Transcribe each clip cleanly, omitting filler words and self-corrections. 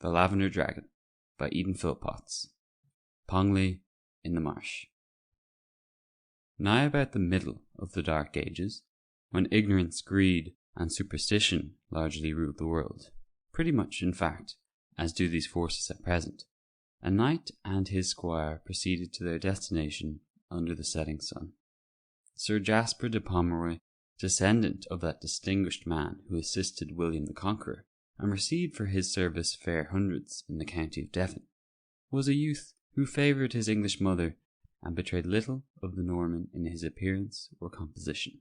The Lavender Dragon by Phillpotts. Ponglee in the Marsh. Nigh about the middle of the Dark Ages, when ignorance, greed, and superstition largely ruled the world, pretty much, in fact, as do these forces at present, a knight and his squire proceeded to their destination under the setting sun. Sir Jasper de Pomeroy, descendant of that distinguished man who assisted William the Conqueror, and received for his service fair hundreds in the county of Devon, was a youth who favoured his English mother and betrayed little of the Norman in his appearance or composition.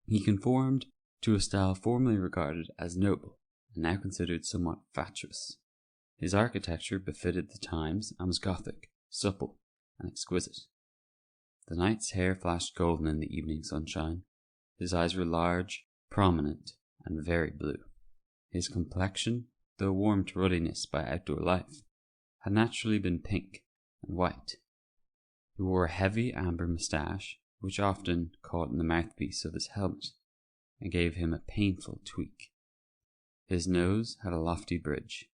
He conformed to a style formerly regarded as noble, and now considered somewhat fatuous. His architecture befitted the times and was Gothic, supple, and exquisite. The knight's hair flashed golden in the evening sunshine. His eyes were large, prominent, and very blue. His complexion, though warmed to ruddiness by outdoor life, had naturally been pink and white. He wore a heavy amber moustache, which often caught in the mouthpiece of his helmet, and gave him a painful tweak. His nose had a lofty bridge,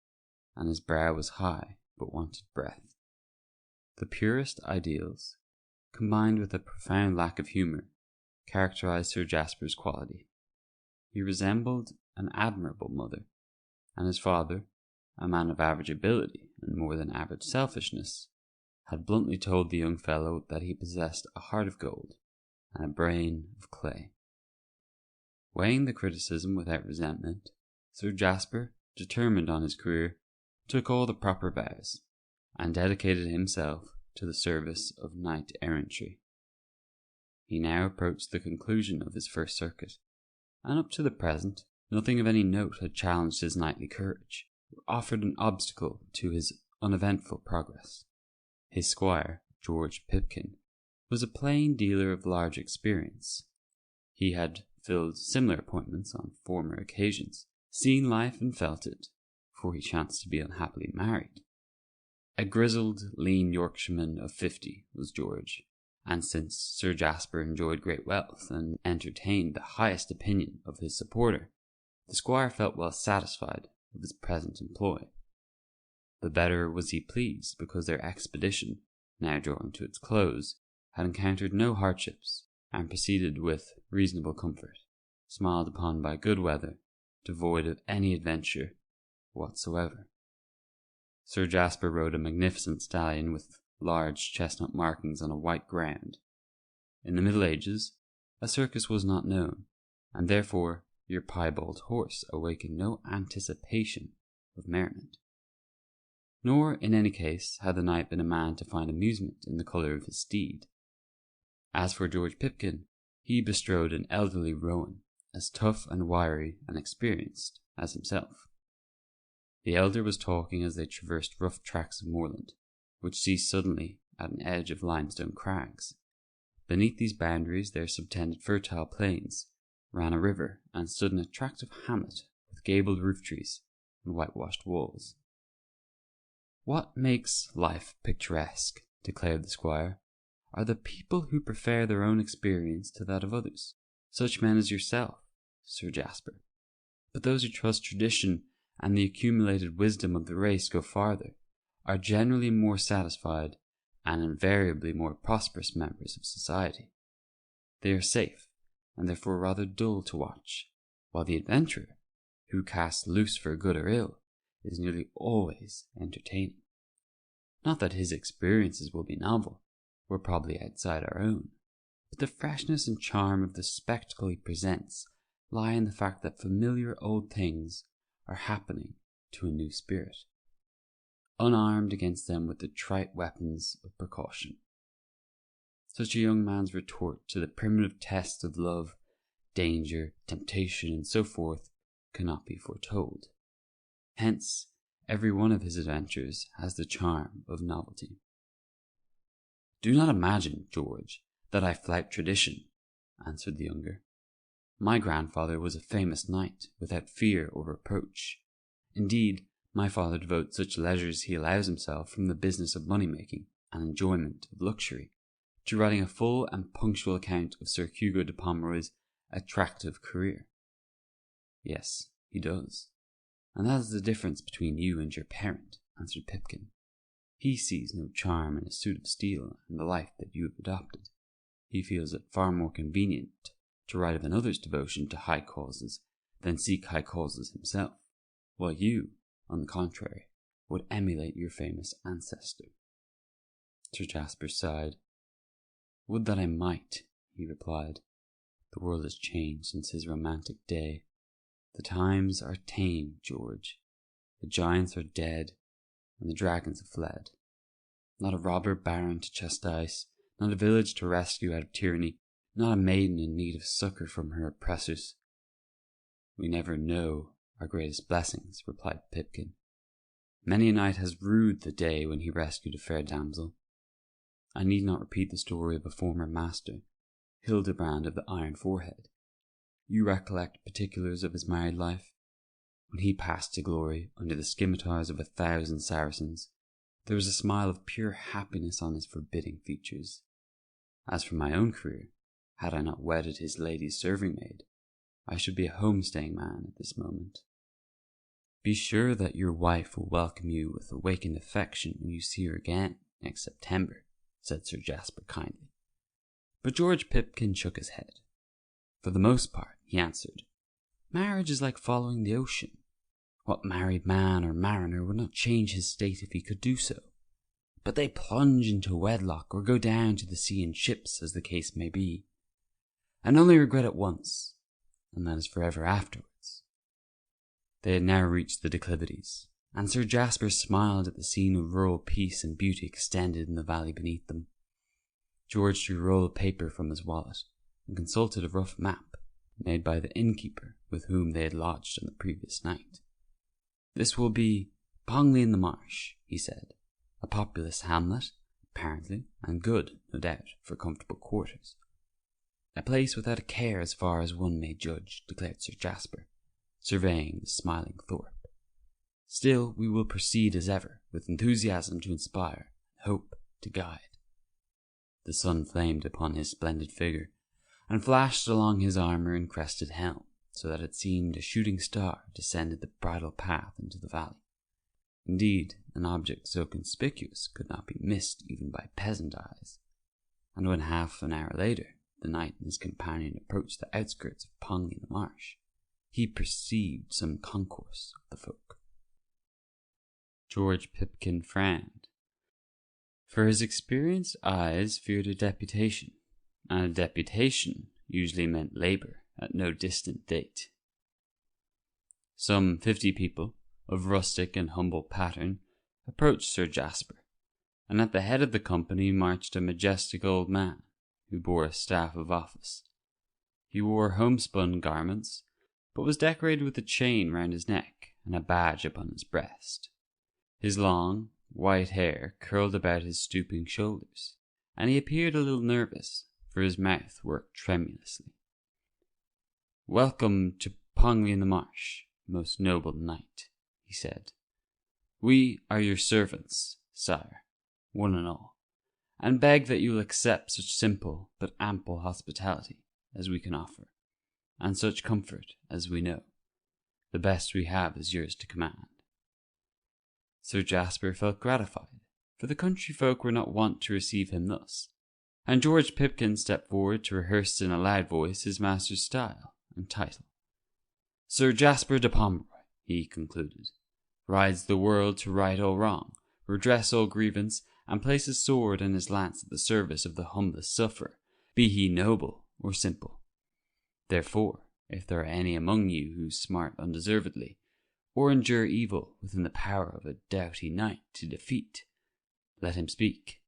and his brow was high but wanted breadth. The purest ideals, combined with a profound lack of humour, characterized Sir Jasper's quality. He resembled an admirable mother, and his father, a man of average ability and more than average selfishness, had bluntly told the young fellow that he possessed a heart of gold and a brain of clay. Weighing the criticism without resentment, Sir Jasper, determined on his career, took all the proper vows, and dedicated himself to the service of knight-errantry. He now approached the conclusion of his first circuit, and up to the present nothing of any note had challenged his knightly courage, or offered an obstacle to his uneventful progress. His squire, George Pipkin, was a plain dealer of large experience. He had filled similar appointments on former occasions, seen life and felt it, for he chanced to be unhappily married. A grizzled, lean Yorkshireman of 50 was George, and since Sir Jasper enjoyed great wealth and entertained the highest opinion of his supporter, the squire felt well satisfied with his present employ. The better was he pleased because their expedition, now drawing to its close, had encountered no hardships, and proceeded with reasonable comfort, smiled upon by good weather, devoid of any adventure whatsoever. Sir Jasper rode a magnificent stallion with large chestnut markings on a white ground. In the Middle Ages, a circus was not known, and therefore your piebald horse awakened no anticipation of merriment. Nor, in any case, had the knight been a man to find amusement in the colour of his steed. As for George Pipkin, he bestrode an elderly roan, as tough and wiry and experienced as himself. The elder was talking as they traversed rough tracts of moorland, which ceased suddenly at an edge of limestone crags. Beneath these boundaries there subtended fertile plains, ran a river, and stood an attractive hamlet with gabled roof trees and whitewashed walls. "What makes life picturesque," declared the squire, "are the people who prefer their own experience to that of others, such men as yourself, Sir Jasper. But those who trust tradition and the accumulated wisdom of the race go farther, are generally more satisfied and invariably more prosperous members of society. They are safe, and therefore rather dull to watch, while the adventurer, who casts loose for good or ill, is nearly always entertaining. Not that his experiences will be novel, or probably outside our own, but the freshness and charm of the spectacle he presents lie in the fact that familiar old things are happening to a new spirit, unarmed against them with the trite weapons of precaution. Such a young man's retort to the primitive tests of love, danger, temptation, and so forth cannot be foretold. Hence, every one of his adventures has the charm of novelty. "Do not imagine, George, that I flout tradition," answered the younger. "My grandfather was a famous knight, without fear or reproach. Indeed, my father devotes such leisure as he allows himself from the business of money-making and enjoyment of luxury to writing a full and punctual account of Sir Hugo de Pomeroy's attractive career." "Yes, he does," "And that is the difference between you and your parent," answered Pipkin. "He sees no charm in a suit of steel and the life that you have adopted. He feels it far more convenient to write of another's devotion to high causes than seek high causes himself, while you, on the contrary, would emulate your famous ancestor." Sir Jasper sighed. "Would that I might," he replied. "The world has changed since his romantic day. The times are tame, George. The giants are dead, and the dragons have fled. Not a robber baron to chastise, not a village to rescue out of tyranny, not a maiden in need of succor from her oppressors." "We never know our greatest blessings," replied Pipkin. "Many a knight has rued the day when he rescued a fair damsel. I need not repeat the story of a former master, Hildebrand of the Iron Forehead. You recollect particulars of his married life? When he passed to glory under the scimitars of 1,000 Saracens, there was a smile of pure happiness on his forbidding features. As for my own career, had I not wedded his lady's serving-maid, I should be a home-staying man at this moment." "Be sure that your wife will welcome you with awakened affection when you see her again next September," said Sir Jasper kindly. But George Pipkin shook his head. "For the most part," he answered, "marriage is like following the ocean. What married man or mariner would not change his state if he could do so? But they plunge into wedlock or go down to the sea in ships, as the case may be, and only regret it once, and that is forever afterwards." They had now reached the declivities, and Sir Jasper smiled at the scene of rural peace and beauty extended in the valley beneath them. George drew a roll of paper from his wallet and consulted a rough map made by the innkeeper with whom they had lodged on the previous night. "This will be Pongley in the Marsh," he said. "A populous hamlet, apparently, and good, no doubt, for comfortable quarters." "A place without a care as far as one may judge," declared Sir Jasper, surveying the smiling Thorpe. "Still, we will proceed as ever, with enthusiasm to inspire, and hope to guide." The sun flamed upon his splendid figure, and flashed along his armor and crested helm, so that it seemed a shooting star descended the bridle path into the valley. Indeed, an object so conspicuous could not be missed even by peasant eyes, and when half an hour later the knight and his companion approached the outskirts of Pongley in the Marsh, he perceived some concourse of the folk. George Pipkin frowned, for his experienced eyes feared a deputation, and a deputation usually meant labour at no distant date. Some 50 people, of rustic and humble pattern, approached Sir Jasper, and at the head of the company marched a majestic old man, who bore a staff of office. He wore homespun garments, but was decorated with a chain round his neck and a badge upon his breast. His long, white hair curled about his stooping shoulders, and he appeared a little nervous, for his mouth worked tremulously. "Welcome to Pongley in the Marsh, most noble knight," he said. "We are your servants, sire, one and all, and beg that you will accept such simple but ample hospitality as we can offer, and such comfort as we know. The best we have is yours to command." Sir Jasper felt gratified, for the country folk were not wont to receive him thus, and George Pipkin stepped forward to rehearse in a loud voice his master's style and title. "Sir Jasper de Pomeroy," he concluded, "rides the world to right all wrong, redress all grievance, and place his sword and his lance at the service of the humblest sufferer, be he noble or simple. Therefore, if there are any among you who smart undeservedly, or endure evil within the power of a doughty knight to defeat, let him speak,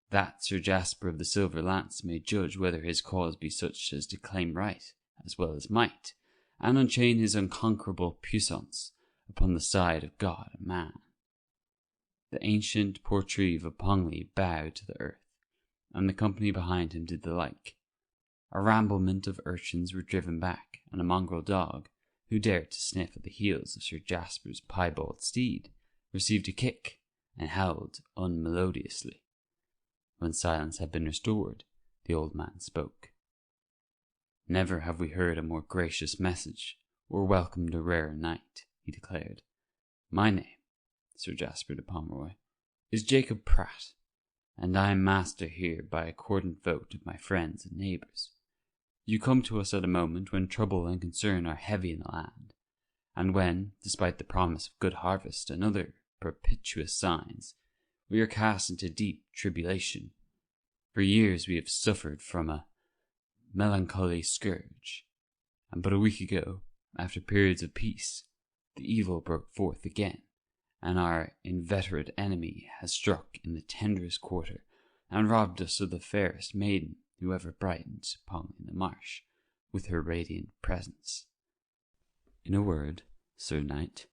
that Sir Jasper of the Silver Lance may judge whether his cause be such as to claim right as well as might, and unchain his unconquerable puissance upon the side of God and man." The ancient portreeve of Pongley bowed to the earth, and the company behind him did the like. A ramblement of urchins were driven back, and a mongrel dog, who dared to sniff at the heels of Sir Jasper's piebald steed, received a kick and howled unmelodiously. When silence had been restored, the old man spoke. "Never have we heard a more gracious message, or welcomed a rarer knight," he declared. My name, Sir Jasper de Pomeroy, is Jacob Pratt, and I am master here by accordant vote of my friends and neighbours. You come to us at a moment when trouble and concern are heavy in the land, and when, despite the promise of good harvest and other propitious signs, we are cast into deep tribulation. For years we have suffered from a melancholy scourge, and but a week ago, after periods of peace, the evil broke forth again, and our inveterate enemy has struck in the tenderest quarter, and robbed us of the fairest maiden who ever brightened Pong in the marsh with her radiant presence. In a word, Sir Knight,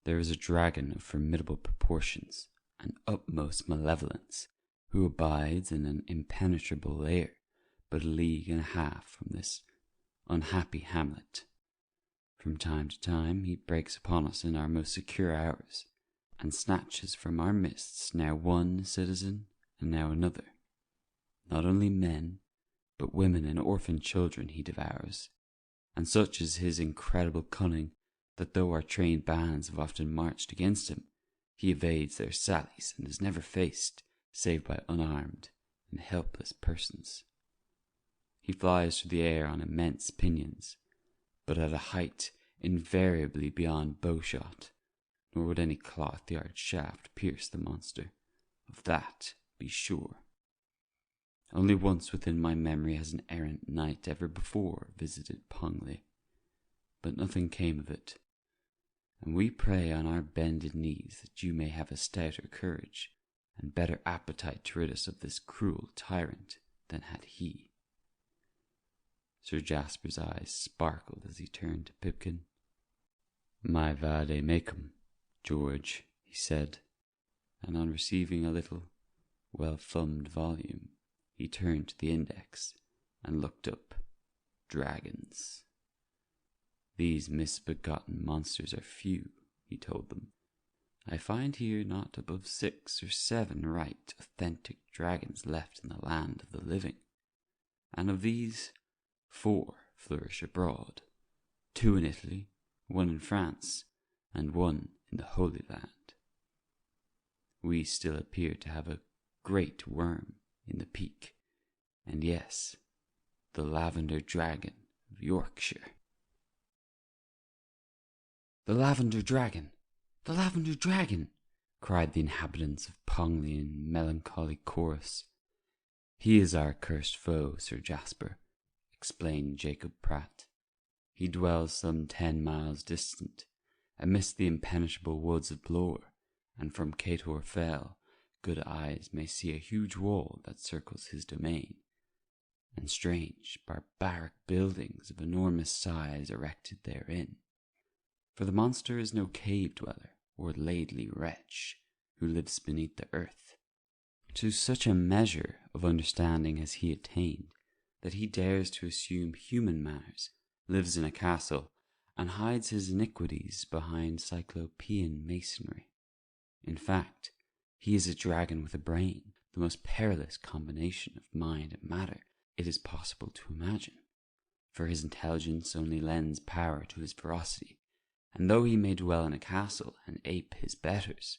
there is a dragon of formidable proportions and utmost malevolence, who abides in an impenetrable lair, but a league and a half from this unhappy hamlet. From time to time he breaks upon us in our most secure hours, and snatches from our midst now one citizen and now another. Not only men, but women and orphan children he devours, and such is his incredible cunning that though our trained bands have often marched against him, he evades their sallies and is never faced save by unarmed and helpless persons. He flies through the air on immense pinions, but at a height invariably beyond bowshot, nor would any cloth-yard shaft pierce the monster. Of that be sure. Only once within my memory has an errant knight ever before visited Pongley, but nothing came of it, and we pray on our bended knees that you may have a stouter courage and better appetite to rid us of this cruel tyrant than had he. Sir Jasper's eyes sparkled as he turned to Pipkin. My vade mecum, George, he said, and on receiving a little, well-thumbed volume, he turned to the index and looked up. Dragons. These misbegotten monsters are few, he told them. I find here not above 6 or 7 right authentic dragons left in the land of the living, and of these 4 flourish abroad, 2 in Italy, 1 in France, and 1 in the Holy Land. We still appear to have a great worm in the peak, and yes, the Lavender Dragon of Yorkshire. The Lavender Dragon! The Lavender Dragon! Cried the inhabitants of Pongley in melancholy chorus. He is our cursed foe, Sir Jasper, explained Jacob Pratt. He dwells some 10 miles distant, amidst the impenetrable woods of Blore, and from Cator Fell good eyes may see a huge wall that circles his domain, and strange barbaric buildings of enormous size erected therein. For the monster is no cave-dweller or laidly wretch who lives beneath the earth. To such a measure of understanding has he attained that he dares to assume human manners, lives in a castle, and hides his iniquities behind cyclopean masonry. In fact, he is a dragon with a brain, the most perilous combination of mind and matter it is possible to imagine, for his intelligence only lends power to his ferocity, and though he may dwell in a castle and ape his betters,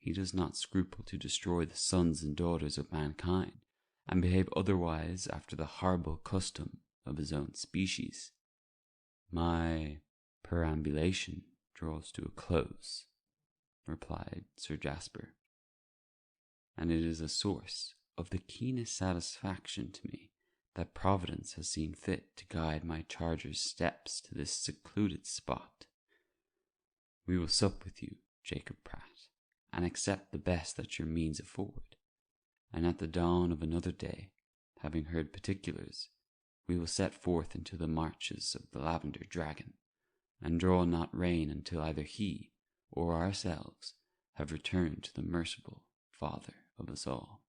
he does not scruple to destroy the sons and daughters of mankind, and behave otherwise after the horrible custom of his own species. My perambulation draws to a close, replied Sir Jasper, and it is a source of the keenest satisfaction to me that Providence has seen fit to guide my charger's steps to this secluded spot. We will sup with you, Jacob Pratt, and accept the best that your means afford, and at the dawn of another day, having heard particulars, we will set forth into the marches of the Lavender Dragon, and draw not rein until either he or ourselves have returned to the merciful Father of us all.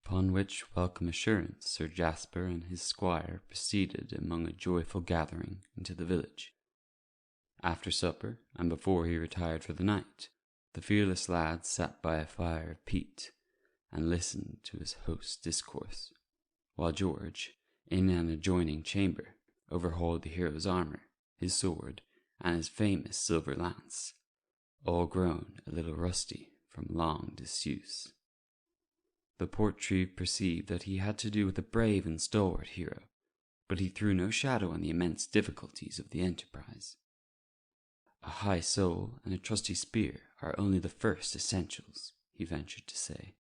Upon which welcome assurance Sir Jasper and his squire proceeded among a joyful gathering into the village. After supper, and before he retired for the night, the fearless lad sat by a fire of peat, and listened to his host's discourse, while George, in an adjoining chamber, overhauled the hero's armour, his sword, and his famous silver lance. all grown a little rusty from long disuse. The Portreeve perceived that he had to do with a brave and stalwart hero, but he threw no shadow on the immense difficulties of the enterprise. A high soul and a trusty spear are only the first essentials, he ventured to say.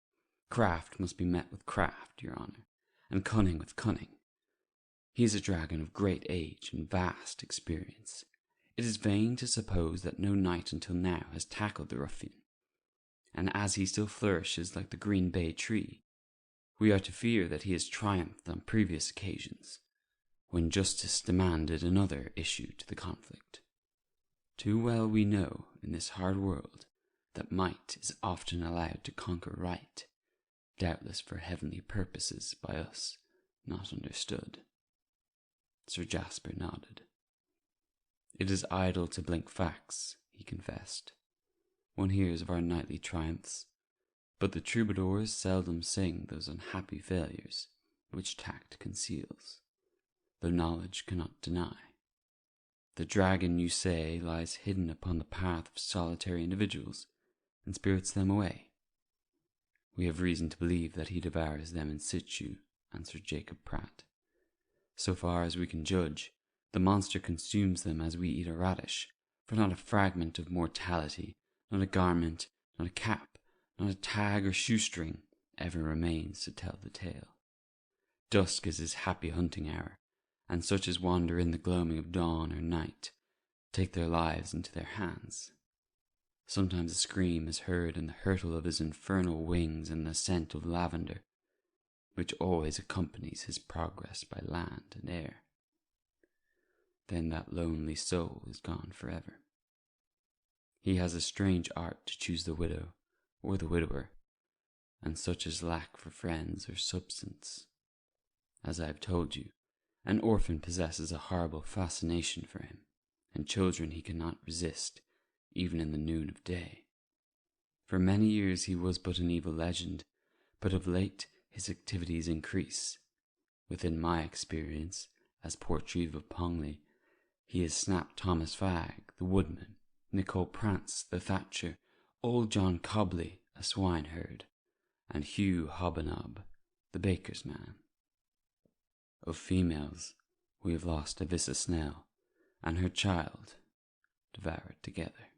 Craft must be met with craft, your honour, and cunning with cunning. He is a dragon of great age and vast experience. It is vain to suppose that no knight until now has tackled the ruffian, and as he still flourishes like the green bay tree, we are to fear that he has triumphed on previous occasions, when justice demanded another issue to the conflict. Too well we know in this hard world that might is often allowed to conquer right, doubtless for heavenly purposes by us not understood. Sir Jasper nodded. It is idle to blink facts, he confessed. One hears of our knightly triumphs, but the troubadours seldom sing those unhappy failures which tact conceals, though knowledge cannot deny. The dragon, you say, lies hidden upon the path of solitary individuals, and spirits them away. We have reason to believe that he devours them in situ, answered Jacob Pratt. So far as we can judge, the monster consumes them as we eat a radish, for not a fragment of mortality, not a garment, not a cap, not a tag or shoestring ever remains to tell the tale. Dusk is his happy hunting hour, and such as wander in the gloaming of dawn or night take their lives into their hands. Sometimes a scream is heard in the hurtle of his infernal wings and the scent of lavender, which always accompanies his progress by land and air. Then that lonely soul is gone forever. He has a strange art to choose the widow or the widower, and such as lack for friends or substance. As I have told you, an orphan possesses a horrible fascination for him, and children he cannot resist, even in the noon of day. For many years he was but an evil legend, but of late his activities increase. Within my experience, as Portreeve of Pongley, he has snapped Thomas Fagg, the woodman, Nicole Prance, the thatcher, old John Cobley, a swineherd, and Hugh Hobanob, the baker's man. Of females, we have lost Avissa Snell and her child, devoured together.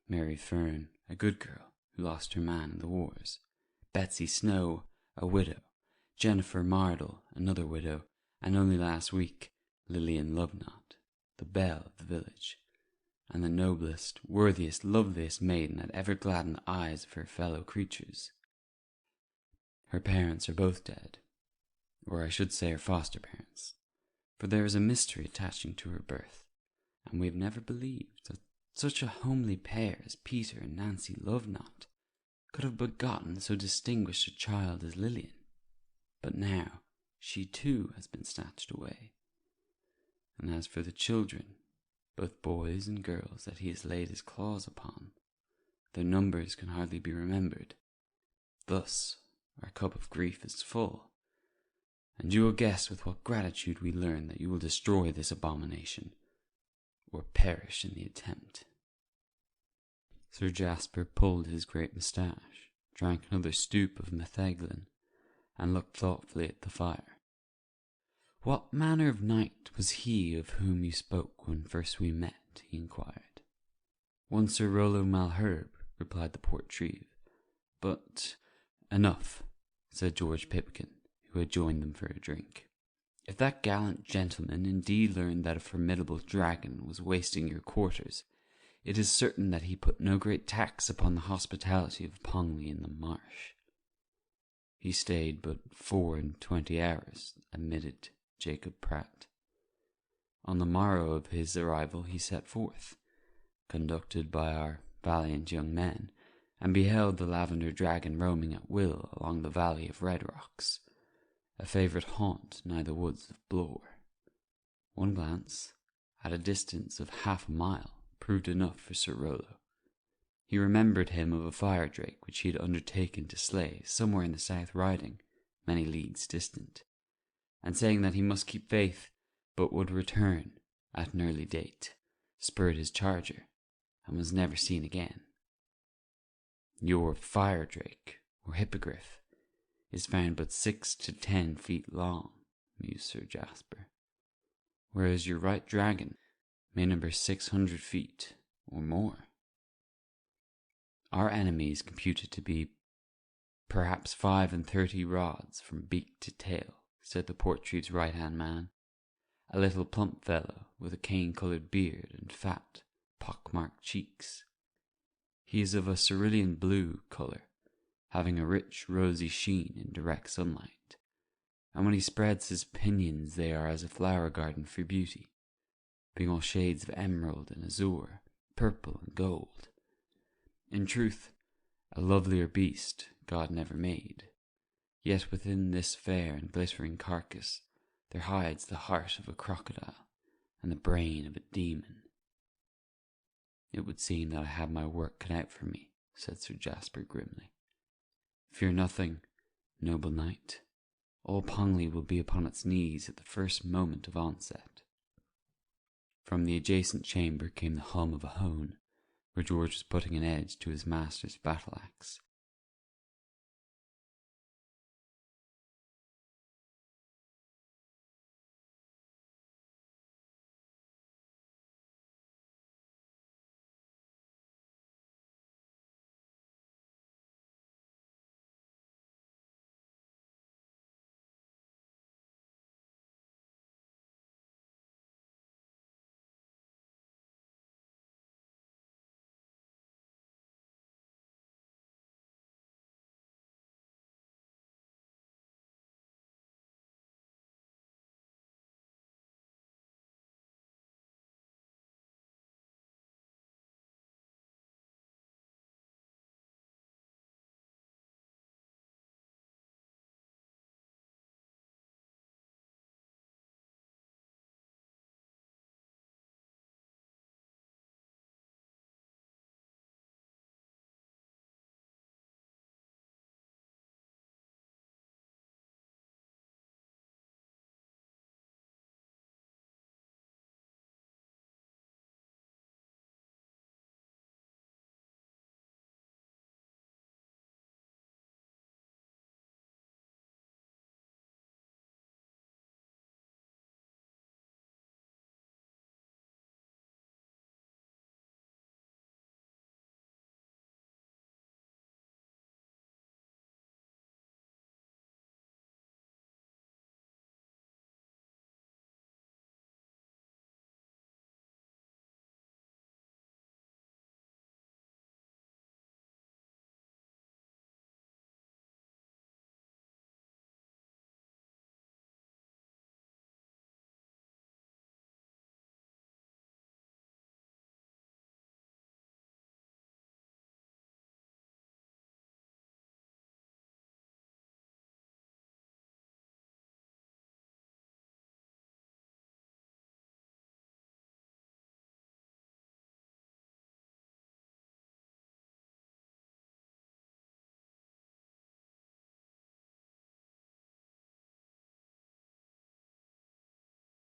Mary Fern, a good girl who lost her man in the wars. Betsy Snow, a widow. Jennifer Mardle, another widow. And only last week, Lillian Lovenot, the belle of the village, and the noblest, worthiest, loveliest maiden that ever gladdened the eyes of her fellow creatures. Her parents are both dead, or I should say her foster parents, for there is a mystery attaching to her birth, and we have never believed that such a homely pair as Peter and Nancy Lovenot could have begotten so distinguished a child as Lillian. But now she too has been snatched away. And as for the children, both boys and girls that he has laid his claws upon, their numbers can hardly be remembered. Thus our cup of grief is full, and you will guess with what gratitude we learn that you will destroy this abomination, or perish in the attempt. Sir Jasper pulled his great moustache, drank another stoop of metheglin, and looked thoughtfully at the fire. What manner of knight was he of whom you spoke when first we met? He inquired. One Sir Rollo Malherbe, replied the Portreeve. But enough, said George Pipkin, who had joined them for a drink. If that gallant gentleman indeed learned that a formidable dragon was wasting your quarters, it is certain that he put no great tax upon the hospitality of Pongley in the marsh. He stayed but 24 hours, admitted Jacob Pratt. On the morrow of his arrival he set forth, conducted by our valiant young men, and beheld the Lavender Dragon roaming at will along the valley of Red Rocks, a favourite haunt nigh the woods of Blore. One glance, at a distance of half a mile, proved enough for Sir Rollo. He remembered him of a fire drake which he had undertaken to slay somewhere in the South Riding, many leagues distant, and saying that he must keep faith, but would return at an early date, spurred his charger, and was never seen again. Your fire drake, or hippogriff, is found but 6 to 10 feet long, mused Sir Jasper, whereas your right dragon may number 600 feet or more. Our enemy is computed to be perhaps 35 rods from beak to tail, said the Portree's right-hand man, a little plump fellow with a cane-coloured beard and fat, pock-marked cheeks. He is of a cerulean blue colour, having a rich rosy sheen in direct sunlight, and when he spreads his pinions they are as a flower garden for beauty, being all shades of emerald and azure, purple and gold. In truth, a lovelier beast God never made, yet within this fair and glittering carcass there hides the heart of a crocodile and the brain of a demon. It would seem that I have my work cut out for me, said Sir Jasper grimly. Fear nothing, noble knight. All Pongley will be upon its knees at the first moment of onset. From the adjacent chamber came the hum of a hone, where George was putting an edge to his master's battle-axe.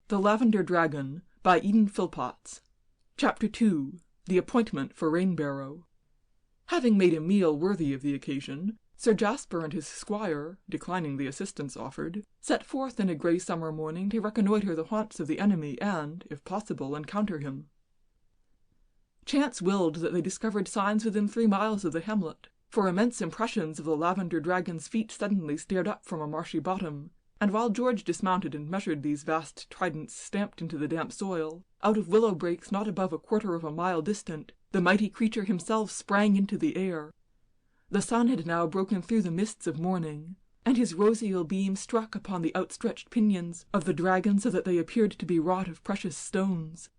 The Lavender Dragon by Phillpotts. Chapter 2. The Appointment for Rainbarrow. Having made a meal worthy of the occasion, Sir Jasper and his squire, declining the assistance offered, set forth in a grey summer morning to reconnoitre the haunts of the enemy and, if possible, encounter him. Chance willed that they discovered signs within 3 miles of the hamlet, for immense impressions of the Lavender Dragon's feet suddenly stared up from a marshy bottom, and while George dismounted and measured these vast tridents stamped into the damp soil, out of willow brakes not above 1/4 of a mile distant, the mighty creature himself sprang into the air. The sun had now broken through the mists of morning, and his roseal beam struck upon the outstretched pinions of the dragon so that they appeared to be wrought of precious stones.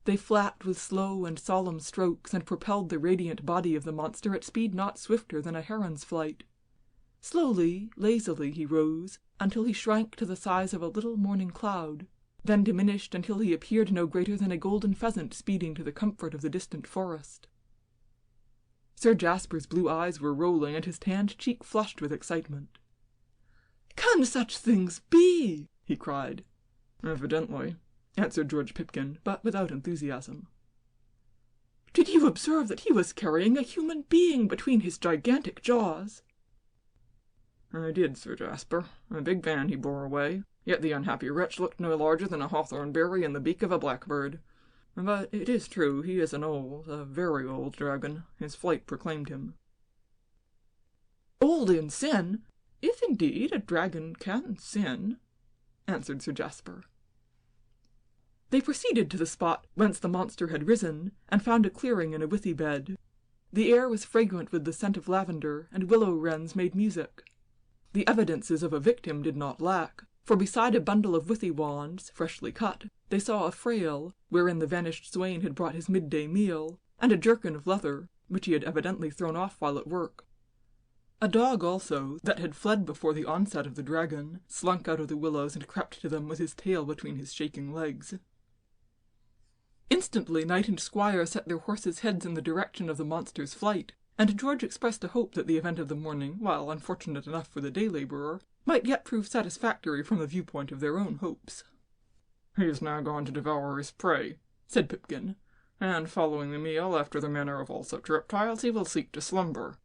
They flapped with slow and solemn strokes, and propelled the radiant body of the monster at speed not swifter than a heron's flight. Slowly, lazily he rose, until he shrank to the size of a little morning cloud, then diminished until he appeared no greater than a golden pheasant speeding to the comfort of the distant forest. Sir Jasper's blue eyes were rolling, and his tanned cheek flushed with excitement. "Can such things be?" he cried. "Evidently," answered George Pipkin, but without enthusiasm. Did you observe that he was carrying a human being between his gigantic jaws?" "I did, Sir Jasper. A big van he bore away, yet the unhappy wretch looked no larger than a hawthorn berry in the beak of a blackbird. But it is true he is a very old dragon. His flight proclaimed him." "Old in sin, if indeed a dragon can sin," answered Sir Jasper. They proceeded to the spot whence the monster had risen, and found a clearing in a withy bed. The air was fragrant with the scent of lavender, and willow wrens made music. The evidences of a victim did not lack, for beside a bundle of withy wands, freshly cut, they saw a frail, wherein the vanished swain had brought his midday meal, and a jerkin of leather, which he had evidently thrown off while at work. A dog also, that had fled before the onset of the dragon, slunk out of the willows and crept to them with his tail between his shaking legs. Instantly knight and squire set their horses' heads in the direction of the monster's flight, and George expressed a hope that the event of the morning, while unfortunate enough for the day-labourer, might yet prove satisfactory from the viewpoint of their own hopes. "He is now gone to devour his prey," said Pipkin, "and following the meal after the manner of all such reptiles, he will seek to slumber.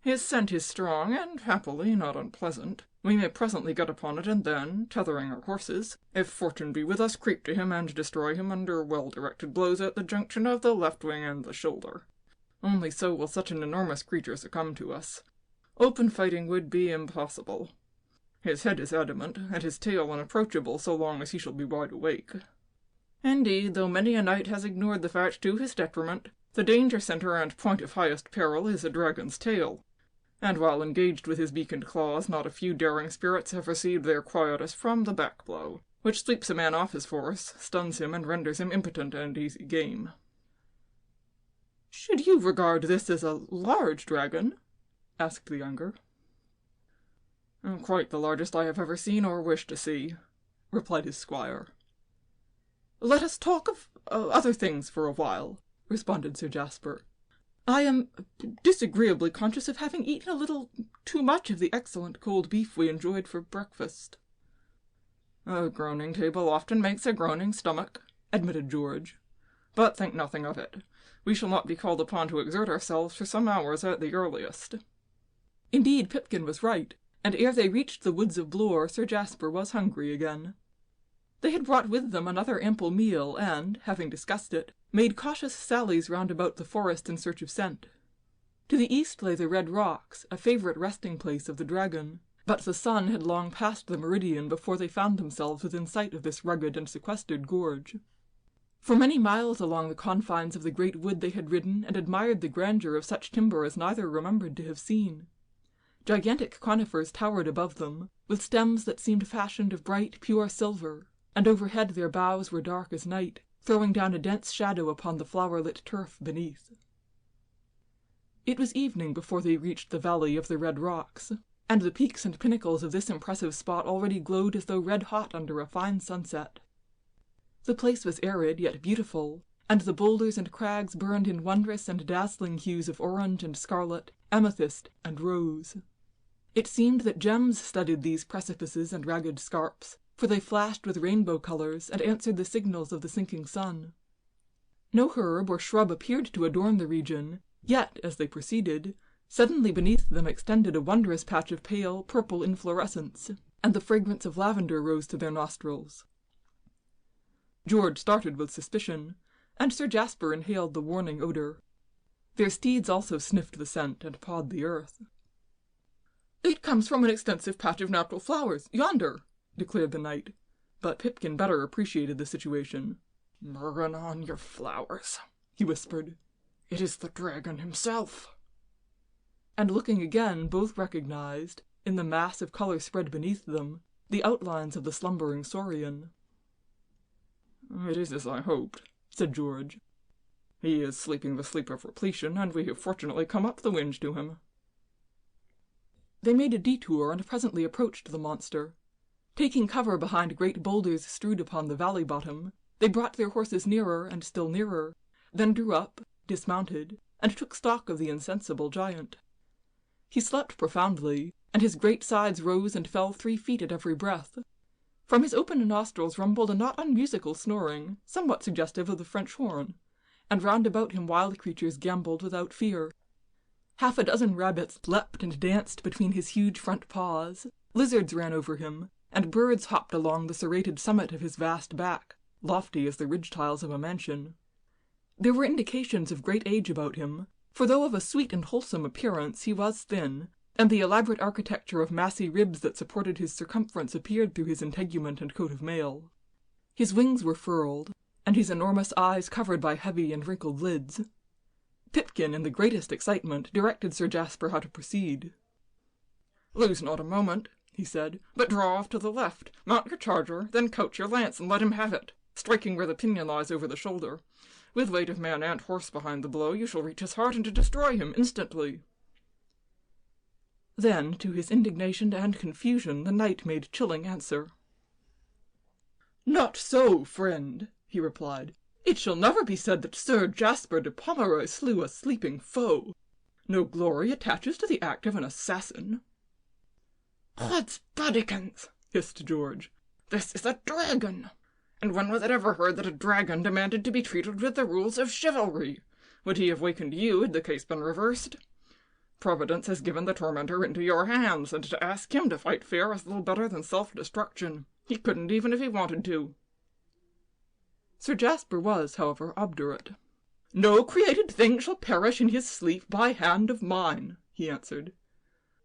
His scent is strong, and happily not unpleasant. We may presently get upon it, and then, tethering our horses, if fortune be with us, creep to him and destroy him under well-directed blows at the junction of the left wing and the shoulder. Only so will such an enormous creature succumb to us. Open fighting would be impossible. His head is adamant, and his tail unapproachable so long as he shall be wide awake. Indeed, though many a knight has ignored the fact to his detriment, the danger centre and point of highest peril is a dragon's tail, and while engaged with his beak and claws, not a few daring spirits have received their quietus from the back blow, which sweeps a man off his horse, stuns him, and renders him impotent and easy game." "Should you regard this as a large dragon?" asked the younger. "Quite the largest I have ever seen or wish to see," replied his squire. "Let us talk of other things for a while," responded Sir Jasper. "I am disagreeably conscious of having eaten a little too much of the excellent cold beef we enjoyed for breakfast." "A groaning table often makes a groaning stomach," admitted George. "But think nothing of it. We shall not be called upon to exert ourselves for some hours at the earliest." Indeed, Pipkin was right, and ere they reached the woods of Blore, Sir Jasper was hungry again. They had brought with them another ample meal, and, having discussed it, made cautious sallies round about the forest in search of scent. To the east lay the Red Rocks, a favourite resting place of the dragon, but the sun had long passed the meridian before they found themselves within sight of this rugged and sequestered gorge. For many miles along the confines of the great wood they had ridden and admired the grandeur of such timber as neither remembered to have seen. Gigantic conifers towered above them, with stems that seemed fashioned of bright, pure silver, and overhead their boughs were dark as night, throwing down a dense shadow upon the flower-lit turf beneath. It was evening before they reached the valley of the Red Rocks, and the peaks and pinnacles of this impressive spot already glowed as though red-hot under a fine sunset. The place was arid yet beautiful, and the boulders and crags burned in wondrous and dazzling hues of orange and scarlet, amethyst and rose. It seemed that gems studded these precipices and ragged scarps, for they flashed with rainbow colours and answered the signals of the sinking sun. No herb or shrub appeared to adorn the region, yet, as they proceeded, suddenly beneath them extended a wondrous patch of pale, purple inflorescence, and the fragrance of lavender rose to their nostrils. George started with suspicion, and Sir Jasper inhaled the warning odour. Their steeds also sniffed the scent and pawed the earth. "It comes from an extensive patch of natural flowers, yonder," declared the knight, but Pipkin better appreciated the situation. "Burn on your flowers," he whispered. "It is the dragon himself." And looking again, both recognized, in the mass of colour spread beneath them, the outlines of the slumbering saurian. "It is as I hoped," said George. "He is sleeping the sleep of repletion, and we have fortunately come up the wind to him." They made a detour and presently approached the monster. Taking cover behind great boulders strewed upon the valley bottom, they brought their horses nearer and still nearer, then drew up, dismounted, and took stock of the insensible giant. He slept profoundly, and his great sides rose and fell 3 feet at every breath. From his open nostrils rumbled a not unmusical snoring, somewhat suggestive of the French horn, and round about him wild creatures gambolled without fear. Half a dozen rabbits leapt and danced between his huge front paws, lizards ran over him, and birds hopped along the serrated summit of his vast back, lofty as the ridge-tiles of a mansion. There were indications of great age about him, for though of a sweet and wholesome appearance, he was thin, and the elaborate architecture of massy ribs that supported his circumference appeared through his integument and coat of mail. His wings were furled, and his enormous eyes covered by heavy and wrinkled lids. Pipkin, in the greatest excitement, directed Sir Jasper how to proceed. "Lose not a moment," he said, "but draw off to the left, mount your charger, then couch your lance and let him have it, striking where the pinion lies over the shoulder. With weight of man and horse behind the blow, you shall reach his heart and to destroy him instantly." Then, to his indignation and confusion, the knight made chilling answer. "Not so, friend," he replied. "It shall never be said that Sir Jasper de Pomeroy slew a sleeping foe. No glory attaches to the act of an assassin." "Odds bodikins!" hissed George. "This is a dragon! And when was it ever heard that a dragon demanded to be treated with the rules of chivalry? Would he have wakened you had the case been reversed? Providence has given the tormentor into your hands, and to ask him to fight fair is little better than self-destruction. He couldn't even if he wanted to." Sir Jasper was, however, obdurate. "No created thing shall perish in his sleep by hand of mine," he answered.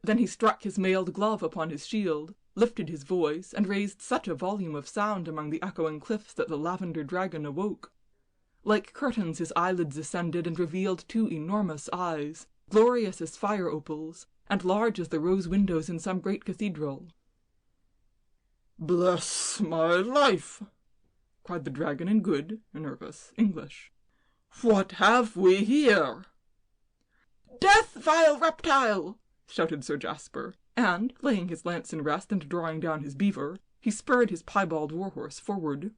Then he struck his mailed glove upon his shield, lifted his voice, and raised such a volume of sound among the echoing cliffs that the Lavender Dragon awoke. Like curtains his eyelids ascended and revealed two enormous eyes, glorious as fire opals, and large as the rose windows in some great cathedral. "Bless my life!" cried the dragon in good, nervous English. "What have we here?" "Death, vile reptile!" shouted Sir Jasper, and, laying his lance in rest and drawing down his beaver, he spurred his piebald warhorse forward.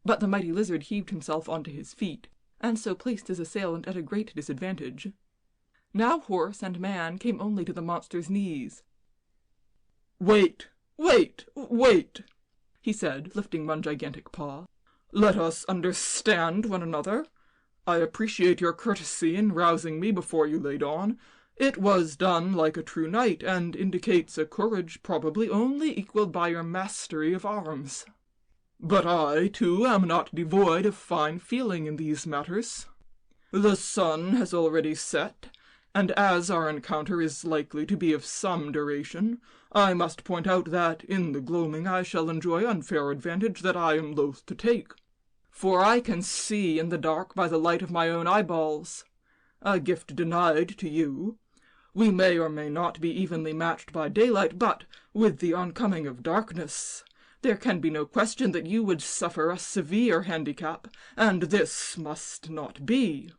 But the mighty lizard heaved himself onto his feet, and so placed his assailant at a great disadvantage. Now horse and man came only to the monster's knees. "Wait, wait, wait!" he said, lifting one gigantic paw. "Let us understand one another. I appreciate your courtesy in rousing me before you laid on. It was done like a true knight, and indicates a courage probably only equaled by your mastery of arms. But I, too, am not devoid of fine feeling in these matters. The sun has already set, and as our encounter is likely to be of some duration, I must point out that, in the gloaming, I shall enjoy unfair advantage that I am loath to take. For I can see in the dark by the light of my own eyeballs, a gift denied to you. We may or may not be evenly matched by daylight, but, with the oncoming of darkness, there can be no question that you would suffer a severe handicap, and this must not be."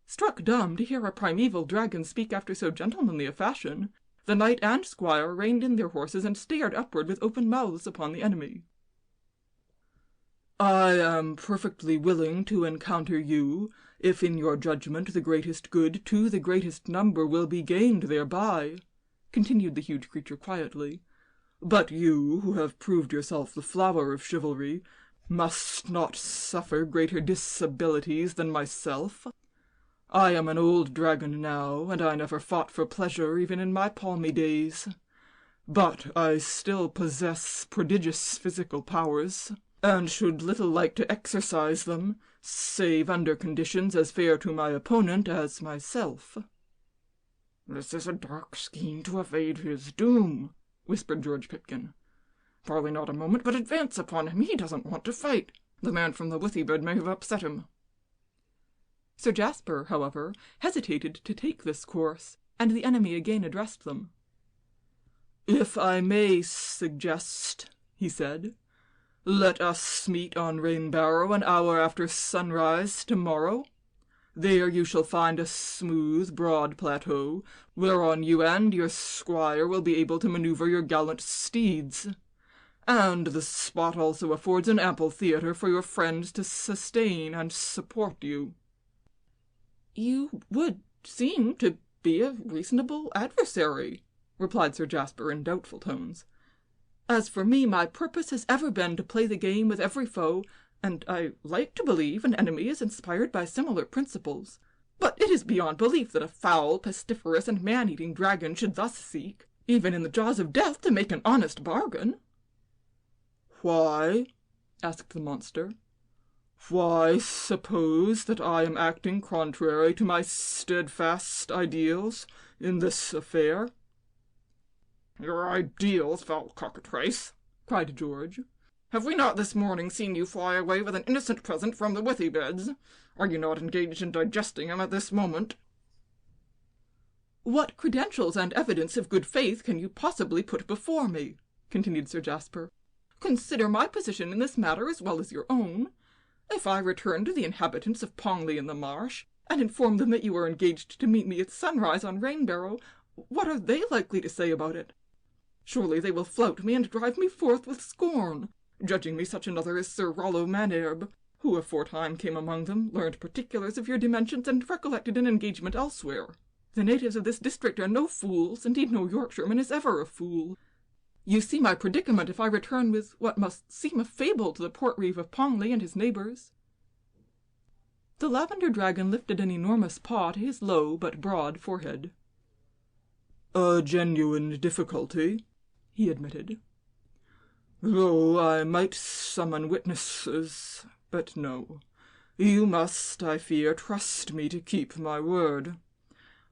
Struck dumb to hear a primeval dragon speak after so gentlemanly a fashion, the knight and squire reined in their horses and stared upward with open mouths upon the enemy. "I am perfectly willing to encounter you, if in your judgment the greatest good to the greatest number will be gained thereby," continued the huge creature quietly. "But you, who have proved yourself the flower of chivalry, must not suffer greater disabilities than myself. I am an old dragon now, and I never fought for pleasure even in my palmy days. But I still possess prodigious physical powers, and should little like to exercise them, save under conditions as fair to my opponent as myself." "This is a dark scheme to evade his doom," whispered George Pipkin. "Parley not a moment, but advance upon him. He doesn't want to fight. The man from the withy bed may have upset him." Sir Jasper, however, hesitated to take this course, and the enemy again addressed them. "If I may suggest," he said, "let us meet on Rainbarrow an hour after sunrise tomorrow. There you shall find a smooth, broad plateau, whereon you and your squire will be able to maneuver your gallant steeds. And the spot also affords an ample theatre for your friends to sustain and support you." "You would seem to be a reasonable adversary," replied Sir Jasper in doubtful tones. "As for me, my purpose has ever been to play the game with every foe and I like to believe an enemy is inspired by similar principles. But it is beyond belief that a foul, pestiferous, and man-eating dragon should thus seek, even in the jaws of death, to make an honest bargain." "Why?" asked the monster. "Why suppose that I am acting contrary to my steadfast ideals in this affair?" "Your ideals, foul cockatrice!" cried George. "Have we not this morning seen you fly away with an innocent present from the withy beds? Are you not engaged in digesting him at this moment?" "What credentials and evidence of good faith can you possibly put before me?" continued Sir Jasper. "Consider my position in this matter as well as your own. If I return to the inhabitants of Pongley in the Marsh, and inform them that you are engaged to meet me at sunrise on Rainbarrow, what are they likely to say about it? Surely they will flout me and drive me forth with scorn, judging me such another as Sir Rollo Manerb, who aforetime came among them, learned particulars of your dimensions, and recollected an engagement elsewhere. The natives of this district are no fools, indeed no Yorkshireman is ever a fool. You see my predicament if I return with what must seem a fable to the port reeve of Pongley and his neighbours." The Lavender Dragon lifted an enormous paw to his low but broad forehead. "A genuine difficulty," he admitted. "Though I might summon witnesses, but no. You must, I fear, trust me to keep my word.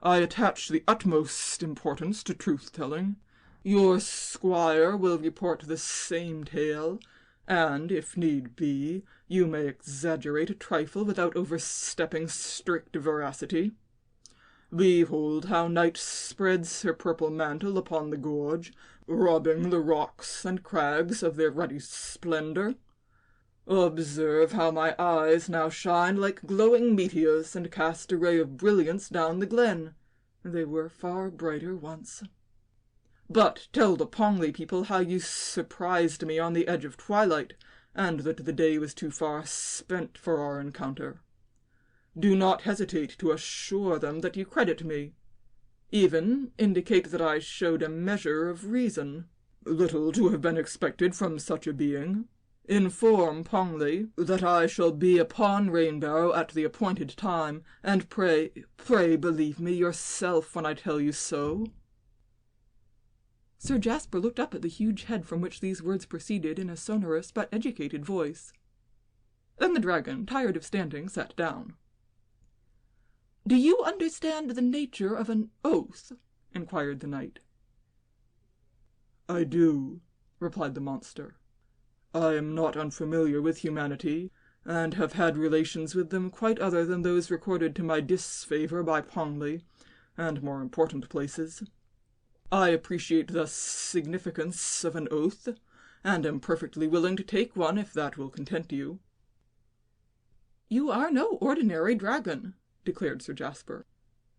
I attach the utmost importance to truth-telling. Your squire will report the same tale, and, if need be, you may exaggerate a trifle without overstepping strict veracity. Behold how night spreads her purple mantle upon the gorge, robbing the rocks and crags of their ruddy splendor. Observe how my eyes now shine like glowing meteors, and cast a ray of brilliance down the glen. They were far brighter once. But tell the Pongley people how you surprised me on the edge of twilight, and that the day was too far spent for our encounter. Do not hesitate to assure them that you credit me. Even indicate that I showed a measure of reason. Little to have been expected from such a being. Inform Pongley that I shall be upon Rainbarrow at the appointed time, and pray believe me yourself when I tell you so." Sir Jasper looked up at the huge head from which these words proceeded in a sonorous but educated voice. Then the dragon, tired of standing, sat down. "Do you understand the nature of an oath?" inquired the knight. "I do," replied the monster. "I am not unfamiliar with humanity, and have had relations with them quite other than those recorded to my disfavour by Pongley, and more important places. I appreciate the significance of an oath, and am perfectly willing to take one if that will content you." "You are no ordinary dragon," declared Sir Jasper.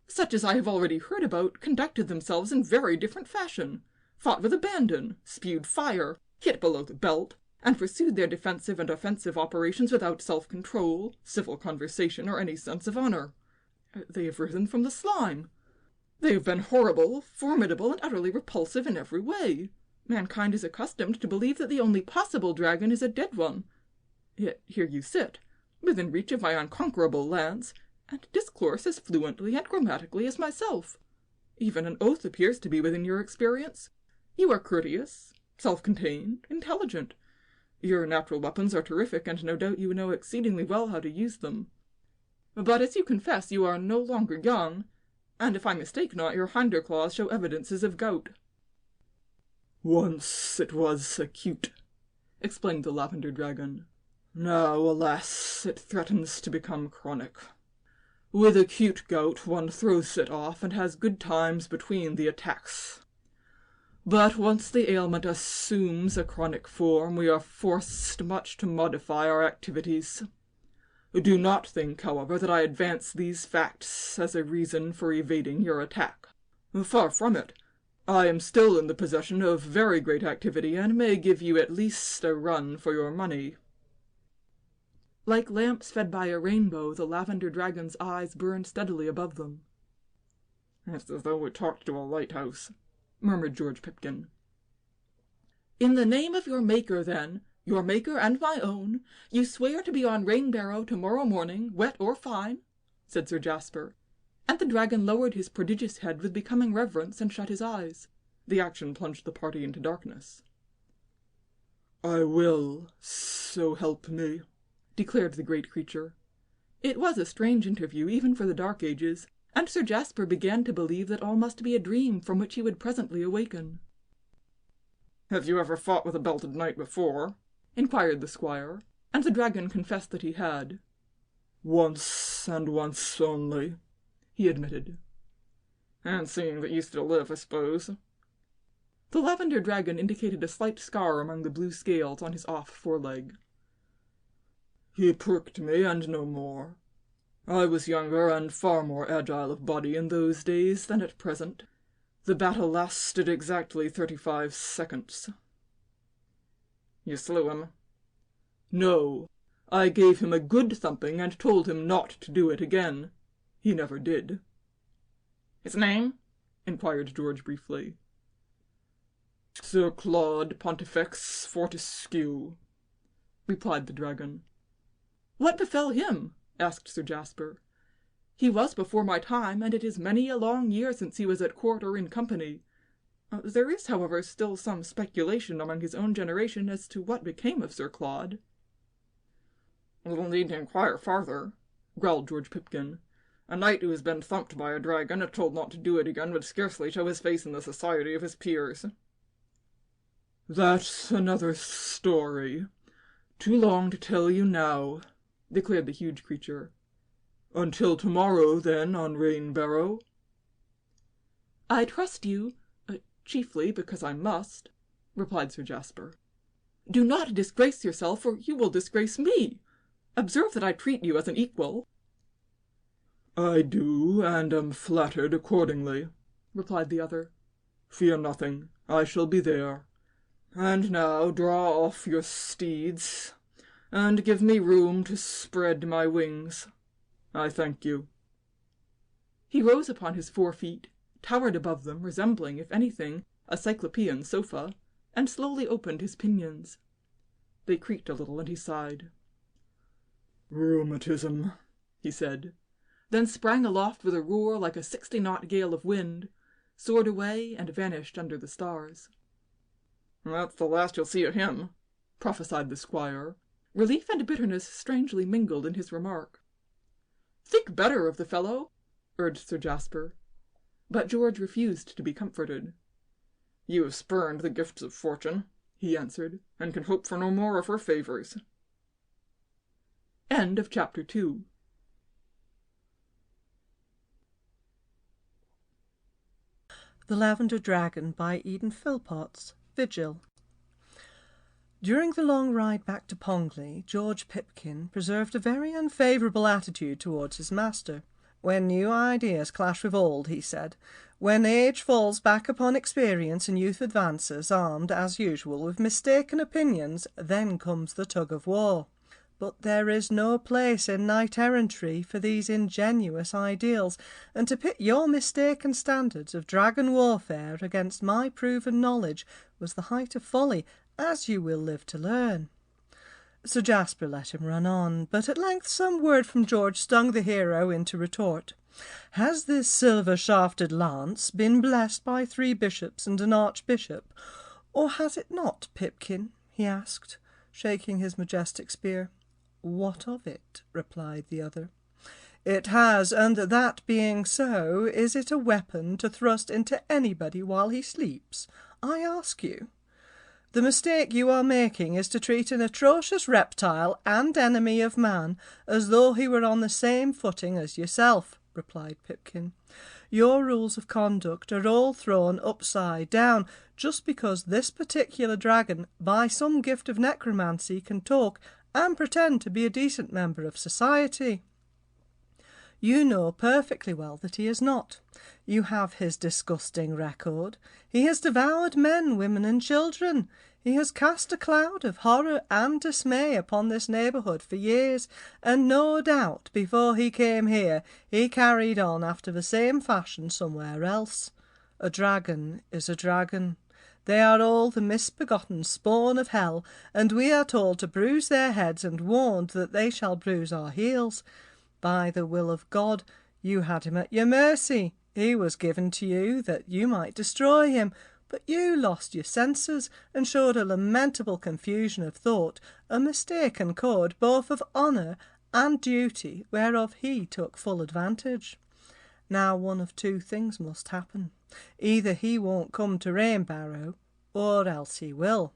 "Such as I have already heard about conducted themselves in very different fashion, fought with abandon, spewed fire, hit below the belt, and pursued their defensive and offensive operations without self-control, civil conversation, or any sense of honour. They have risen from the slime. They have been horrible, formidable, and utterly repulsive in every way. Mankind is accustomed to believe that the only possible dragon is a dead one. Yet here you sit, within reach of my unconquerable lance, and discourse as fluently and grammatically as myself. Even an oath appears to be within your experience. You are courteous, self-contained, intelligent. Your natural weapons are terrific, and no doubt you know exceedingly well how to use them. But as you confess, you are no longer young, and if I mistake not, your hinder claws show evidences of gout." "Once it was acute," explained the Lavender Dragon. "Now, alas, it threatens to become chronic. With acute gout one throws it off and has good times between the attacks. But once the ailment assumes a chronic form, we are forced much to modify our activities. Do not think, however, that I advance these facts as a reason for evading your attack. Far from it. I am still in the possession of very great activity, and may give you at least a run for your money." Like lamps fed by a rainbow, the Lavender Dragon's eyes burned steadily above them. "It's as though we talked to a lighthouse," murmured George Pipkin. "In the name of your Maker, then, "Your maker and my own, you swear to be on Rainbarrow tomorrow morning, wet or fine?" said Sir Jasper, and the dragon lowered his prodigious head with becoming reverence and shut his eyes. The action plunged the party into darkness. "I will, so help me," declared the great creature. It was a strange interview even for the Dark Ages, and Sir Jasper began to believe that all must be a dream from which he would presently awaken. "Have you ever fought with a belted knight before?" inquired the squire, and the dragon confessed that he had. "Once, and once only," he admitted. "And seeing that you still live, I suppose." The Lavender Dragon indicated a slight scar among the blue scales on his off foreleg. "He pricked me, and no more. I was younger and far more agile of body in those days than at present. The battle lasted exactly 35 seconds. "You slew him?" "No. I gave him a good thumping and told him not to do it again. He never did." "His name?" inquired George briefly. "Sir Claude Pontifex Fortescue," replied the dragon. "What befell him?" asked Sir Jasper. "He was before my time, and it is many a long year since he was at court or in company. There is, however, still some speculation among his own generation as to what became of Sir Claude." "Little need to inquire farther," growled George Pipkin. "A knight who has been thumped by a dragon and told not to do it again would scarcely show his face in the society of his peers." "That's another story. Too long to tell you now," declared the huge creature. "Until tomorrow, then, on Rainbarrow." "I trust you, chiefly because I must," replied Sir Jasper. "Do not disgrace yourself, or you will disgrace me. Observe that I treat you as an equal." "I do, and am flattered accordingly," replied the other. "Fear nothing, I shall be there. And now draw off your steeds, and give me room to spread my wings. I thank you." He rose upon his 4 feet, towered above them, resembling, if anything, a cyclopean sofa, and slowly opened his pinions. They creaked a little, and he sighed. "Rheumatism," he said, then sprang aloft with a roar like a 60-knot gale of wind, soared away, and vanished under the stars. "That's the last you'll see of him," prophesied the squire, relief and bitterness strangely mingled in his remark. "Think better of the fellow," urged Sir Jasper. But George refused to be comforted. "You have spurned the gifts of fortune," he answered, "and can hope for no more of her favours." End of chapter 2. The Lavender Dragon by Eden Phillpotts. Vigil. During the long ride back to Pongley, George Pipkin preserved a very unfavourable attitude towards his master. "When new ideas clash with old," he said, "when age falls back upon experience and youth advances, armed, as usual, with mistaken opinions, then comes the tug-of-war. But there is no place in knight-errantry for these ingenuous ideals, and to pit your mistaken standards of dragon warfare against my proven knowledge was the height of folly, as you will live to learn." Sir Jasper let him run on, but at length some word from George stung the hero into retort. "Has this silver-shafted lance been blessed by 3 bishops and an archbishop, or has it not, Pipkin?" he asked, shaking his majestic spear. "What of it?" replied the other. "It has, and that being so, is it a weapon to thrust into anybody while he sleeps? I ask you. The mistake you are making is to treat an atrocious reptile and enemy of man as though he were on the same footing as yourself," replied Pipkin. "Your rules of conduct are all thrown upside down just because this particular dragon, by some gift of necromancy, can talk and pretend to be a decent member of society. You know perfectly well that he is not. You have his disgusting record. He has devoured men, women, and children. He has cast a cloud of horror and dismay upon this neighbourhood for years, and no doubt before he came here he carried on after the same fashion somewhere else. A dragon is a dragon. They are all the misbegotten spawn of hell, and we are told to bruise their heads and warned that they shall bruise our heels. By the will of God, you had him at your mercy. He was given to you that you might destroy him, but you lost your senses and showed a lamentable confusion of thought, a mistaken code both of honour and duty, whereof he took full advantage. Now one of two things must happen. Either he won't come to Rainbarrow, or else he will.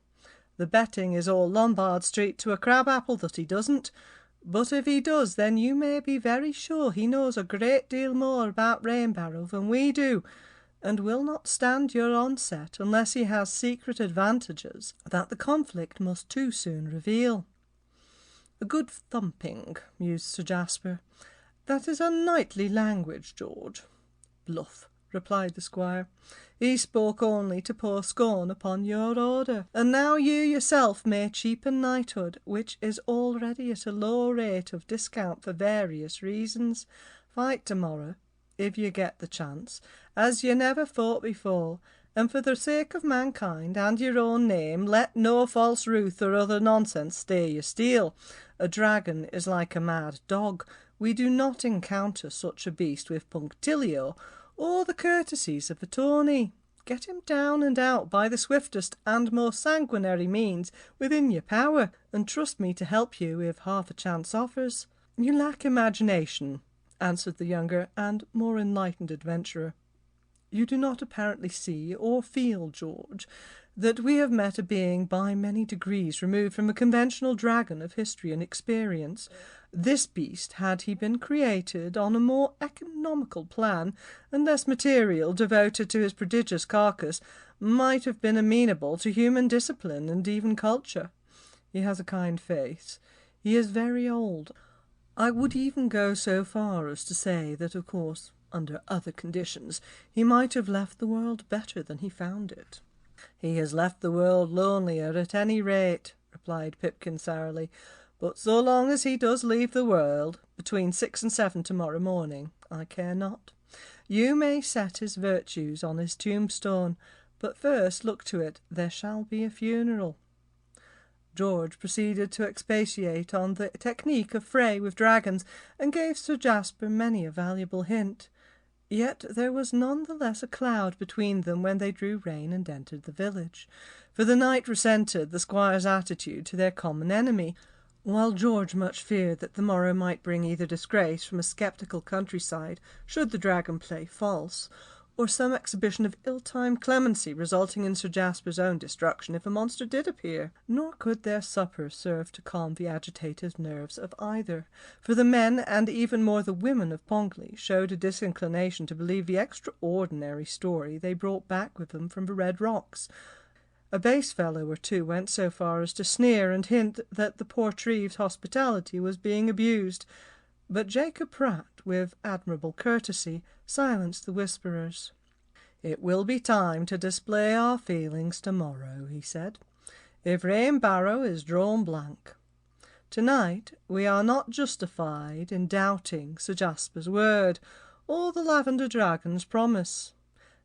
The betting is all Lombard Street to a crab apple that he doesn't. But if he does, then you may be very sure he knows a great deal more about Rainbarrow than we do, and will not stand your onset unless he has secret advantages that the conflict must too soon reveal. A good thumping, mused Sir Jasper. That is unknightly language, George. Bluff, replied the squire. He spoke only to pour scorn upon your order, and now you yourself may cheapen knighthood, which is already at a low rate of discount for various reasons. Fight tomorrow, if you get the chance, as you never fought before, and for the sake of mankind and your own name, let no false ruth or other nonsense stay your steel. A dragon is like a mad dog. We do not encounter such a beast with punctilio, or the courtesies of a tourney. Get him down and out by the swiftest and most sanguinary means within your power, and trust me to help you if half a chance offers. You lack imagination, answered the younger and more enlightened adventurer. You do not apparently see or feel, George, that we have met a being by many degrees removed from a conventional dragon of history and experience. This beast, had he been created on a more economical plan and less material devoted to his prodigious carcass, might have been amenable to human discipline and even culture. He has a kind face. He is very old. I would even go so far as to say that, of course, under other conditions, he might have left the world better than he found it. He has left the world lonelier at any rate, replied Pipkin sourly, but so long as he does leave the world, between 6 and 7 tomorrow morning, I care not. You may set his virtues on his tombstone, but first look to it, there shall be a funeral. George proceeded to expatiate on the technique of fray with dragons, and gave Sir Jasper many a valuable hint. Yet there was none the less a cloud between them when they drew rein and entered the village, for the knight resented the squire's attitude to their common enemy, while George much feared that the morrow might bring either disgrace from a sceptical countryside, should the dragon play false, or some exhibition of ill-timed clemency resulting in Sir Jasper's own destruction if a monster did appear. Nor could their supper serve to calm the agitated nerves of either, for the men, and even more the women of Pongley, showed a disinclination to believe the extraordinary story they brought back with them from the Red Rocks. A base fellow or two went so far as to sneer and hint that the Portreeves' hospitality was being abused, but Jacob Pratt, with admirable courtesy, silenced the whisperers. "It will be time to display our feelings tomorrow," he said, "if Rainbarrow is drawn blank. Tonight we are not justified in doubting Sir Jasper's word, or the Lavender Dragon's promise.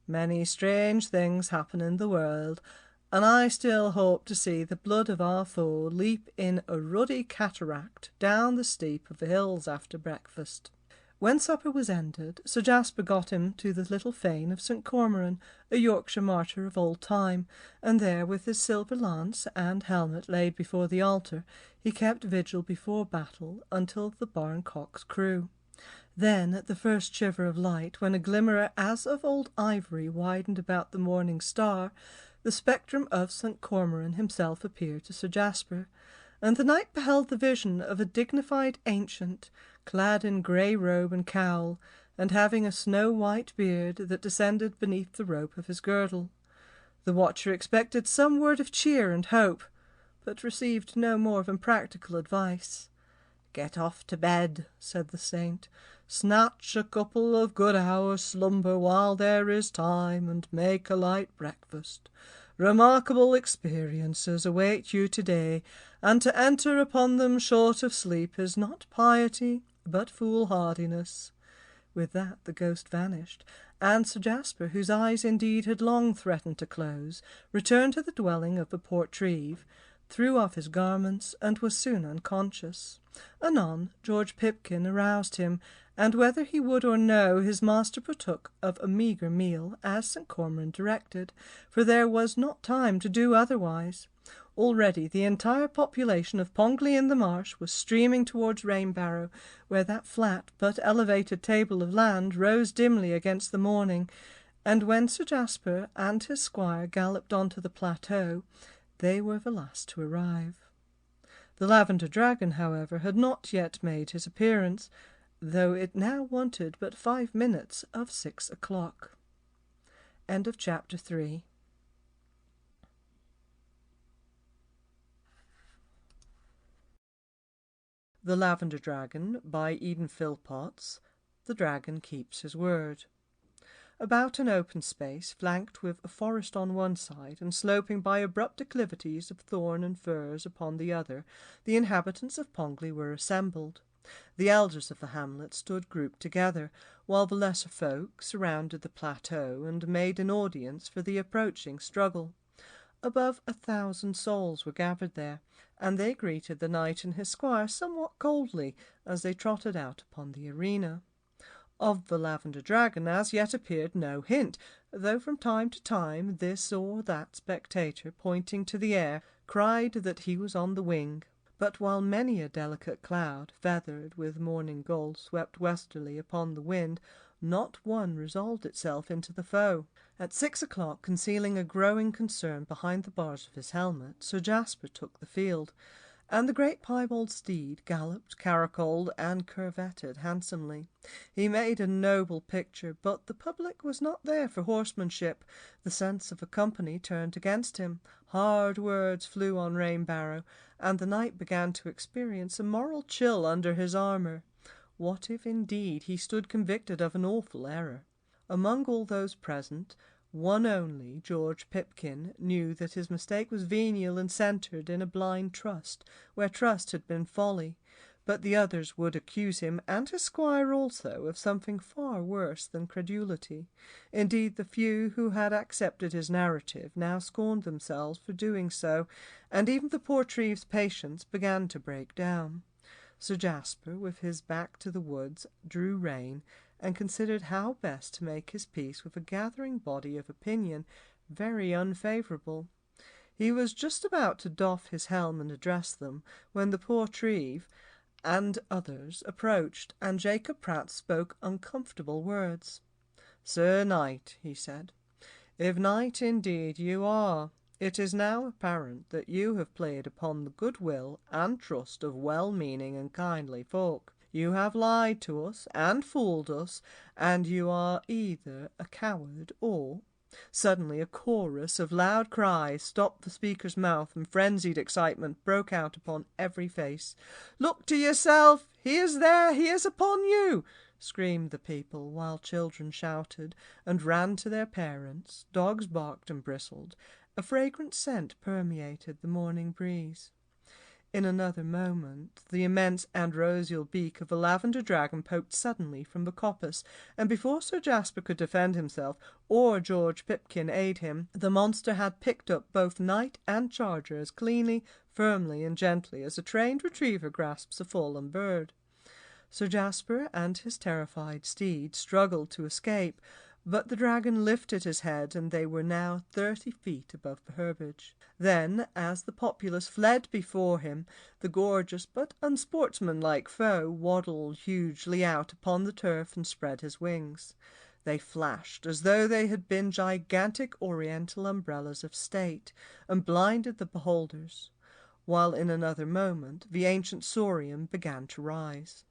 Many strange things happen in the world, and I still hope to see the blood of our foe leap in a ruddy cataract down the steep of the hills after breakfast." When supper was ended, Sir Jasper got him to the little fane of St. Cormoran, a Yorkshire martyr of old time, and there, with his silver lance and helmet laid before the altar, he kept vigil before battle until the barn cocks crew. Then, at the first shiver of light, when a glimmer as of old ivory widened about the morning star, the spectrum of St. Cormoran himself appeared to Sir Jasper, and the knight beheld the vision of a dignified ancient, clad in grey robe and cowl, and having a snow-white beard that descended beneath the rope of his girdle. The watcher expected some word of cheer and hope, but received no more than practical advice. "Get off to bed," said the saint. "Snatch a couple of good hours' slumber while there is time, and make a light breakfast. Remarkable experiences await you today, and to enter upon them short of sleep is not piety, but foolhardiness. With that the ghost vanished, and Sir Jasper, whose eyes indeed had long threatened to close, returned to the dwelling of the Portreeve, threw off his garments, and was soon unconscious. Anon George Pipkin aroused him, and whether he would or no, his master partook of a meagre meal, as St. Cormoran directed, for there was not time to do otherwise. Already the entire population of Pongley-in-the-Marsh was streaming towards Rainbarrow, where that flat but elevated table of land rose dimly against the morning, and when Sir Jasper and his squire galloped on to the plateau, they were the last to arrive. The Lavender Dragon, however, had not yet made his appearance, though it now wanted but 5 minutes of 6 o'clock. End of chapter 3. The Lavender Dragon by Eden Phillpotts. The Dragon Keeps His Word. About an open space, flanked with a forest on one side and sloping by abrupt declivities of thorn and furze upon the other, the inhabitants of Pongley were assembled. The elders of the hamlet stood grouped together, while the lesser folk surrounded the plateau and made an audience for the approaching struggle. Above 1,000 souls were gathered there, and they greeted the knight and his squire somewhat coldly as they trotted out upon the arena. Of the Lavender Dragon as yet appeared no hint, though from time to time this or that spectator, pointing to the air, cried that he was on the wing. But while many a delicate cloud, feathered with morning gold, swept westerly upon the wind, not one resolved itself into the foe. At 6 o'clock, concealing a growing concern behind the bars of his helmet, Sir Jasper took the field, and the great piebald steed galloped, caracoled, and curvetted handsomely. He made a noble picture, but the public was not there for horsemanship. The sense of a company turned against him. Hard words flew on Rainbarrow, and the knight began to experience a moral chill under his armour. What if indeed he stood convicted of an awful error? Among all those present, one only, George Pipkin, knew that his mistake was venial and centred in a blind trust, where trust had been folly. But the others would accuse him, and his squire also, of something far worse than credulity. Indeed, the few who had accepted his narrative now scorned themselves for doing so, and even the Portreeve's patience began to break down. Sir Jasper, with his back to the woods, drew rein, and considered how best to make his peace with a gathering body of opinion very unfavourable. He was just about to doff his helm and address them, when the Portreeve and others approached, and Jacob Pratt spoke uncomfortable words. "Sir Knight," he said, "if knight indeed you are, it is now apparent that you have played upon the goodwill and trust of well-meaning and kindly folk. You have lied to us and fooled us, and you are either a coward or—" Suddenly a chorus of loud cries stopped the speaker's mouth, and frenzied excitement broke out upon every face. "Look to yourself! He is there! He is upon you!" screamed the people, while children shouted and ran to their parents. Dogs barked and bristled. A fragrant scent permeated the morning breeze. In another moment the immense ambrosial beak of the Lavender Dragon poked suddenly from the coppice, and before Sir Jasper could defend himself, or George Pipkin aid him, the monster had picked up both knight and charger as cleanly, firmly, and gently as a trained retriever grasps a fallen bird. Sir Jasper and his terrified steed struggled to escape, but the dragon lifted his head, and they were now 30 feet above the herbage. Then, as the populace fled before him, the gorgeous but unsportsmanlike foe waddled hugely out upon the turf and spread his wings. They flashed as though they had been gigantic oriental umbrellas of state, and blinded the beholders, while in another moment the ancient saurian began to rise.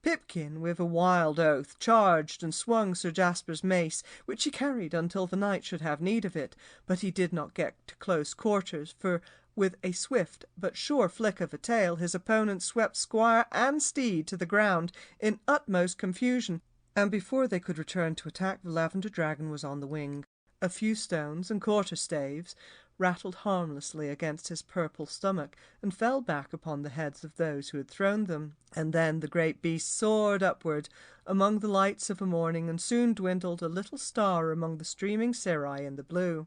Pipkin, with a wild oath, charged and swung Sir Jasper's mace, which he carried until the knight should have need of it, but he did not get to close quarters, for with a swift but sure flick of a tail his opponent swept squire and steed to the ground in utmost confusion, and before they could return to attack, the Lavender Dragon was on the wing. A few stones and quarter-staves rattled harmlessly against his purple stomach and fell back upon the heads of those who had thrown them. And then the great beast soared upward among the lights of a morning and soon dwindled a little star among the streaming cirri in the blue.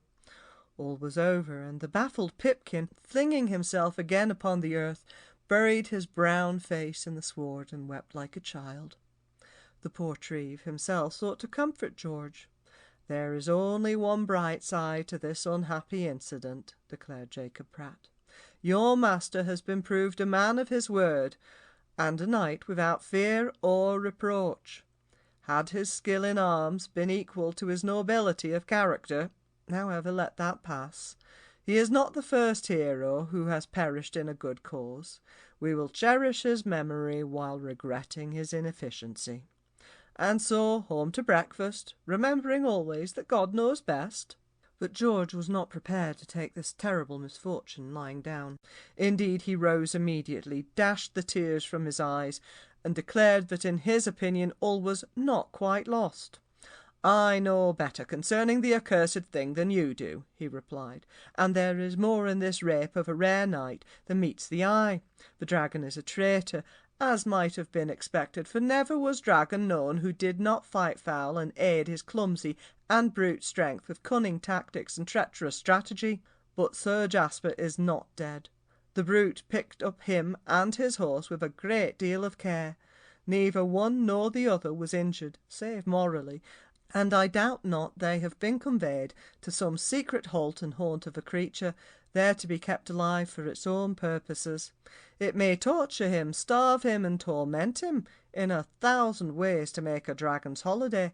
All was over, and the baffled Pipkin, flinging himself again upon the earth, buried his brown face in the sward and wept like a child. The poor Treve himself sought to comfort George. "There is only one bright side to this unhappy incident," declared Jacob Pratt. "Your master has been proved a man of his word, and a knight without fear or reproach. Had his skill in arms been equal to his nobility of character, however, let that pass. He is not the first hero who has perished in a good cause. We will cherish his memory while regretting his inefficiency. And so home to breakfast, remembering always that God knows best." But George was not prepared to take this terrible misfortune lying down. Indeed, he rose immediately, dashed the tears from his eyes, and declared that in his opinion all was not quite lost. "I know better concerning the accursed thing than you do," he replied, "and there is more in this rape of a rare knight than meets the eye. The dragon is a traitor, as might have been expected, for never was dragon known who did not fight foul and aid his clumsy and brute strength with cunning tactics and treacherous strategy. But Sir Jasper is not dead. The brute picked up him and his horse with a great deal of care. Neither one nor the other was injured, save morally, and I doubt not they have been conveyed to some secret halt and haunt of a creature, there to be kept alive for its own purposes. It may torture him, starve him, and torment him in 1,000 ways to make a dragon's holiday,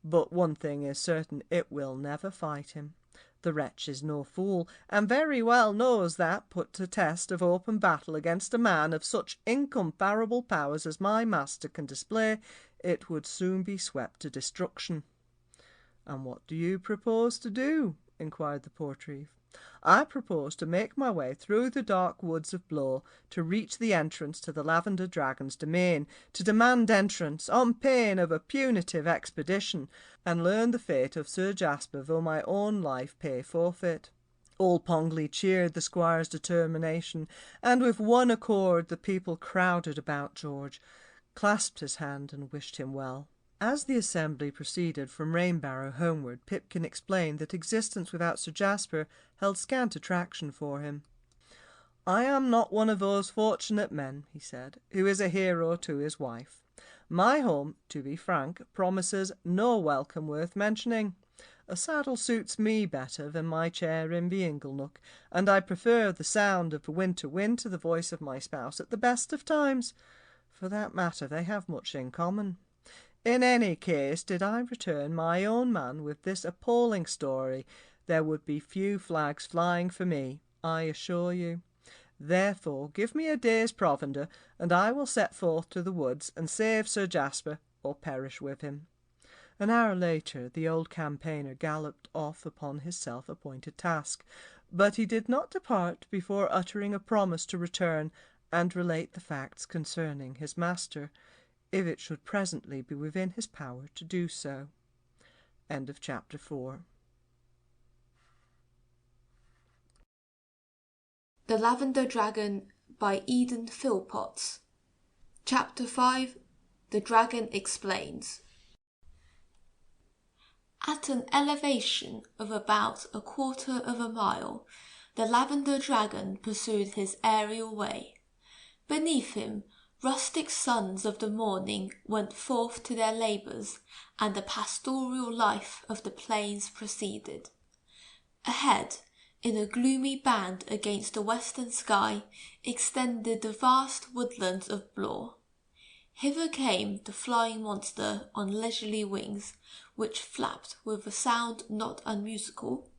but one thing is certain, it will never fight him. The wretch is no fool, and very well knows that, put to test of open battle against a man of such incomparable powers as my master can display, it would soon be swept to destruction." "And what do you propose to do?" inquired the Portreeve. "I propose to make my way through the dark woods of Bloor to reach the entrance to the Lavender Dragon's domain, to demand entrance on pain of a punitive expedition, and learn the fate of Sir Jasper, though my own life pay forfeit." All Pongley cheered the squire's determination, and with one accord the people crowded about George, clasped his hand, and wished him well. As the assembly proceeded from Rainbarrow homeward, Pipkin explained that existence without Sir Jasper held scant attraction for him. "I am not one of those fortunate men," he said, "who is a hero to his wife. My home, to be frank, promises no welcome worth mentioning. A saddle suits me better than my chair in the ingle-nook, and I prefer the sound of the winter wind to the voice of my spouse at the best of times. For that matter, they have much in common. In any case, did I return my own man with this appalling story, there would be few flags flying for me, I assure you. Therefore, give me a day's provender, and I will set forth to the woods and save Sir Jasper, or perish with him." An hour later, the old campaigner galloped off upon his self-appointed task, but he did not depart before uttering a promise to return and relate the facts concerning his master, if it should presently be within his power to do so. End of chapter 4. The Lavender Dragon by Eden Phillpotts. Chapter 5. The Dragon Explains. At an elevation of about 1/4 of a mile, the Lavender Dragon pursued his aerial way. Beneath him, rustic sons of the morning went forth to their labours, and the pastoral life of the plains proceeded. Ahead, in a gloomy band against the western sky, extended the vast woodlands of Bloor. Hither came the flying monster on leisurely wings, which flapped with a sound not unmusical,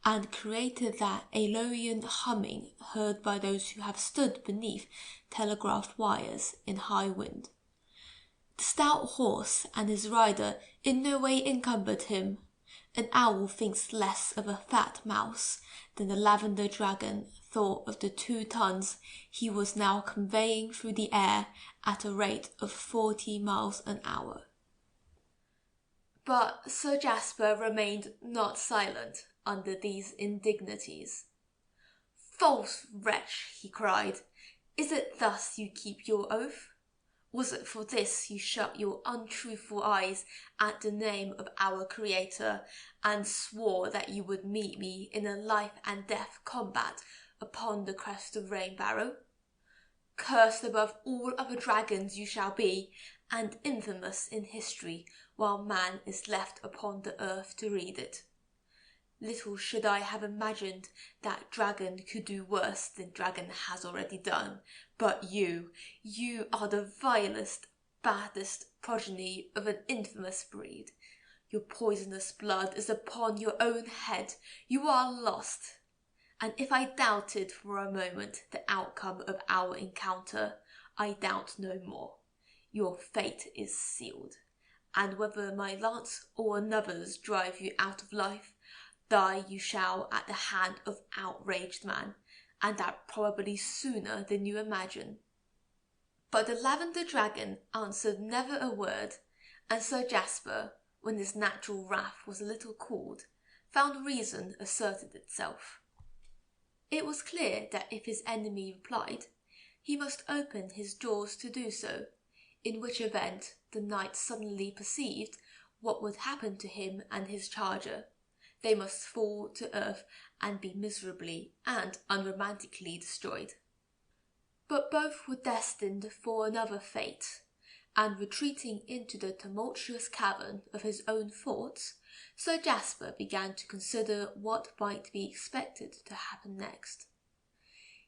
and created that Aeolian humming heard by those who have stood beneath telegraph wires in high wind. The stout horse and his rider in no way encumbered him. An owl thinks less of a fat mouse than the Lavender Dragon thought of the 2 tons he was now conveying through the air at a rate of 40 miles an hour. But Sir Jasper remained not silent under these indignities. False wretch, he cried, is it thus you keep your oath? Was it for this you shut your untruthful eyes at the name of our Creator, and swore that you would meet me in a life and death combat upon the crest of Rainbarrow? Cursed above all other dragons you shall be, and infamous in history while man is left upon the earth to read it. Little should I have imagined that dragon could do worse than dragon has already done, but you are the vilest, baddest progeny of an infamous breed. Your poisonous blood is upon your own head. You are lost. And if I doubted for a moment the outcome of our encounter, I doubt no more. Your fate is sealed, and whether my lance or another's drive you out of life, die you shall at the hand of outraged man, and that probably sooner than you imagine. But the Lavender Dragon answered never a word, and Sir Jasper, when his natural wrath was a little cooled, found reason asserted itself. It was clear that if his enemy replied, he must open his jaws to do so, in which event the knight suddenly perceived what would happen to him and his charger. They must fall to earth and be miserably and unromantically destroyed. But both were destined for another fate, and retreating into the tumultuous cavern of his own thoughts, Sir Jasper began to consider what might be expected to happen next.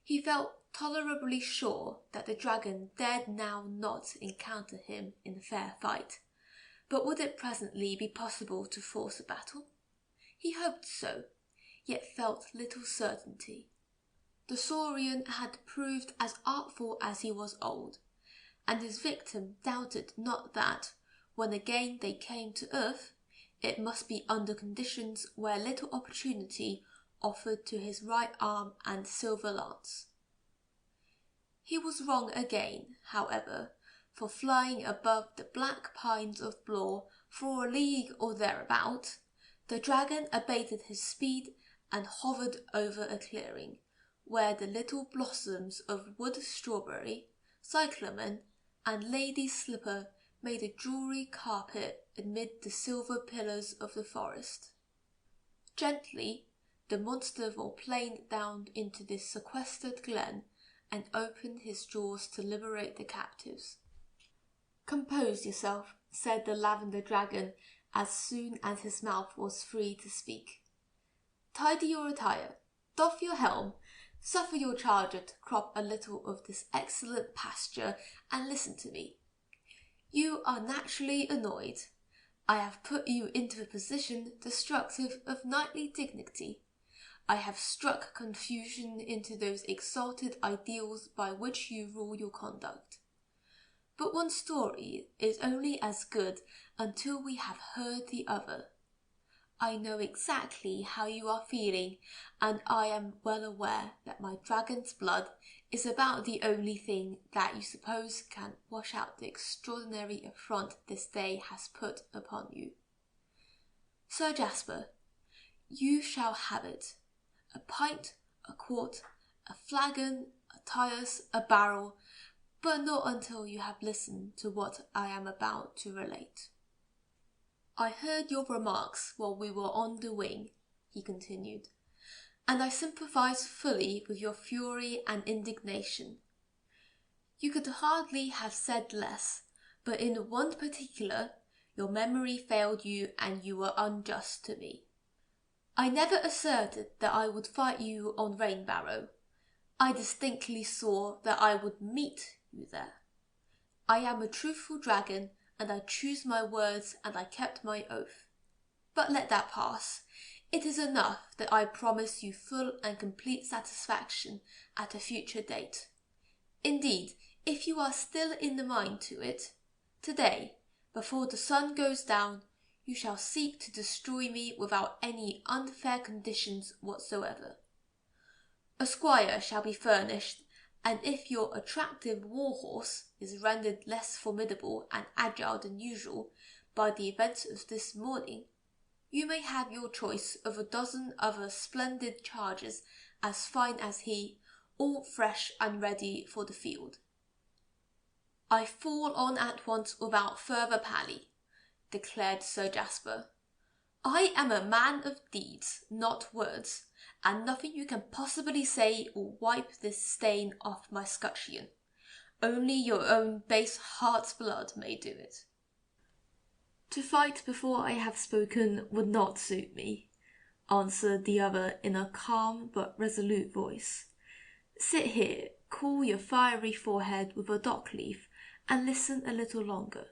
He felt tolerably sure that the dragon dared now not encounter him in fair fight, but would it presently be possible to force a battle? He hoped so, yet felt little certainty. The saurian had proved as artful as he was old, and his victim doubted not that, when again they came to earth, it must be under conditions where little opportunity offered to his right arm and silver lance. He was wrong again, however, for flying above the black pines of Blore for a league or thereabout, the dragon abated his speed and hovered over a clearing, where the little blossoms of wood strawberry, cyclamen, and lady slipper made a jewelry carpet amid the silver pillars of the forest. Gently, the monster volplaned down into this sequestered glen and opened his jaws to liberate the captives. "Compose yourself," said the Lavender Dragon as soon as his mouth was free to speak. "Tidy your attire, doff your helm, suffer your charger to crop a little of this excellent pasture, and listen to me. You are naturally annoyed. I have put you into a position destructive of knightly dignity. I have struck confusion into those exalted ideals by which you rule your conduct. But one story is only as good until we have heard the other. I know exactly how you are feeling, and I am well aware that my dragon's blood is about the only thing that you suppose can wash out the extraordinary affront this day has put upon you. Sir Jasper, you shall have it. A pint, a quart, a flagon, a tierce, a barrel, but not until you have listened to what I am about to relate. I heard your remarks while we were on the wing," he continued, "and I sympathize fully with your fury and indignation. You could hardly have said less, but in one particular your memory failed you and you were unjust to me. I never asserted that I would fight you on Rainbarrow. I distinctly saw that I would meet you there. I am a truthful dragon, and I choose my words, and I kept my oath. But let that pass. It is enough that I promise you full and complete satisfaction at a future date. Indeed, if you are still in the mind to it, today, before the sun goes down, you shall seek to destroy me without any unfair conditions whatsoever. A squire shall be furnished, and if your attractive war-horse is rendered less formidable and agile than usual by the events of this morning, you may have your choice of a dozen other splendid chargers as fine as he, all fresh and ready for the field. I fall on at once without further parley, declared Sir Jasper. I am a man of deeds, not words, and nothing you can possibly say will wipe this stain off my scutcheon. Only your own base heart's blood may do it. To fight before I have spoken would not suit me, answered the other in a calm but resolute voice. Sit here, cool your fiery forehead with a dock leaf, and listen a little longer.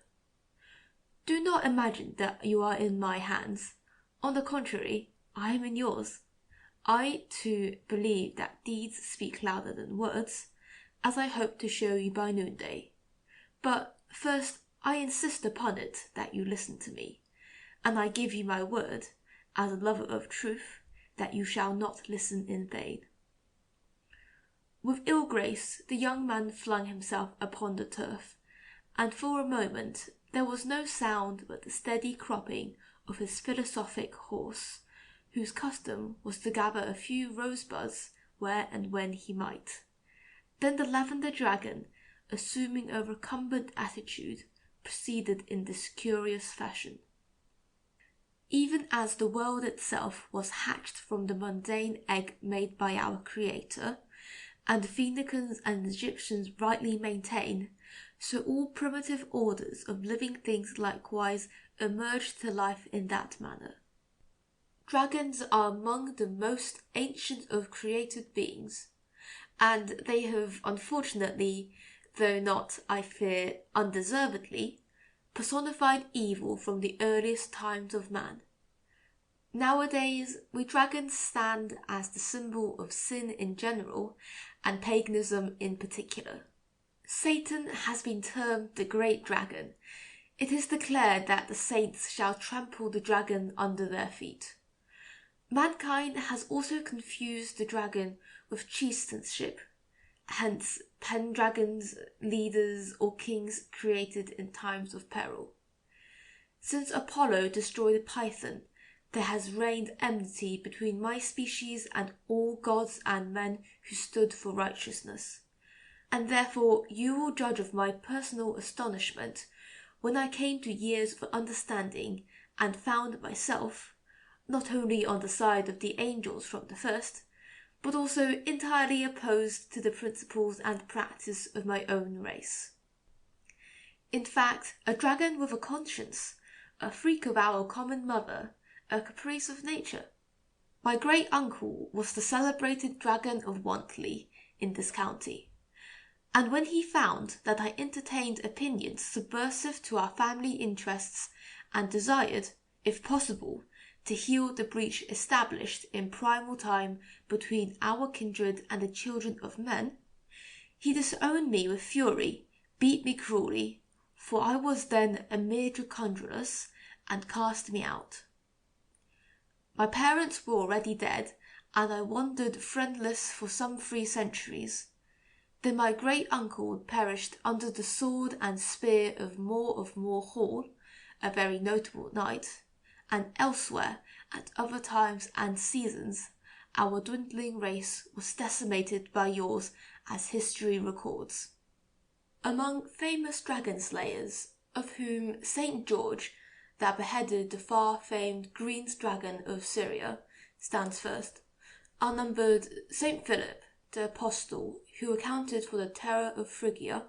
Do not imagine that you are in my hands. On the contrary, I am in yours. I, too, believe that deeds speak louder than words, as I hope to show you by noonday. But first, I insist upon it that you listen to me, and I give you my word, as a lover of truth, that you shall not listen in vain. With ill grace, the young man flung himself upon the turf, and for a moment there was no sound but the steady cropping of his philosophic horse, whose custom was to gather a few rosebuds where and when he might. Then the Lavender Dragon, assuming a recumbent attitude, proceeded in this curious fashion. Even as the world itself was hatched from the mundane egg made by our Creator, and the Phoenicians and Egyptians rightly maintain, so all primitive orders of living things likewise emerged to life in that manner. Dragons are among the most ancient of created beings, and they have unfortunately, though not, I fear, undeservedly, personified evil from the earliest times of man. Nowadays, we dragons stand as the symbol of sin in general and paganism in particular. Satan has been termed the great dragon. It is declared that the saints shall trample the dragon under their feet. Mankind has also confused the dragon with chieftainship, hence pendragons, leaders, or kings created in times of peril. Since Apollo destroyed Python, there has reigned enmity between my species and all gods and men who stood for righteousness, and therefore you will judge of my personal astonishment when I came to years of understanding and found myself, not only on the side of the angels from the first, but also entirely opposed to the principles and practice of my own race. In fact, a dragon with a conscience, a freak of our common mother, a caprice of nature. My great-uncle was the celebrated dragon of Wantley in this county, and when he found that I entertained opinions subversive to our family interests and desired, if possible, to heal the breach established in primal time between our kindred and the children of men, he disowned me with fury, beat me cruelly, for I was then a mere Dracundrelus, and cast me out. My parents were already dead, and I wandered friendless for some 3 centuries. Then my great-uncle perished under the sword and spear of More Hall, a very notable knight, and elsewhere, at other times and seasons, our dwindling race was decimated by yours, as history records. Among famous dragon slayers, of whom St. George, that beheaded the far-famed Green Dragon of Syria, stands first, are numbered St. Philip, the Apostle, who accounted for the terror of Phrygia,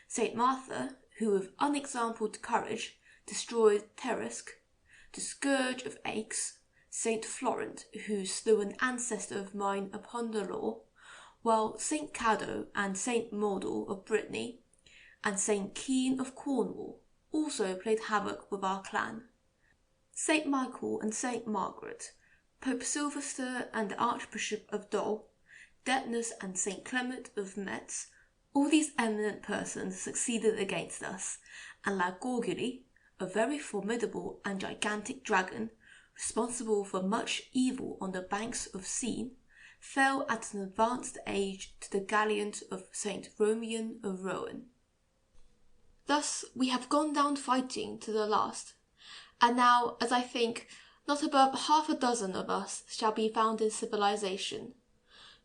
St. Martha, who with unexampled courage destroyed Teresk, the Scourge of Aix, St. Florent, who slew an ancestor of mine upon the law, while St. Caddo and St. Maudel of Brittany, and St. Keen of Cornwall, also played havoc with our clan. St. Michael and St. Margaret, Pope Sylvester and the Archbishop of Dol, Detnus and St. Clement of Metz, all these eminent persons succeeded against us, and La Gorguli, a very formidable and gigantic dragon, responsible for much evil on the banks of Seine, fell at an advanced age to the galleot of St. Romian of Rouen. Thus we have gone down fighting to the last, and now, as I think, not above 6 of us shall be found in civilization.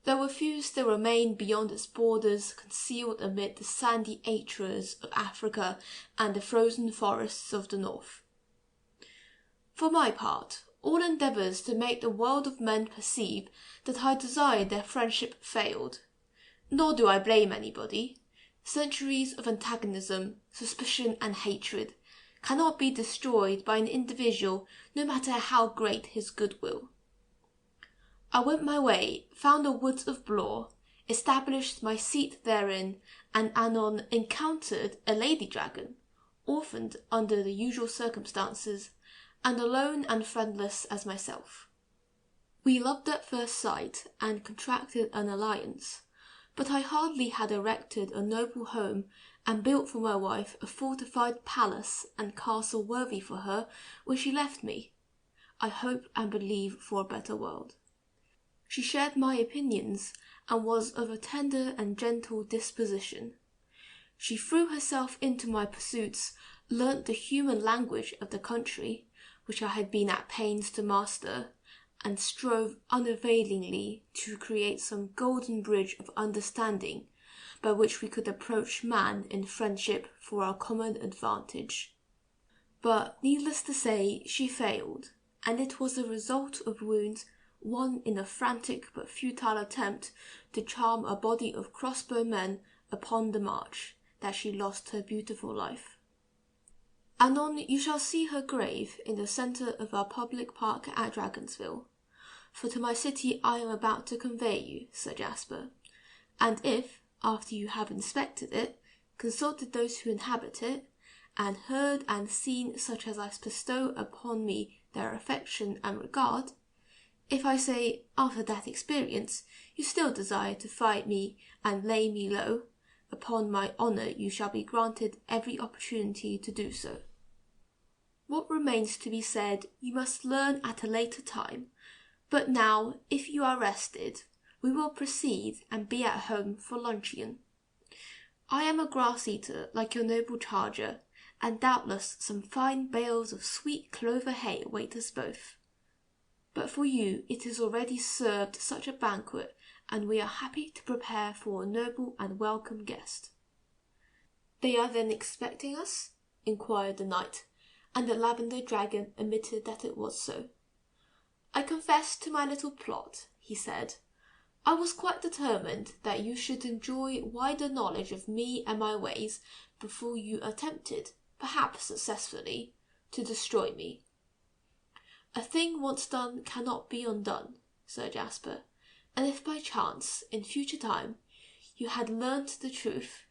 though a few still remain beyond its borders, concealed amid the sandy atras of Africa and the frozen forests of the north. For my part, all endeavours to make the world of men perceive that I desired their friendship failed. Nor do I blame anybody. Centuries of antagonism, suspicion, and hatred cannot be destroyed by an individual, no matter how great his goodwill. I went my way, found the woods of Blore, established my seat therein, and anon encountered a lady dragon, orphaned under the usual circumstances, and alone and friendless as myself. We loved at first sight, and contracted an alliance, but I hardly had erected a noble home, and built for my wife a fortified palace and castle worthy for her, when she left me, I hope and believe for a better world. She shared my opinions, and was of a tender and gentle disposition. She threw herself into my pursuits, learnt the human language of the country, which I had been at pains to master, and strove unavailingly to create some golden bridge of understanding, by which we could approach man in friendship for our common advantage. But, needless to say, she failed, and it was the result of wounds won in a frantic but futile attempt to charm a body of crossbow men upon the march, that she lost her beautiful life. Anon you shall see her grave in the centre of our public park at Dragonsville, for to my city I am about to convey you, Sir Jasper, and if, after you have inspected it, consulted those who inhabit it, and heard and seen such as I bestow upon me their affection and regard, if I say, after that experience, you still desire to fight me and lay me low, upon my honour you shall be granted every opportunity to do so. What remains to be said you must learn at a later time, but now, if you are rested, we will proceed and be at home for luncheon. I am a grass-eater like your noble charger, and doubtless some fine bales of sweet clover hay await us both. But for you it is already served such a banquet, and we are happy to prepare for a noble and welcome guest. They are then expecting us? Inquired the knight, and the Lavender Dragon admitted that it was so. I confess to my little plot, he said. I was quite determined that you should enjoy wider knowledge of me and my ways before you attempted, perhaps successfully, to destroy me. A thing once done cannot be undone, Sir Jasper, and if by chance, in future time, you had learnt the truth,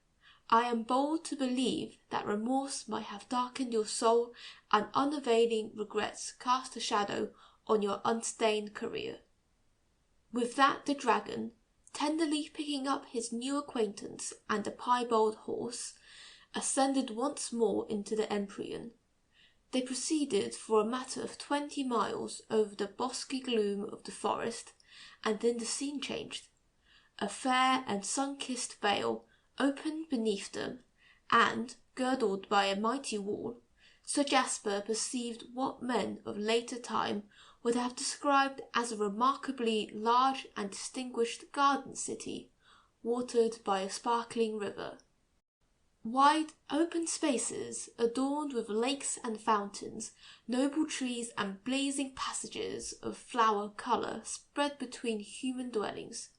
I am bold to believe that remorse might have darkened your soul and unavailing regrets cast a shadow on your unstained career. With that the dragon, tenderly picking up his new acquaintance and a piebald horse, ascended once more into the Empyrean. They proceeded for a matter of 20 miles over the bosky gloom of the forest, and then the scene changed. A fair and sun-kissed vale opened beneath them, and, girdled by a mighty wall, Sir Jasper perceived what men of later time would have described as a remarkably large and distinguished garden city, watered by a sparkling river. Wide, open spaces, adorned with lakes and fountains, noble trees and blazing passages of flower colour spread between human dwellings.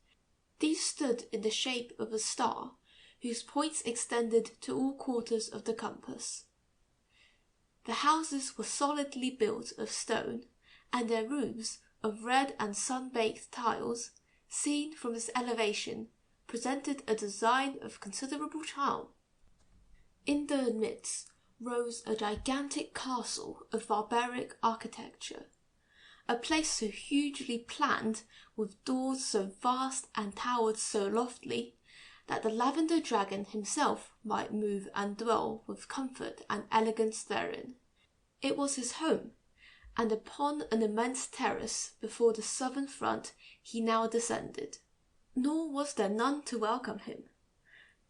These stood in the shape of a star, whose points extended to all quarters of the compass. The houses were solidly built of stone, and their roofs, of red and sun-baked tiles, seen from this elevation, presented a design of considerable charm. In their midst rose a gigantic castle of barbaric architecture, a place so hugely planned, with doors so vast and towers so lofty, that the Lavender Dragon himself might move and dwell with comfort and elegance therein. It was his home, and upon an immense terrace before the southern front he now descended. Nor was there none to welcome him.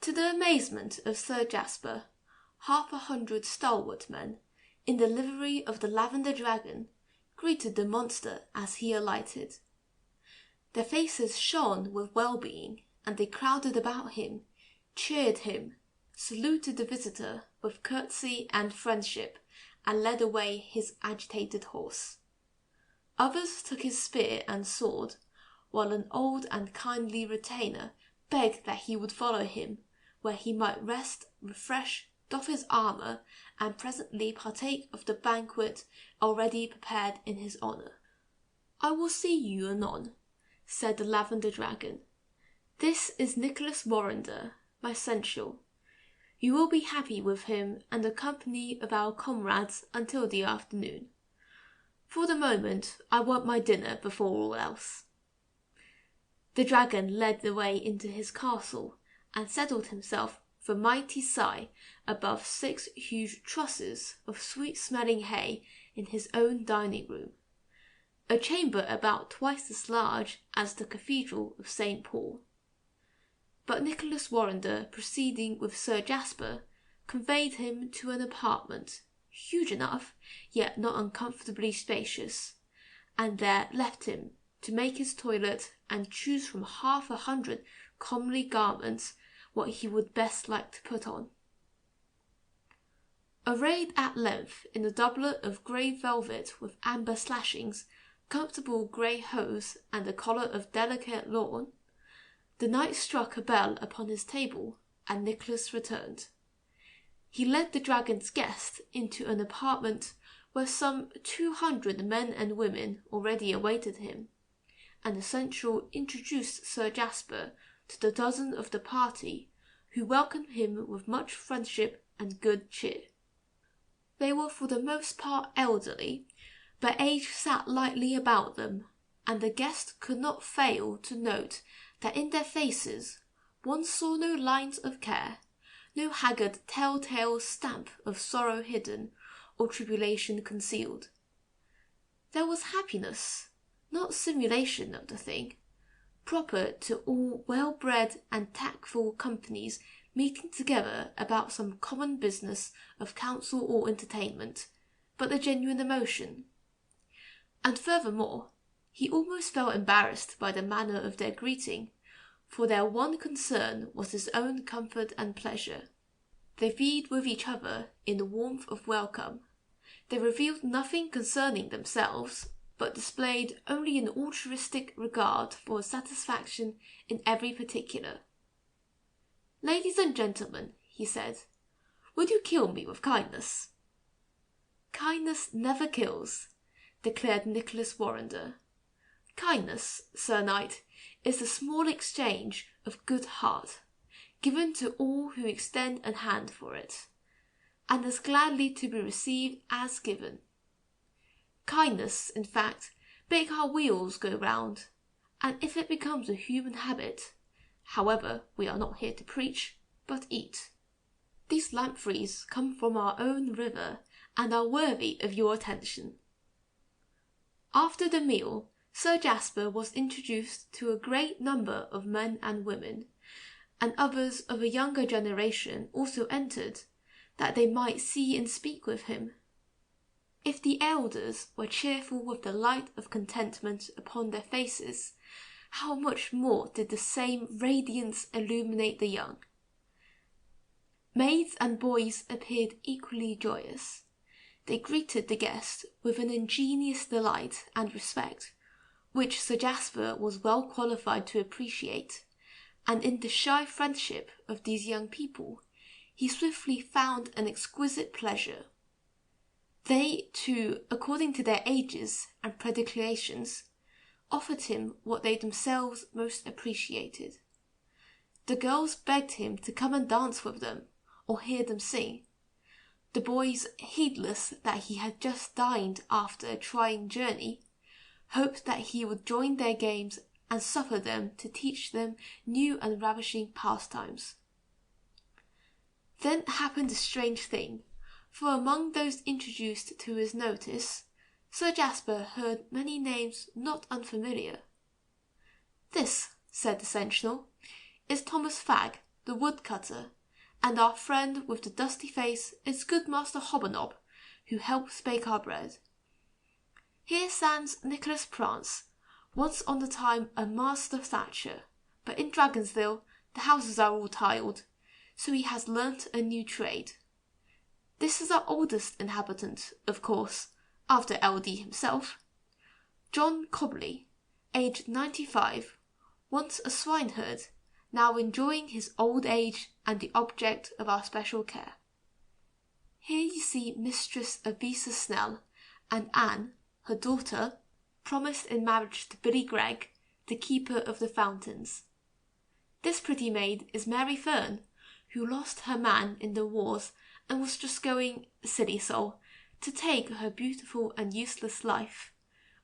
To the amazement of Sir Jasper, 100 stalwart men, in the livery of the Lavender Dragon, greeted the monster as he alighted. Their faces shone with well-being, and they crowded about him, cheered him, saluted the visitor with courtesy and friendship, and led away his agitated horse. Others took his spear and sword, while an old and kindly retainer begged that he would follow him, where he might rest, refresh, doff his armour, and presently partake of the banquet already prepared in his honour. "I will see you anon," said the Lavender Dragon. "This is Nicholas Warrender, my seneschal. You will be happy with him and the company of our comrades until the afternoon. For the moment I want my dinner before all else." The dragon led the way into his castle, and settled himself with a mighty sigh above 6 huge trusses of sweet-smelling hay in his own dining-room, a chamber about twice as large as the Cathedral of St. Paul. But Nicholas Warrender, proceeding with Sir Jasper, conveyed him to an apartment, huge enough, yet not uncomfortably spacious, and there left him to make his toilet and choose from 100 comely garments what he would best like to put on. Arrayed at length in a doublet of grey velvet with amber slashings, comfortable grey hose, and a collar of delicate lawn, the knight struck a bell upon his table, and Nicholas returned. He led the dragon's guest into an apartment where some 200 men and women already awaited him, and the seneschal introduced Sir Jasper to the dozen of the party, who welcomed him with much friendship and good cheer. They were for the most part elderly, but age sat lightly about them, and the guest could not fail to note that in their faces one saw no lines of care, no haggard tell-tale stamp of sorrow hidden or tribulation concealed. There was happiness, not simulation of the thing, proper to all well-bred and tactful companies meeting together about some common business of counsel or entertainment, but the genuine emotion. And furthermore, he almost felt embarrassed by the manner of their greeting, for their one concern was his own comfort and pleasure. They vied with each other in the warmth of welcome. They revealed nothing concerning themselves, but displayed only an altruistic regard for his satisfaction in every particular. "Ladies and gentlemen," he said, "would you kill me with kindness?" "Kindness never kills," declared Nicholas Warrender. "Kindness, Sir Knight, is the small exchange of good heart, given to all who extend a hand for it, and as gladly to be received as given. Kindness, in fact, makes our wheels go round, and if it becomes a human habit, however, we are not here to preach, but eat. These lampreys come from our own river, and are worthy of your attention." After the meal, Sir Jasper was introduced to a great number of men and women, and others of a younger generation also entered, that they might see and speak with him. If the elders were cheerful with the light of contentment upon their faces, how much more did the same radiance illuminate the young. Maids and boys appeared equally joyous. They greeted the guest with an ingenuous delight and respect, which Sir Jasper was well qualified to appreciate, and in the shy friendship of these young people he swiftly found an exquisite pleasure. They, too, according to their ages and predilections, offered him what they themselves most appreciated. The girls begged him to come and dance with them, or hear them sing. The boys, heedless that he had just dined after a trying journey, hoped that he would join their games and suffer them to teach them new and ravishing pastimes. Then happened a strange thing, for among those introduced to his notice, Sir Jasper heard many names not unfamiliar. "This," said the sentinel, "is Thomas Fagg, the woodcutter, and our friend with the dusty face is good Master Hobbernob, who helps bake our bread. Here stands Nicholas Prance, once on a time a master thatcher, but in Dragonsville the houses are all tiled, so he has learnt a new trade. This is our oldest inhabitant, of course, after LD himself. John Cobley, aged 95, once a swineherd, now enjoying his old age and the object of our special care. Here you see Mistress Avisa Snell and Anne, her daughter, promised in marriage to Billy Gregg, the keeper of the fountains. This pretty maid is Mary Fern, who lost her man in the wars and was just going, silly soul, to take her beautiful and useless life,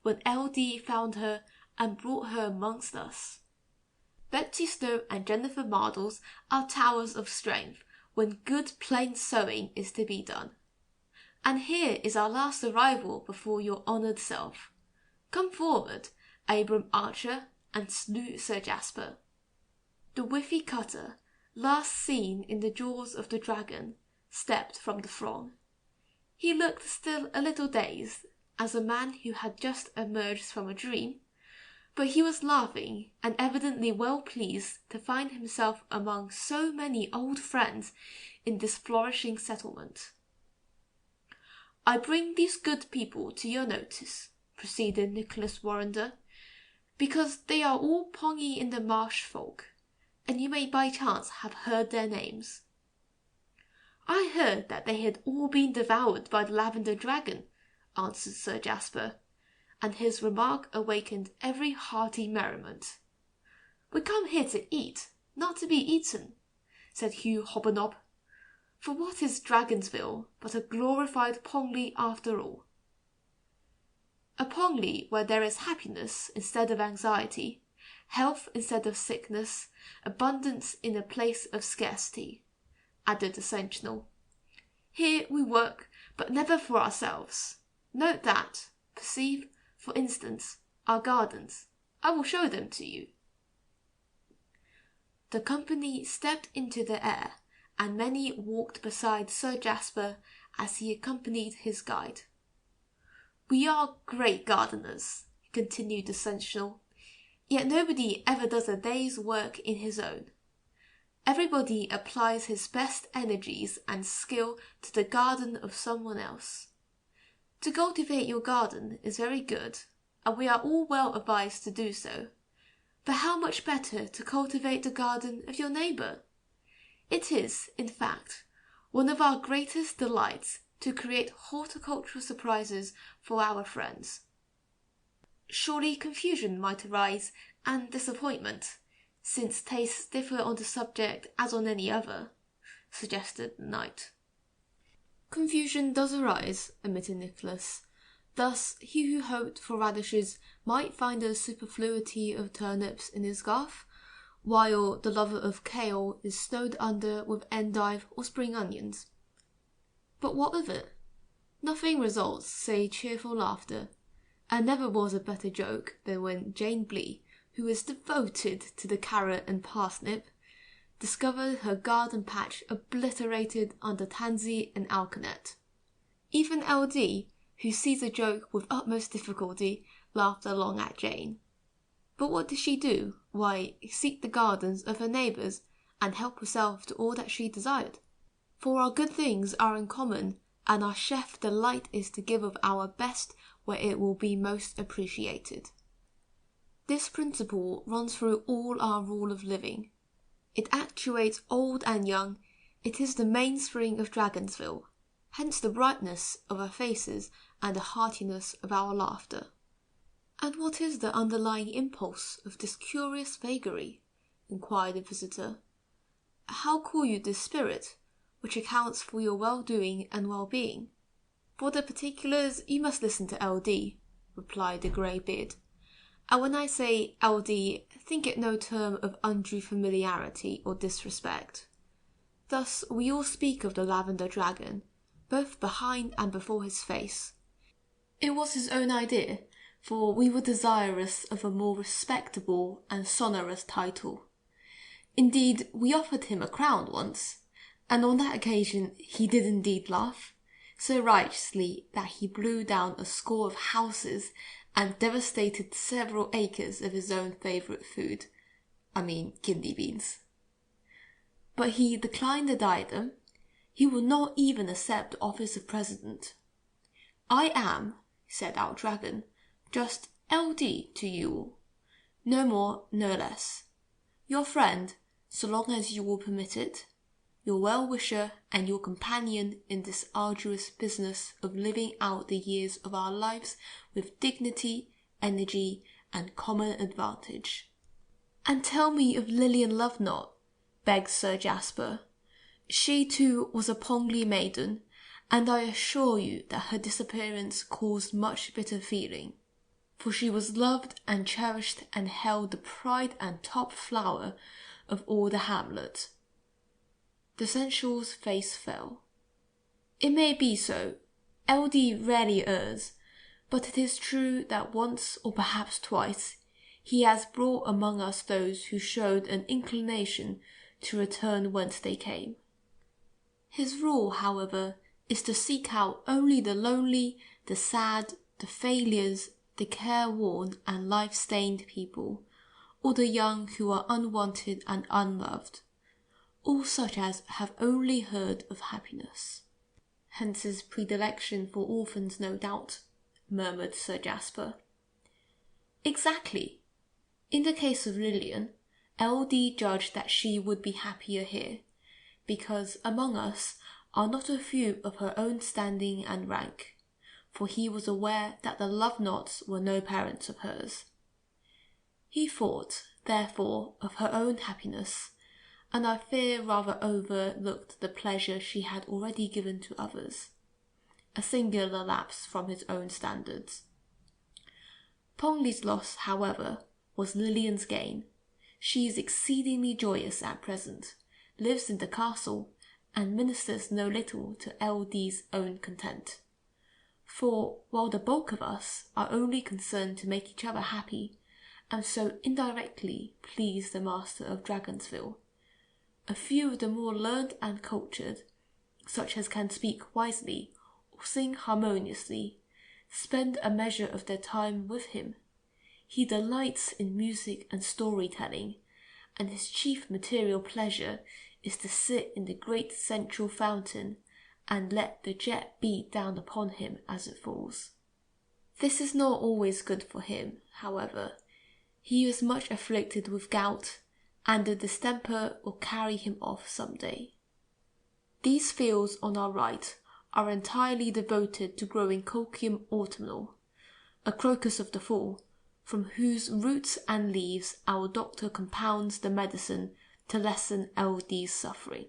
when LD found her and brought her amongst us. Betsy Snow and Jennifer Mardles are towers of strength when good plain sewing is to be done. And here is our last arrival before your honoured self. Come forward, Abram Archer and slew Sir Jasper. The whiffy cutter, last seen in the jaws of the dragon, stepped from the throng. He looked still a little dazed, as a man who had just emerged from a dream, but he was laughing and evidently well pleased to find himself among so many old friends in this flourishing settlement. I bring these good people to your notice, proceeded Nicholas Warrender, because they are all Pongy in the Marsh folk, and you may by chance have heard their names. I heard that they had all been devoured by the Lavender Dragon, answered Sir Jasper, and his remark awakened every hearty merriment. We come here to eat, not to be eaten, said Hugh Hobnob. For what is Dragonsville but a glorified Pongley after all? A Pongley where there is happiness instead of anxiety, health instead of sickness, abundance in a place of scarcity, added the Sentinel. Here we work, but never for ourselves. Note that, perceive, for instance, our gardens. I will show them to you. The company stepped into the air, and many walked beside Sir Jasper as he accompanied his guide. We are great gardeners, continued the Sentinel, yet nobody ever does a day's work in his own. Everybody applies his best energies and skill to the garden of someone else. To cultivate your garden is very good, and we are all well advised to do so. But how much better to cultivate the garden of your neighbour? It is, in fact, one of our greatest delights to create horticultural surprises for our friends. Surely confusion might arise, and disappointment, since tastes differ on the subject as on any other, suggested the knight. Confusion does arise, admitted Nicholas. Thus he who hoped for radishes might find a superfluity of turnips in his garth, while the lover of kale is snowed under with endive or spring onions. But what of it? Nothing results save cheerful laughter, and never was a better joke than when Jane Blee, who is devoted to the carrot and parsnip, discovered her garden patch obliterated under tansy and alkanet. Even LD, who sees a joke with utmost difficulty, laughed along at Jane. But what did she do? Why, seek the gardens of her neighbours, and help herself to all that she desired. For our good things are in common, and our chef delight is to give of our best where it will be most appreciated. This principle runs through all our rule of living. It actuates old and young. It is the mainspring of Dragonsville, hence the brightness of our faces and the heartiness of our laughter. And what is the underlying impulse of this curious vagary? Inquired the visitor. How call you this spirit, which accounts for your well-doing and well-being? For the particulars you must listen to LD, replied the grey-beard. And when I say LD, think it no term of undue familiarity or disrespect. Thus we all speak of the Lavender Dragon, both behind and before his face. It was his own idea, for we were desirous of a more respectable and sonorous title. Indeed, we offered him a crown once, and on that occasion he did indeed laugh, so righteously that he blew down a score of houses and devastated several acres of his own favourite food, kidney beans. But he declined the diadem. He would not even accept the office of president. "I am," said our dragon, "just LD to you all. No more, no less. Your friend, so long as you will permit it, your well-wisher and your companion in this arduous business of living out the years of our lives with dignity, energy, and common advantage." "And tell me of Lilian Lovenot," begged Sir Jasper. "She too was a Pongley maiden, and I assure you that her disappearance caused much bitter feeling, for she was loved and cherished and held the pride and top flower of all the hamlet." The seneschal's face fell. "It may be so. LD rarely errs, but it is true that once, or perhaps twice, he has brought among us those who showed an inclination to return whence they came. His rule, however, is to seek out only the lonely, the sad, the failures, the careworn and life-stained people, or the young who are unwanted and unloved, all such as have only heard of happiness." "Hence his predilection for orphans, no doubt," murmured Sir Jasper. "Exactly. In the case of Lilian, LD judged that she would be happier here, because among us are not a few of her own standing and rank, for he was aware that the Lovenots were no parents of hers. He thought, therefore, of her own happiness, and I fear rather overlooked the pleasure she had already given to others, a singular lapse from his own standards. Pongley's loss, however, was Lilian's gain. She is exceedingly joyous at present, lives in the castle, and ministers no little to LD's own content. For, while the bulk of us are only concerned to make each other happy, and so indirectly please the master of Dragonsville, a few of the more learned and cultured, such as can speak wisely or sing harmoniously, spend a measure of their time with him. He delights in music and storytelling, and his chief material pleasure is to sit in the great central fountain and let the jet beat down upon him as it falls. This is not always good for him, however. He is much afflicted with gout, and the distemper will carry him off some day. These fields on our right are entirely devoted to growing Colchium autumnal, a crocus of the fall, from whose roots and leaves our doctor compounds the medicine to lessen LD's suffering.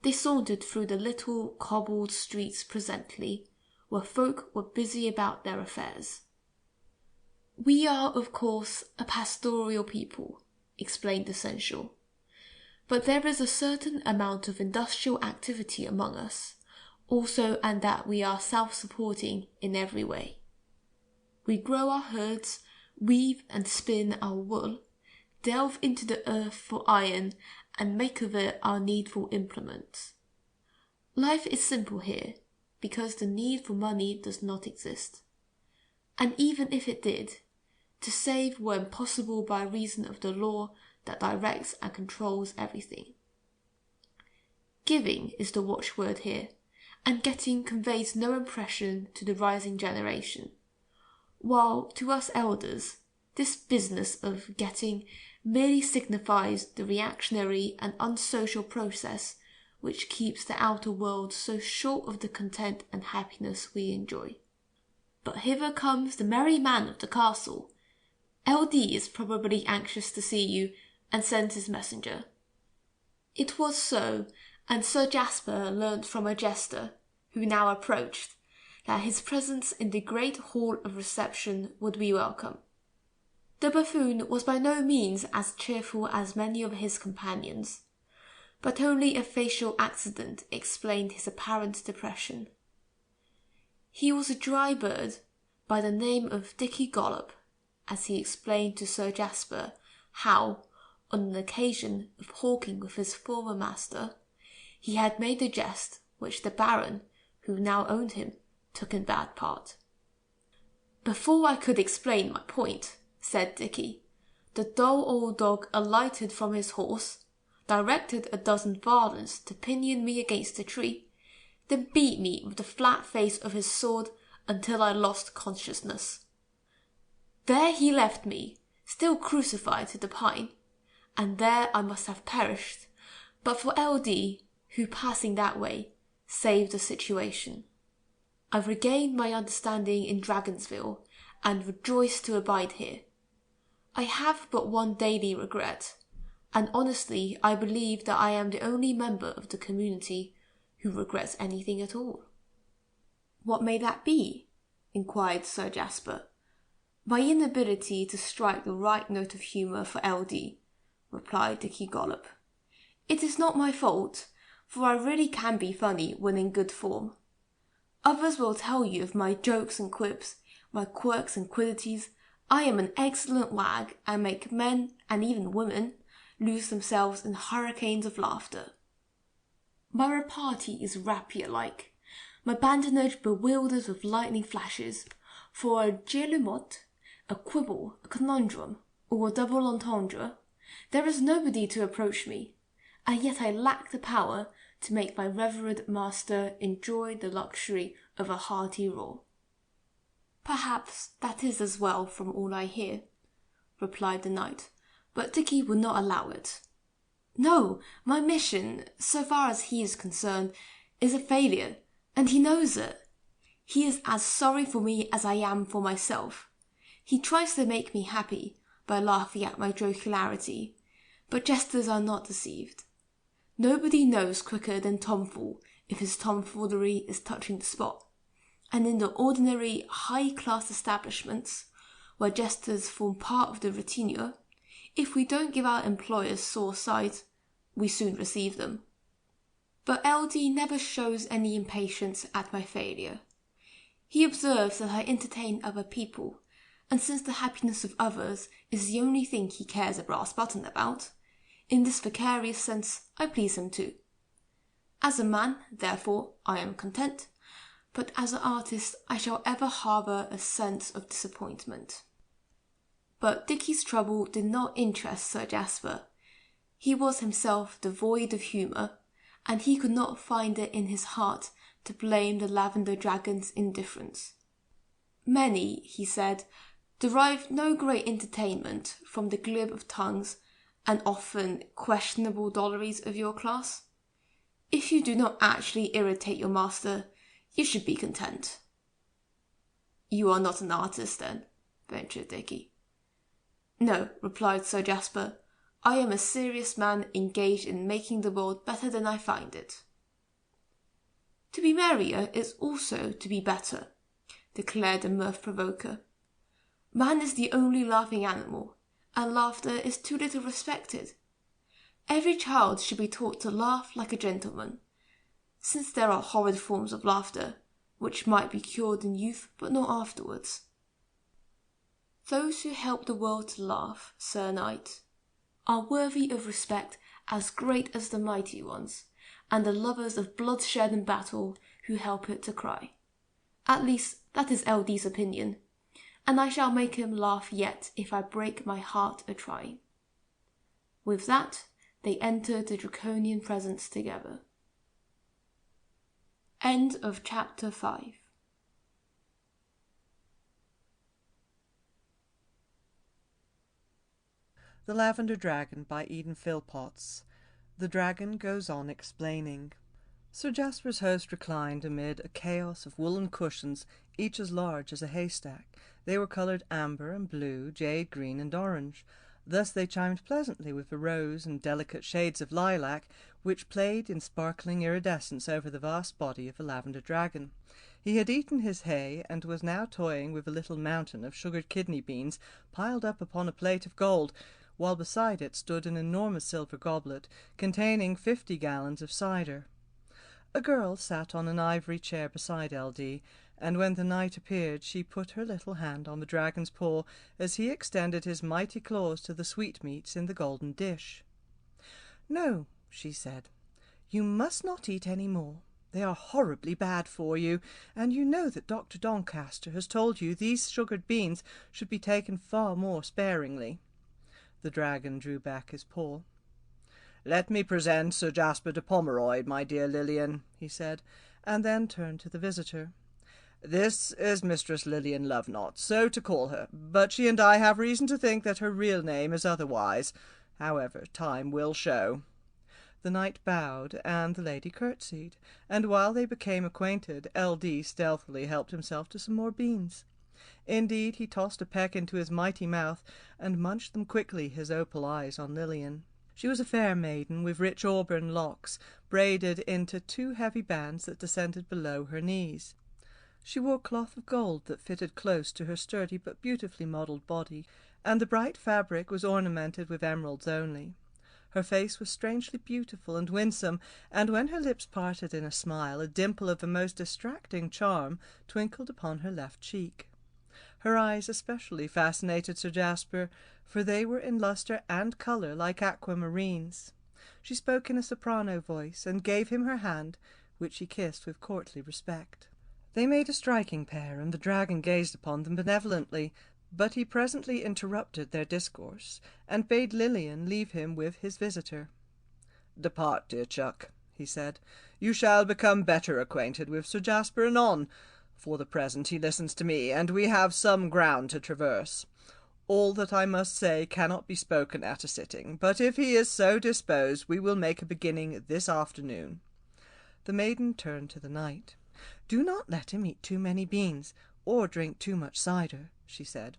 They sauntered through the little cobbled streets presently, where folk were busy about their affairs. "We are, of course, a pastoral people," explained the seneschal, "but there is a certain amount of industrial activity among us, also, and that we are self-supporting in every way. We grow our herds, weave and spin our wool, delve into the earth for iron, and make of it our needful implements. Life is simple here, because the need for money does not exist. And even if it did, to save were impossible by reason of the law that directs and controls everything. Giving is the watchword here, and getting conveys no impression to the rising generation, while to us elders this business of getting merely signifies the reactionary and unsocial process which keeps the outer world so short of the content and happiness we enjoy. But hither comes the merry man of the castle. LD is probably anxious to see you, and sends his messenger." It was so, and Sir Jasper learnt from a jester, who now approached, that his presence in the great hall of reception would be welcome. The buffoon was by no means as cheerful as many of his companions, but only a facial accident explained his apparent depression. He was a dry bird, by the name of Dicky Gollop, as he explained to Sir Jasper how, on an occasion of hawking with his former master, he had made a jest which the Baron, who now owned him, took in bad part. Before I could explain my point, said Dicky, the dull old dog alighted from his horse, directed a dozen varlets to pinion me against a tree, then beat me with the flat face of his sword until I lost consciousness. There he left me, still crucified to the pine, and there I must have perished, but for LD, who passing that way, saved the situation. I've regained my understanding in Dragonsville, and rejoice to abide here. I have but one daily regret, and honestly I believe that I am the only member of the community who regrets anything at all. What may that be? Inquired Sir Jasper. My inability to strike the right note of humour for LD, replied Dicky Gollop. It is not my fault, for I really can be funny when in good form. Others will tell you of my jokes and quips, my quirks and quiddities. I am an excellent wag, and make men, and even women, lose themselves in hurricanes of laughter. My repartee is rapier-like, my badinage bewildered with lightning flashes, for a guillemotte, a quibble, a conundrum, or a double entendre, there is nobody to approach me, and yet I lack the power to make my reverend master enjoy the luxury of a hearty roar. Perhaps that is as well from all I hear, replied the knight, but Dicky would not allow it. No, my mission, so far as he is concerned, is a failure, and he knows it. He is as sorry for me as I am for myself. He tries to make me happy by laughing at my jocularity, but jesters are not deceived. Nobody knows quicker than Tomfool if his tomfoolery is touching the spot, and in the ordinary high-class establishments, where jesters form part of the retinue, if we don't give our employers sore sight, we soon receive them. But LD never shows any impatience at my failure. He observes that I entertain other people, and since the happiness of others is the only thing he cares a brass button about, in this vicarious sense I please him too. As a man, therefore, I am content, but as an artist I shall ever harbour a sense of disappointment. But Dicky's trouble did not interest Sir Jasper. He was himself devoid of humour, and he could not find it in his heart to blame the Lavender Dragon's indifference. Many, he said, derive no great entertainment from the glib of tongues and often questionable drolleries of your class. If you do not actually irritate your master, you should be content. You are not an artist, then, ventured Dicky. No, replied Sir Jasper, I am a serious man engaged in making the world better than I find it. To be merrier is also to be better, declared the mirth-provoker. Man is the only laughing animal, and laughter is too little respected. Every child should be taught to laugh like a gentleman, since there are horrid forms of laughter, which might be cured in youth but not afterwards. Those who help the world to laugh, Sir Knight, are worthy of respect as great as the mighty ones, and the lovers of bloodshed and battle who help it to cry. At least that is LD's opinion, and I shall make him laugh yet if I break my heart a-trying. With that, they entered the draconian presence together. End of chapter 5. The Lavender Dragon by Eden Phillpotts. The dragon goes on explaining. Sir Jasper's host reclined amid a chaos of woolen cushions, each as large as a haystack. They were coloured amber and blue, jade green and orange. Thus they chimed pleasantly with the rose and delicate shades of lilac, which played in sparkling iridescence over the vast body of the Lavender Dragon. He had eaten his hay, and was now toying with a little mountain of sugared kidney beans piled up upon a plate of gold, while beside it stood an enormous silver goblet containing 50 gallons of cider. A girl sat on an ivory chair beside LD, and when the knight appeared she put her little hand on the dragon's paw as he extended his mighty claws to the sweetmeats in the golden dish. "No," she said, "you must not eat any more. They are horribly bad for you, and you know that Dr. Doncaster has told you these sugared beans should be taken far more sparingly. The dragon drew back his paw. "Let me present Sir Jasper de Pomeroy, my dear Lilian," he said, and then turned to the visitor. "This is Mistress Lilian Lovenot, so to call her, but she and I have reason to think that her real name is otherwise. However, time will show." The knight bowed, and the lady curtsied, and while they became acquainted, L.D. stealthily helped himself to some more beans. Indeed, he tossed a peck into his mighty mouth, and munched them quickly, his opal eyes on Lilian. She was a fair maiden, with rich auburn locks, braided into 2 heavy bands that descended below her knees. She wore cloth of gold that fitted close to her sturdy but beautifully modelled body, and the bright fabric was ornamented with emeralds only. Her face was strangely beautiful and winsome, and when her lips parted in a smile, a dimple of the most distracting charm twinkled upon her left cheek. Her eyes especially fascinated Sir Jasper, for they were in lustre and colour like aquamarines. She spoke in a soprano voice, and gave him her hand, which he kissed with courtly respect. They made a striking pair, and the dragon gazed upon them benevolently, but he presently interrupted their discourse, and bade Lilian leave him with his visitor. "Depart, dear Chuck," he said. "You shall become better acquainted with Sir Jasper anon. For the present he listens to me, and we have some ground to traverse. All that I must say cannot be spoken at a sitting, but if he is so disposed, we will make a beginning this afternoon." The maiden turned to the knight. "Do not let him eat too many beans, or drink too much cider," she said,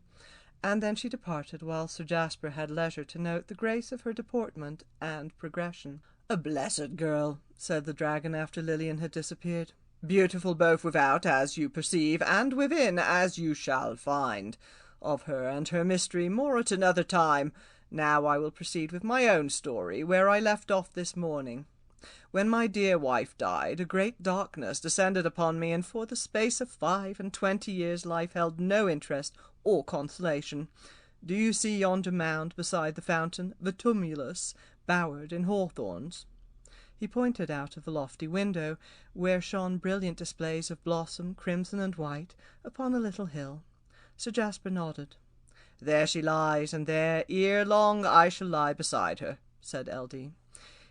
and then she departed, while Sir Jasper had leisure to note the grace of her deportment and progression. "A blessed girl," said the dragon after Lilian had disappeared. "Beautiful both without, as you perceive, and within, as you shall find. Of her and her mystery more at another time. Now I will proceed with my own story, where I left off this morning. When my dear wife died, a great darkness descended upon me, and for the space of 25 years life held no interest or consolation. Do you see yonder mound beside the fountain, the tumulus, bowered in hawthorns?" He pointed out of the lofty window, where shone brilliant displays of blossom, crimson and white, upon a little hill. Sir Jasper nodded. "There she lies, and there, ere long, I shall lie beside her," said L.D.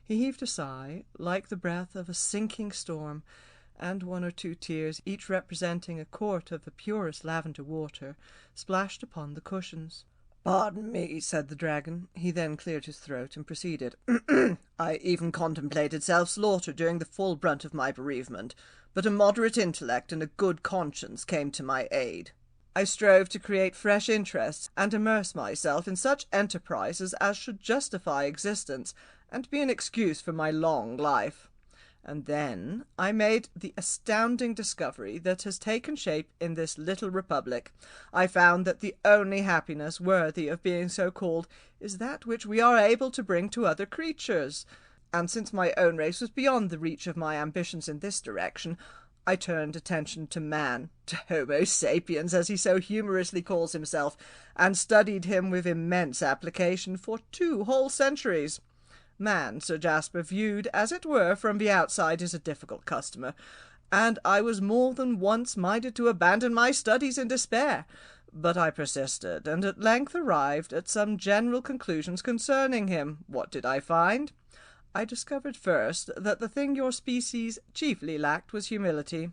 He heaved a sigh, like the breath of a sinking storm, and 1 or 2 tears, each representing a quart of the purest lavender water, splashed upon the cushions. "Pardon me," said the dragon. He then cleared his throat and proceeded. "I even contemplated self-slaughter during the full brunt of my bereavement, but a moderate intellect and a good conscience came to my aid. I strove to create fresh interests, and immerse myself in such enterprises as should justify existence, and be an excuse for my long life. And then I made the astounding discovery that has taken shape in this little republic. I found that the only happiness worthy of being so called is that which we are able to bring to other creatures. And since my own race was beyond the reach of my ambitions in this direction, I turned attention to man, to Homo sapiens, as he so humorously calls himself, and studied him with immense application for 2 whole centuries. Man, Sir Jasper, viewed, as it were, from the outside, is a difficult customer, and I was more than once minded to abandon my studies in despair. But I persisted, and at length arrived at some general conclusions concerning him. What did I find? I discovered first that the thing your species chiefly lacked was humility.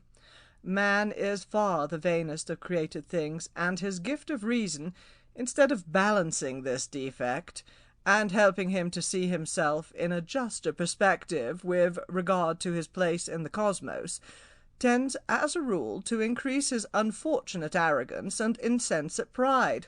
Man is far the vainest of created things, and his gift of reason, instead of balancing this defect, and helping him to see himself in a juster perspective with regard to his place in the cosmos, tends as a rule to increase his unfortunate arrogance and insensate pride.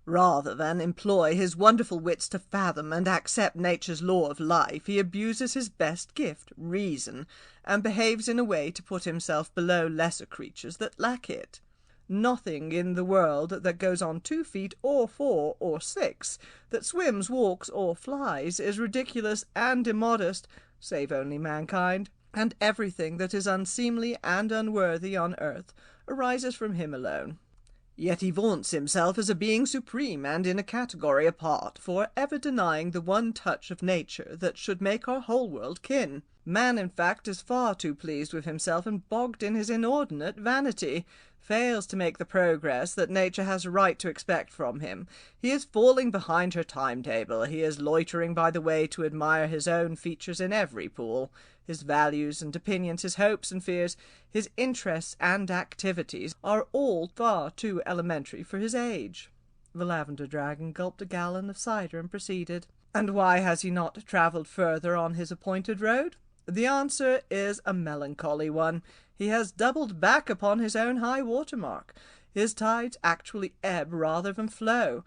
Rather than employ his wonderful wits to fathom and accept nature's law of life, he abuses his best gift, reason, and behaves in a way to put himself below lesser creatures that lack it. Nothing in the world that goes on 2 feet or 4 or 6, that swims, walks, or flies, is ridiculous and immodest, save only mankind, and everything that is unseemly and unworthy on earth arises from him alone. Yet he vaunts himself as a being supreme and in a category apart, for ever denying the one touch of nature that should make our whole world kin. Man, in fact, is far too pleased with himself and bogged in his inordinate vanity, fails to make the progress that nature has a right to expect from him. He is falling behind her timetable. He is loitering by the way to admire his own features in every pool. His values and opinions, his hopes and fears, his interests and activities are all far too elementary for his age. The Lavender Dragon gulped a gallon of cider and proceeded. And why has he not travelled further on his appointed road? The answer is a melancholy one. He has doubled back upon his own high water mark. His tides actually ebb rather than flow.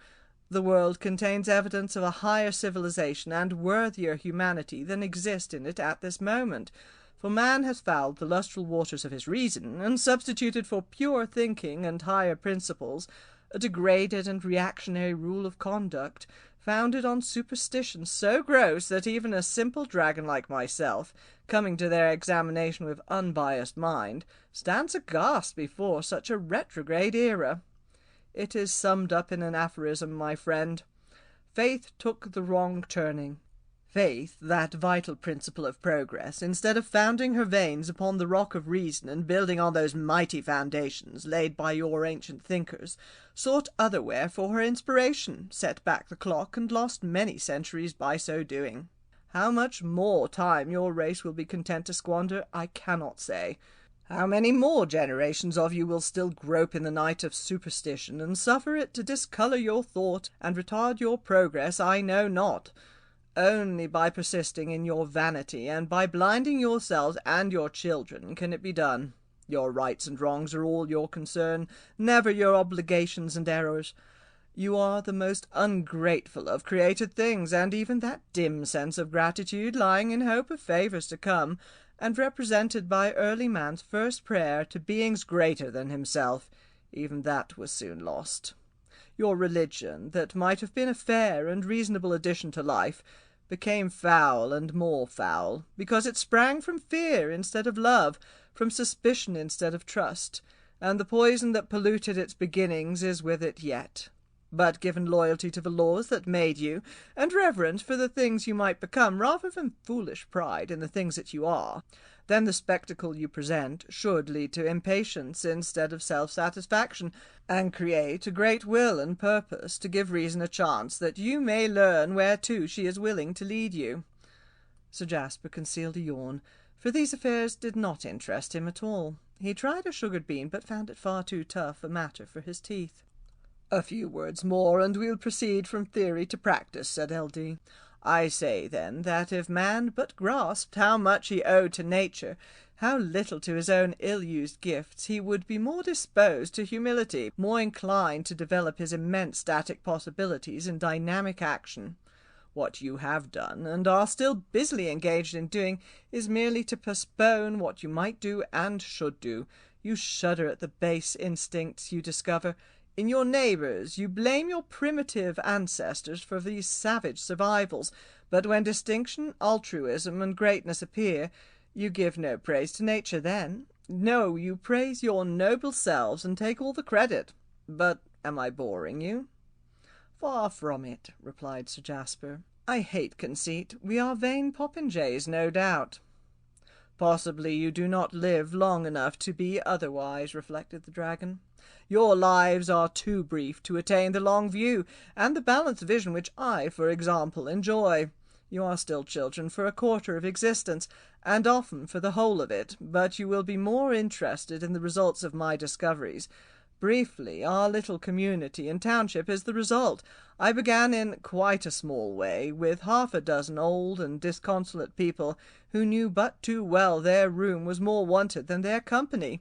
The world contains evidence of a higher civilization and worthier humanity than exist in it at this moment, for man has fouled the lustral waters of his reason, and substituted for pure thinking and higher principles a degraded and reactionary rule of conduct, founded on superstition so gross that even a simple dragon like myself, coming to their examination with unbiased mind, stands aghast before such a retrograde era. It is summed up in an aphorism, my friend. Faith took the wrong turning. Faith, that vital principle of progress, instead of founding her veins upon the rock of reason and building on those mighty foundations laid by your ancient thinkers, sought otherwhere for her inspiration, set back the clock, and lost many centuries by so doing. How much more time your race will be content to squander, I cannot say. How many more generations of you will still grope in the night of superstition, and suffer it to discolour your thought and retard your progress, I know not. Only by persisting in your vanity, and by blinding yourselves and your children, can it be done. Your rights and wrongs are all your concern, never your obligations and errors. You are the most ungrateful of created things, and even that dim sense of gratitude, lying in hope of favours to come, and represented by early man's first prayer to beings greater than himself, even that was soon lost. Your religion, that might have been a fair and reasonable addition to life, became foul and more foul, because it sprang from fear instead of love, from suspicion instead of trust, and the poison that polluted its beginnings is with it yet. But given loyalty to the laws that made you, and reverence for the things you might become, rather than foolish pride in the things that you are, then the spectacle you present should lead to impatience instead of self-satisfaction, and create a great will and purpose to give reason a chance that you may learn whereto she is willing to lead you. Sir Jasper concealed a yawn, for these affairs did not interest him at all. He tried a sugared bean, but found it far too tough a matter for his teeth. "A few words more, and we'll proceed from theory to practice," said L.D. "I say, then, that if man but grasped how much he owed to nature, how little to his own ill-used gifts, he would be more disposed to humility, more inclined to develop his immense static possibilities in dynamic action. What you have done, and are still busily engaged in doing, is merely to postpone what you might do and should do. You shudder at the base instincts you discover in your neighbours. You blame your primitive ancestors for these savage survivals, but when distinction, altruism, and greatness appear, you give no praise to nature then. No, you praise your noble selves and take all the credit. But am I boring you?" "Far from it," replied Sir Jasper. "I hate conceit. We are vain popinjays, no doubt." "Possibly you do not live long enough to be otherwise," reflected the dragon. "Your lives are too brief to attain the long view and the balanced vision which I, for example, enjoy. You are still children for a quarter of existence, and often for the whole of it, but you will be more interested in the results of my discoveries. Briefly, our little community and township is the result. I began in quite a small way, with 6 old and disconsolate people who knew but too well their room was more wanted than their company.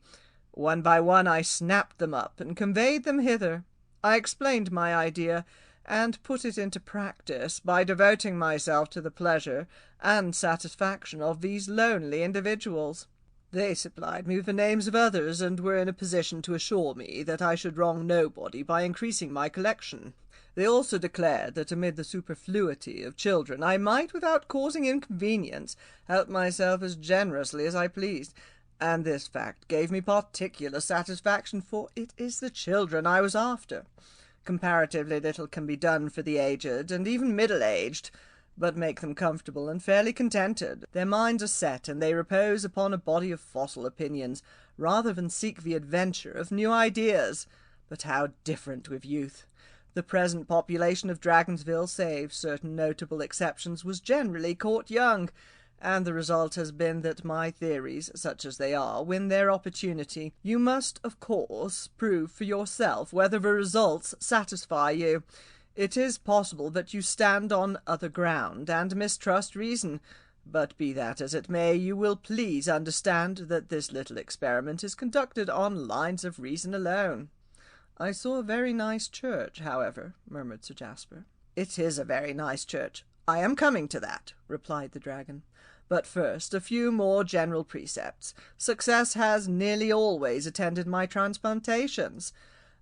One by one I snapped them up and conveyed them hither. I explained my idea, and put it into practice by devoting myself to the pleasure and satisfaction of these lonely individuals. They supplied me with the names of others, and were in a position to assure me that I should wrong nobody by increasing my collection. They also declared that amid the superfluity of children I might, without causing inconvenience, help myself as generously as I pleased, and this fact gave me particular satisfaction, for it is the children I was after. Comparatively little can be done for the aged, and even middle-aged. but make them comfortable and fairly contented. Their minds are set, and they repose upon a body of fossil opinions, rather than seek the adventure of new ideas. But how different with youth! The present population of Dragonsville, save certain notable exceptions, was generally caught young, and the result has been that my theories, such as they are, win their opportunity. You must, of course, prove for yourself whether the results satisfy you. It is possible that you stand on other ground and mistrust reason, but be that as it may, you will please understand that this little experiment is conducted on lines of reason alone." "I saw a very nice church, however," murmured Sir Jasper. "It is a very nice church. I am coming to that," replied the dragon. "But first, a few more general precepts. Success has nearly always attended my transplantations.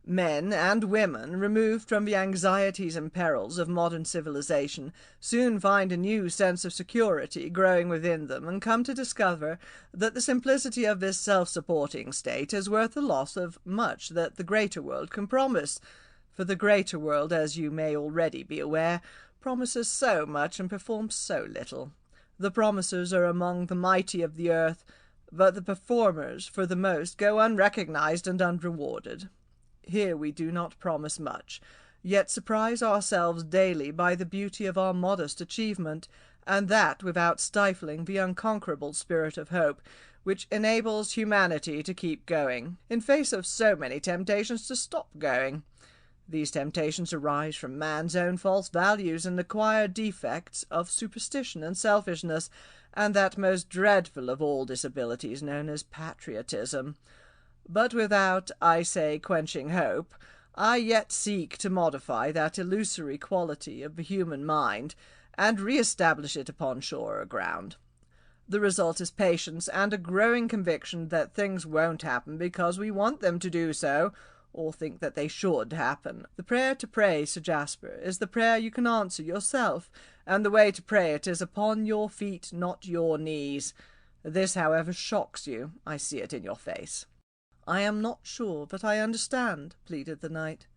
Men and women, removed from the anxieties and perils of modern civilization, soon find a new sense of security growing within them, and come to discover that the simplicity of this self-supporting state is worth the loss of much that the greater world can promise. For the greater world, as you may already be aware, promises so much and performs so little. The promisers are among the mighty of the earth, but the performers, for the most, go unrecognized and unrewarded. Here we do not promise much, yet surprise ourselves daily by the beauty of our modest achievement, and that without stifling the unconquerable spirit of hope, which enables humanity to keep going, in face of so many temptations to stop going. These temptations arise from man's own false values and acquired defects of superstition and selfishness, and that most dreadful of all disabilities known as patriotism. But without, I say, quenching hope, I yet seek to modify that illusory quality of the human mind, and re-establish it upon surer ground. The result is patience and a growing conviction that things won't happen because we want them to do so, or think that they should happen. The prayer to pray, Sir Jasper, is the prayer you can answer yourself, and the way to pray it is upon your feet, not your knees. This, however, shocks you. I see it in your face." "I am not sure that I understand," pleaded the knight.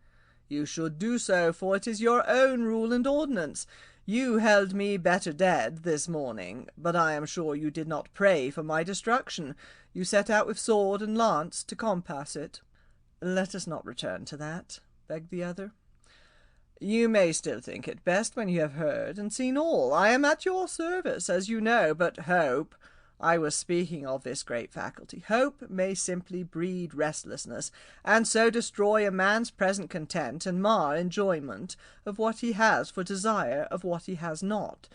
"You should do so, for it is your own rule and ordinance. You held me better dead this morning, but I am sure you did not pray for my destruction. You set out with sword and lance to compass it." "Let us not return to that," begged the other. "You may still think it best when you have heard and seen all. I am at your service, as you know, but hope— I was speaking of this great faculty. Hope may simply breed restlessness, and so destroy a man's present content and mar enjoyment of what he has for desire of what he has not.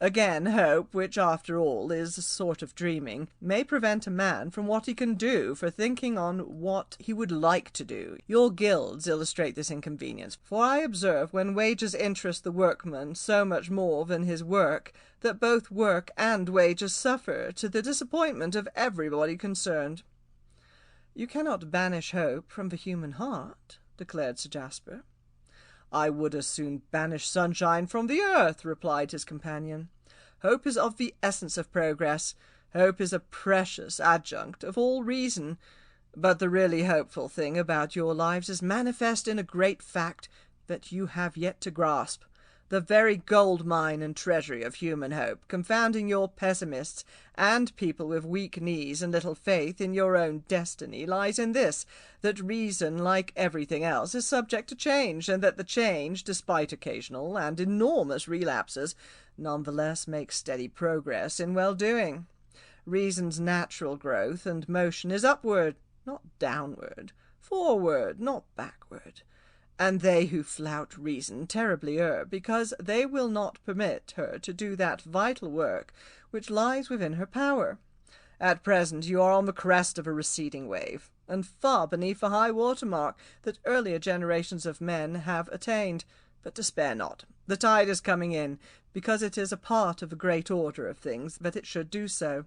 Again, hope, which after all is a sort of dreaming, may prevent a man from what he can do for thinking on what he would like to do. Your guilds illustrate this inconvenience, for I observe when wages interest the workman so much more than his work, that both work and wages suffer, to the disappointment of everybody concerned." "You cannot banish hope from the human heart," declared Sir Jasper. "I would as soon banish sunshine from the earth," replied his companion. "Hope is of the essence of progress. Hope is a precious adjunct of all reason. But the really hopeful thing about your lives is manifest in a great fact that you have yet to grasp. The very gold mine and treasury of human hope, confounding your pessimists and people with weak knees and little faith in your own destiny, lies in this, that reason, like everything else, is subject to change, and that the change, despite occasional and enormous relapses, none the less makes steady progress in well-doing. Reason's natural growth and motion is upward, not downward, forward, not backward. And they who flout reason terribly err, because they will not permit her to do that vital work which lies within her power. At present you are on the crest of a receding wave, and far beneath the high water mark that earlier generations of men have attained. But despair not. The tide is coming in, because it is a part of the great order of things that it should do so.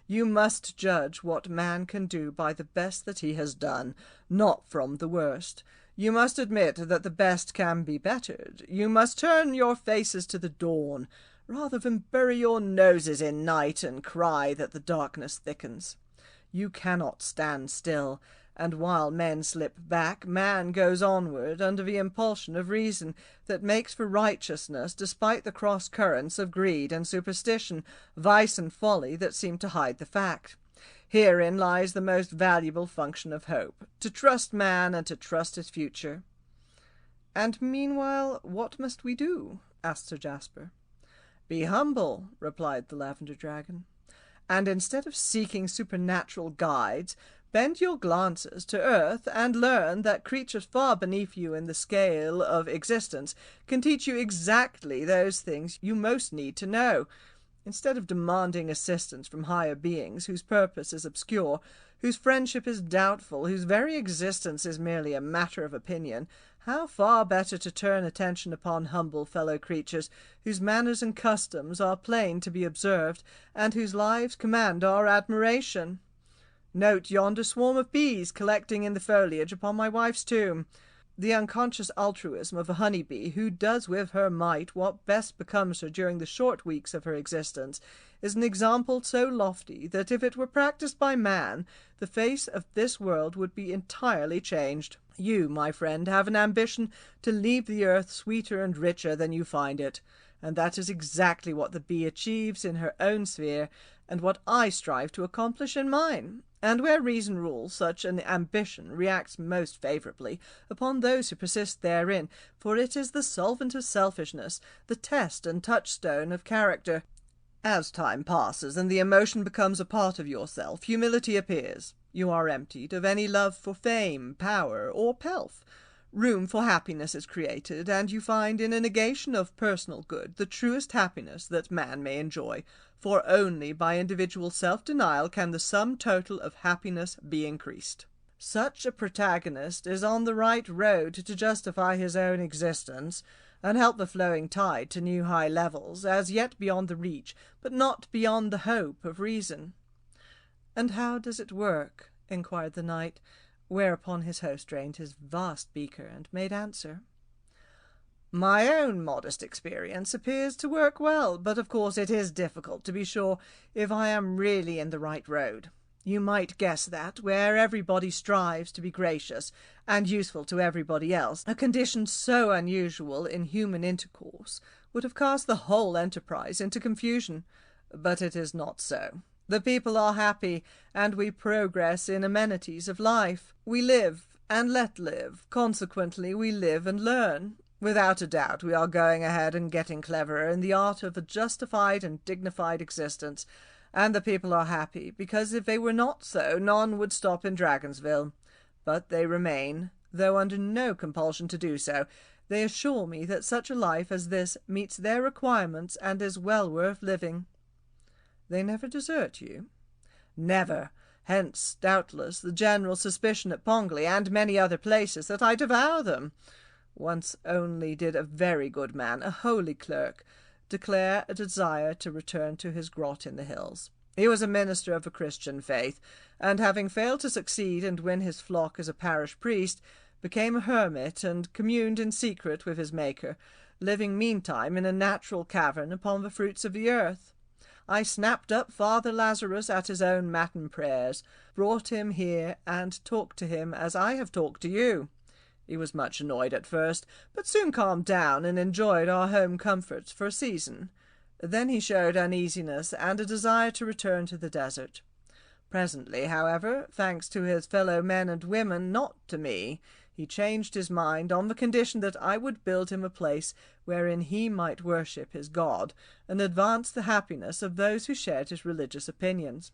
You must judge what man can do by the best that he has done, not from the worst. You must admit that the best can be bettered. You must turn your faces to the dawn, rather than bury your noses in night and cry that the darkness thickens. You cannot stand still, and while men slip back, man goes onward under the impulsion of reason that makes for righteousness despite the cross currents of greed and superstition, vice and folly that seem to hide the fact. Herein lies the most valuable function of hope, to trust man and to trust his future. "And meanwhile what must we do?" asked Sir Jasper. "Be humble," replied the Lavender Dragon, "and instead of seeking supernatural guides, bend your glances to earth and learn that creatures far beneath you in the scale of existence can teach you exactly those things you most need to know. Instead of demanding assistance from higher beings whose purpose is obscure, whose friendship is doubtful, whose very existence is merely a matter of opinion, how far better to turn attention upon humble fellow creatures, whose manners and customs are plain to be observed, and whose lives command our admiration. Note yonder swarm of bees collecting in the foliage upon my wife's tomb. The unconscious altruism of a honey-bee, who does with her might what best becomes her during the short weeks of her existence, is an example so lofty that if it were practised by man, the face of this world would be entirely changed. You, my friend, have an ambition to leave the earth sweeter and richer than you find it, and that is exactly what the bee achieves in her own sphere, and what I strive to accomplish in mine. And where reason rules, such an ambition reacts most favourably upon those who persist therein, for it is the solvent of selfishness, the test and touchstone of character. As time passes and the emotion becomes a part of yourself, humility appears. You are emptied of any love for fame, power, or pelf. Room for happiness is created, and you find in a negation of personal good the truest happiness that man may enjoy, for only by individual self-denial can the sum total of happiness be increased. Such a protagonist is on the right road to justify his own existence, and help the flowing tide to new high levels, as yet beyond the reach, but not beyond the hope of reason. "And how does it work?" inquired the knight, whereupon his host drained his vast beaker and made answer. "My own modest experience appears to work well, but of course it is difficult to be sure if I am really in the right road. You might guess that, where everybody strives to be gracious and useful to everybody else, a condition so unusual in human intercourse would have cast the whole enterprise into confusion. But it is not so. The people are happy, and we progress in amenities of life. We live and let live. Consequently, we live and learn. Without a doubt, we are going ahead and getting cleverer in the art of a justified and dignified existence, and the people are happy, because if they were not so, none would stop in Dragonsville. But they remain, though under no compulsion to do so. They assure me that such a life as this meets their requirements and is well worth living." "They never desert you?" "Never. Hence, doubtless, the general suspicion at Pongley and many other places that I devour them. Once only did a very good man, a holy clerk, declare a desire to return to his grot in the hills. He was a minister of a Christian faith, and having failed to succeed and win his flock as a parish priest, became a hermit and communed in secret with his Maker, living meantime in a natural cavern upon the fruits of the earth. I snapped up Father Lazarus at his own matin prayers, brought him here, and talked to him as I have talked to you. He was much annoyed at first, but soon calmed down and enjoyed our home comforts for a season. Then he showed uneasiness and a desire to return to the desert. Presently, however, thanks to his fellow men and women, not to me, he changed his mind on the condition that I would build him a place wherein he might worship his God, and advance the happiness of those who shared his religious opinions.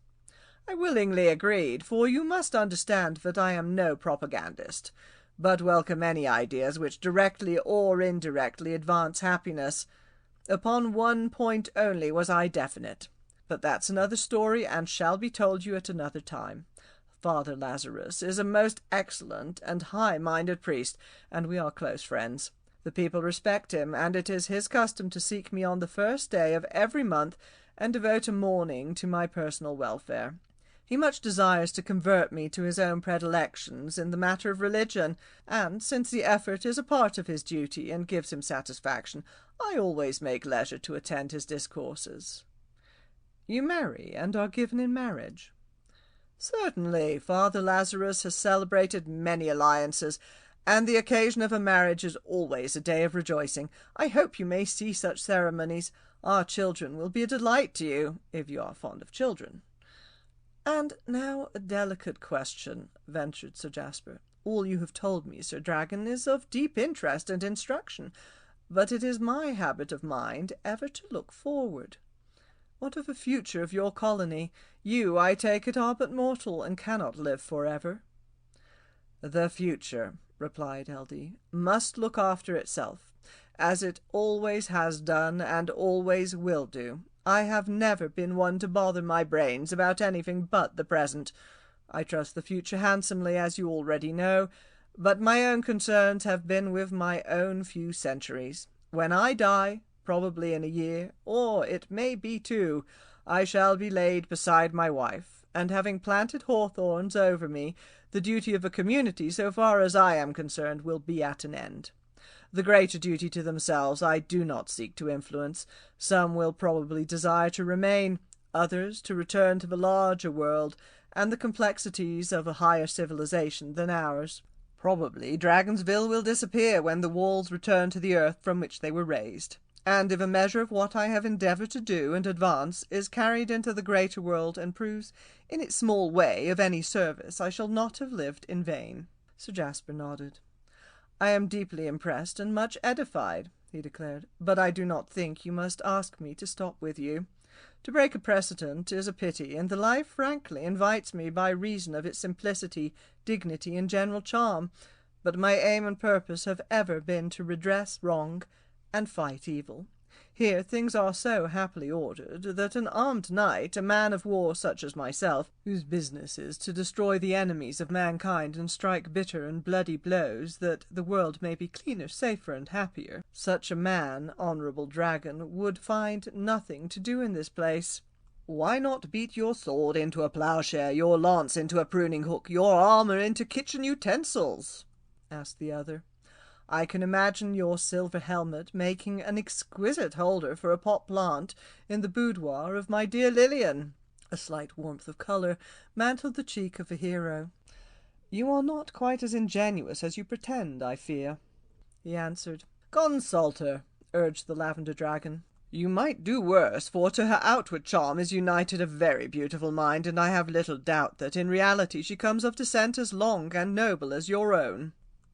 I willingly agreed, for you must understand that I am no propagandist, but welcome any ideas which directly or indirectly advance happiness. Upon one point only was I definite, but that's another story and shall be told you at another time. Father Lazarus is a most excellent and high-minded priest, and we are close friends. The people respect him, and it is his custom to seek me on the first day of every month and devote a morning to my personal welfare. He much desires to convert me to his own predilections in the matter of religion, and since the effort is a part of his duty and gives him satisfaction, I always make leisure to attend his discourses." "You marry and are given in marriage?" "Certainly. Father Lazarus has celebrated many alliances, and the occasion of a marriage is always a day of rejoicing. I hope you may see such ceremonies. Our children will be a delight to you, if you are fond of children." "And now a delicate question," ventured Sir Jasper. "All you have told me, Sir Dragon, is of deep interest and instruction, but it is my habit of mind ever to look forward. What of the future of your colony? You, I take it, are but mortal, and cannot live forever." "The future," replied L.D., "must look after itself, as it always has done and always will do. I have never been one to bother my brains about anything but the present. I trust the future handsomely, as you already know, but my own concerns have been with my own few centuries. When I die, probably in a year, or it may be 2, I shall be laid beside my wife, and having planted hawthorns over me, the duty of a community, so far as I am concerned, will be at an end. The greater duty to themselves I do not seek to influence. Some will probably desire to remain, others to return to the larger world and the complexities of a higher civilization than ours. Probably Dragonsville will disappear when the walls return to the earth from which they were raised, and if a measure of what I have endeavoured to do and advance is carried into the greater world and proves in its small way of any service, I shall not have lived in vain." Sir Jasper nodded. "I am deeply impressed and much edified," he declared, "but I do not think you must ask me to stop with you. To break a precedent is a pity, and the life frankly invites me by reason of its simplicity, dignity, and general charm, but my aim and purpose have ever been to redress wrong and fight evil. Here things are so happily ordered that an armed knight, a man of war such as myself, whose business is to destroy the enemies of mankind and strike bitter and bloody blows that the world may be cleaner, safer, and happier, such a man, honourable dragon, would find nothing to do in this place." "Why not beat your sword into a ploughshare, your lance into a pruning hook, your armour into kitchen utensils?" asked the other. "I can imagine your silver helmet making an exquisite holder for a pot plant in the boudoir of my dear Lilian." A slight warmth of colour mantled the cheek of the hero. "You are not quite as ingenuous as you pretend, I fear," he answered. "Consult her," urged the Lavender Dragon. "You might do worse, for to her outward charm is united a very beautiful mind, and I have little doubt that in reality she comes of descent as long and noble as your own.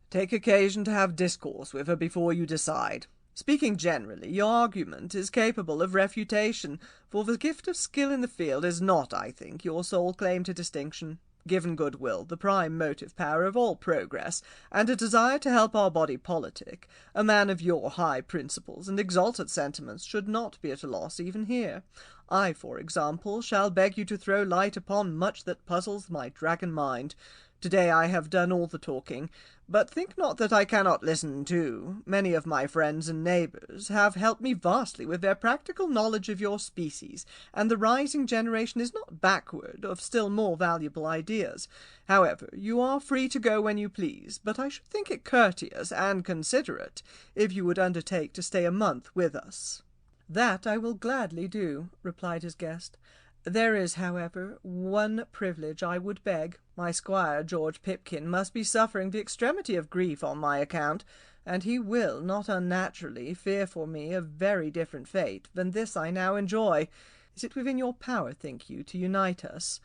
Take occasion to have discourse with her before you decide. Speaking generally, your argument is capable of refutation, for the gift of skill in the field is not, I think, your sole claim to distinction. Given goodwill, the prime motive power of all progress, and a desire to help our body politic, a man of your high principles and exalted sentiments should not be at a loss even here. I, for example, shall beg you to throw light upon much that puzzles my dragon mind. Today I have done all the talking, but think not that I cannot listen too. Many of my friends and neighbours have helped me vastly with their practical knowledge of your species, and the rising generation is not backward of still more valuable ideas. However, you are free to go when you please, but I should think it courteous and considerate if you would undertake to stay a month with us." "That I will gladly do," replied his guest. "There is, however, one privilege I would beg. My squire, George Pipkin, must be suffering the extremity of grief on my account, and he will, not unnaturally, fear for me a very different fate than this I now enjoy. Is it within your power, think you, to unite us?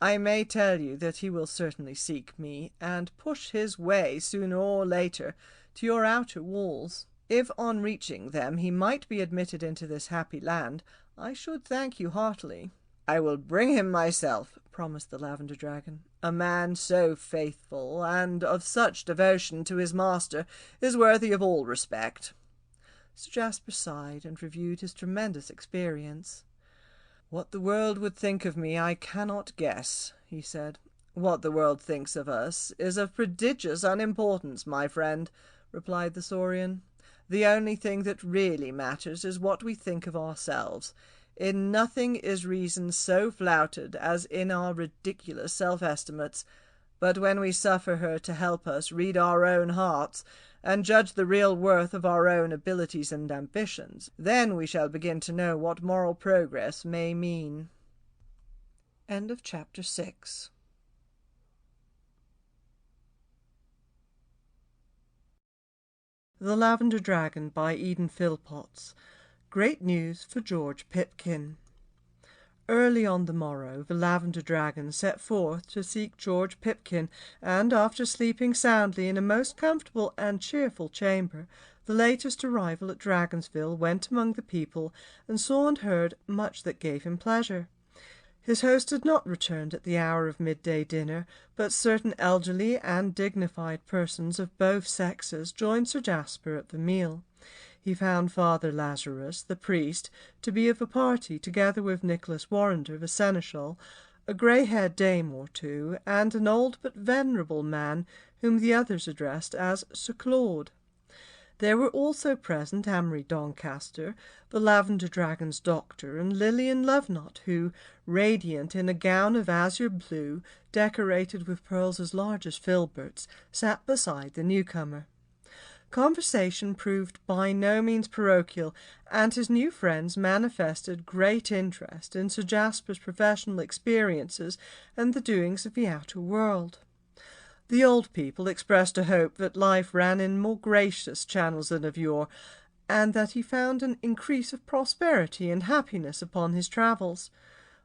I may tell you that he will certainly seek me, and push his way, sooner or later, to your outer walls. If on reaching them he might be admitted into this happy land, I should thank you heartily." "I will bring him myself," promised the Lavender Dragon. "A man so faithful and of such devotion to his master is worthy of all respect." Sir Jasper sighed and reviewed his tremendous experience. "What the world would think of me I cannot guess," he said. "What the world thinks of us is of prodigious unimportance, my friend," replied the Saurian. "The only thing that really matters is what we think of ourselves. In nothing is reason so flouted as in our ridiculous self-estimates, but when we suffer her to help us read our own hearts, and judge the real worth of our own abilities and ambitions, then we shall begin to know what moral progress may mean." End of chapter 6. The Lavender Dragon by Eden Phillpotts. Great news for George Pipkin. Early on the morrow the Lavender Dragon set forth to seek George Pipkin, and after sleeping soundly in a most comfortable and cheerful chamber, the latest arrival at Dragonsville went among the people and saw and heard much that gave him pleasure. His host had not returned at the hour of midday dinner, but certain elderly and dignified persons of both sexes joined Sir Jasper at the meal. He found Father Lazarus, the priest, to be of a party, together with Nicholas Warrender, the seneschal, a grey-haired dame or two, and an old but venerable man whom the others addressed as Sir Claude. There were also present Amory Doncaster, the Lavender Dragon's doctor, and Lilian Lovenot, who, radiant in a gown of azure blue, decorated with pearls as large as filberts, sat beside the newcomer. Conversation proved by no means parochial, and his new friends manifested great interest in Sir Jasper's professional experiences and the doings of the outer world. The old people expressed a hope that life ran in more gracious channels than of yore, and that he found an increase of prosperity and happiness upon his travels,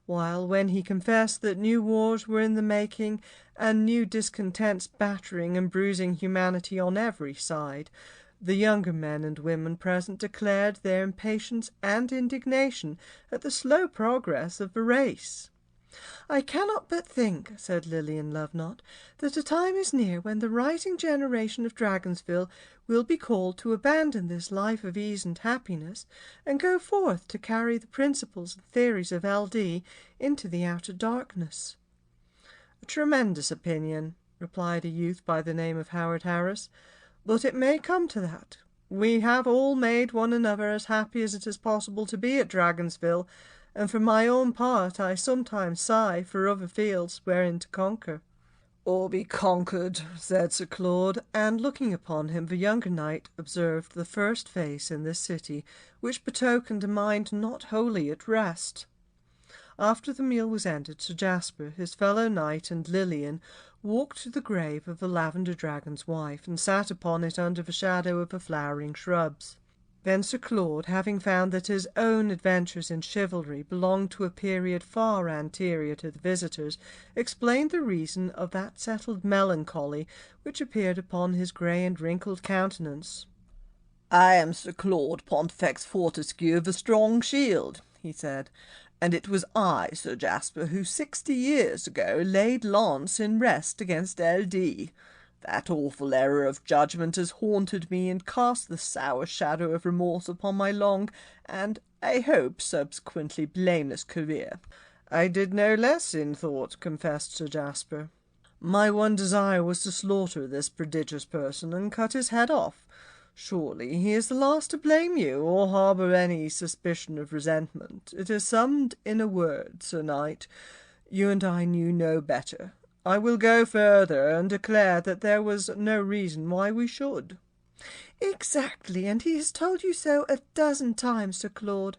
while when he confessed that new wars were in the making, and new discontents battering and bruising humanity on every side, the younger men and women present declared their impatience and indignation at the slow progress of the race. "I cannot but think," said Lilian Lovenot, "that a time is near when the rising generation of Dragonsville will be called to abandon this life of ease and happiness, and go forth to carry the principles and theories of L.D. into the outer darkness." "A tremendous opinion," replied a youth by the name of Howard Harris, "but it may come to that. We have all made one another as happy as it is possible to be at Dragonsville, and for my own part I sometimes sigh for other fields wherein to conquer." "Or be conquered," said Sir Claude, and looking upon him the younger knight observed the first face in this city which betokened a mind not wholly at rest. After the meal was ended, Sir Jasper, his fellow knight, and Lilian walked to the grave of the Lavender Dragon's wife, and sat upon it under the shadow of the flowering shrubs. Then Sir Claude, having found that his own adventures in chivalry belonged to a period far anterior to the visitors, explained the reason of that settled melancholy which appeared upon his grey and wrinkled countenance. "I am Sir Claude Pontifex Fortescue of the Strong Shield," he said, "and it was I, Sir Jasper, who 60 years ago laid lance in rest against L.D. That awful error of judgment has haunted me and cast the sour shadow of remorse upon my long and, I hope, subsequently blameless career." "I did no less in thought," confessed Sir Jasper. "My one desire was to slaughter this prodigious person and cut his head off. Surely he is the last to blame you, or harbour any suspicion of resentment. It is summed in a word, Sir Knight. You and I knew no better. I will go further and declare that there was no reason why we should." "Exactly, and he has told you so 12 times, Sir Claude,"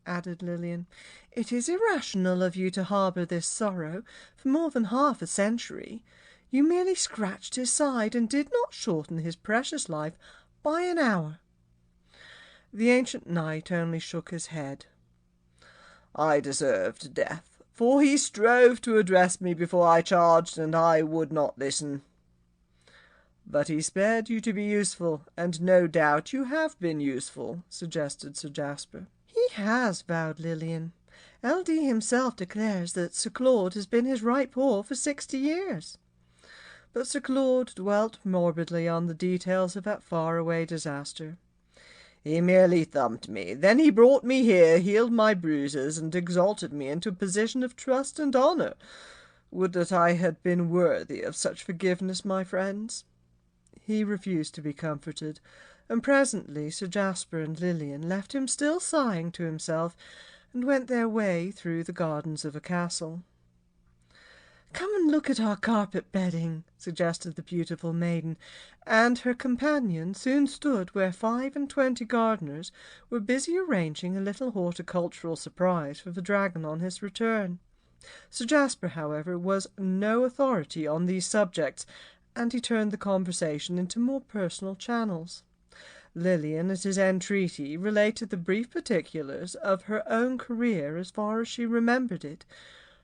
added Lilian. "It is irrational of you to harbour this sorrow for more than half a century. You merely scratched his side, and did not shorten his precious life by an hour." The ancient knight only shook his head. "I deserved death, for he strove to address me before I charged, and I would not listen." "But he spared you to be useful, and no doubt you have been useful," suggested Sir Jasper. "He has," vowed Lilian. "L.D. himself declares that Sir Claude has been his right paw for 60 years. But Sir Claude dwelt morbidly on the details of that far-away disaster. "He merely thumped me. Then he brought me here, healed my bruises, and exalted me into a position of trust and honour. Would that I had been worthy of such forgiveness, my friends." He refused to be comforted, and presently Sir Jasper and Lilian left him still sighing to himself, and went their way through the gardens of a castle. "Come and look at our carpet bedding," suggested the beautiful maiden, and her companion soon stood where 25 gardeners were busy arranging a little horticultural surprise for the dragon on his return. Sir Jasper, however, was no authority on these subjects, and he turned the conversation into more personal channels. Lilian, at his entreaty, related the brief particulars of her own career as far as she remembered it,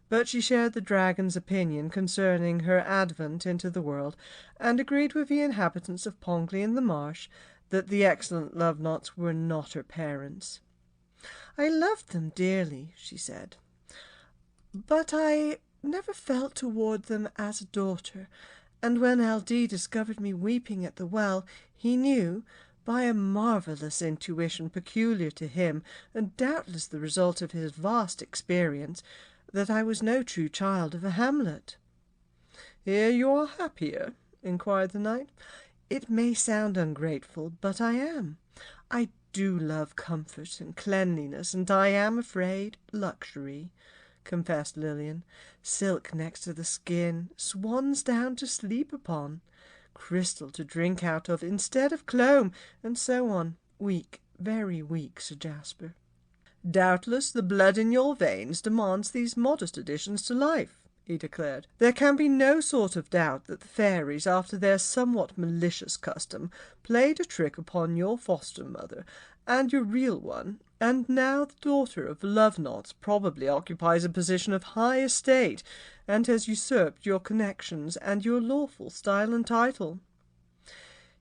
but she shared the dragon's opinion concerning her advent into the world, and agreed with the inhabitants of Pongley in the Marsh that the excellent Lovenots were not her parents. "I loved them dearly," she said, "but I never felt toward them as a daughter, and when L.D. discovered me weeping at the well, he knew, by a marvellous intuition peculiar to him, and doubtless the result of his vast experience, that I was no true child of a hamlet." "Here you are happier?" inquired the knight. "It may sound ungrateful, but I am. I do love comfort and cleanliness, and I am afraid luxury," confessed Lilian. "Silk next to the skin, swan's down to sleep upon, crystal to drink out of instead of clome, and so on. Weak, very weak, Sir Jasper." "Doubtless the blood in your veins demands these modest additions to life," he declared. "There can be no sort of doubt that the fairies, after their somewhat malicious custom, played a trick upon your foster-mother and your real one, and now the daughter of the Lovenots probably occupies a position of high estate, and has usurped your connections and your lawful style and title."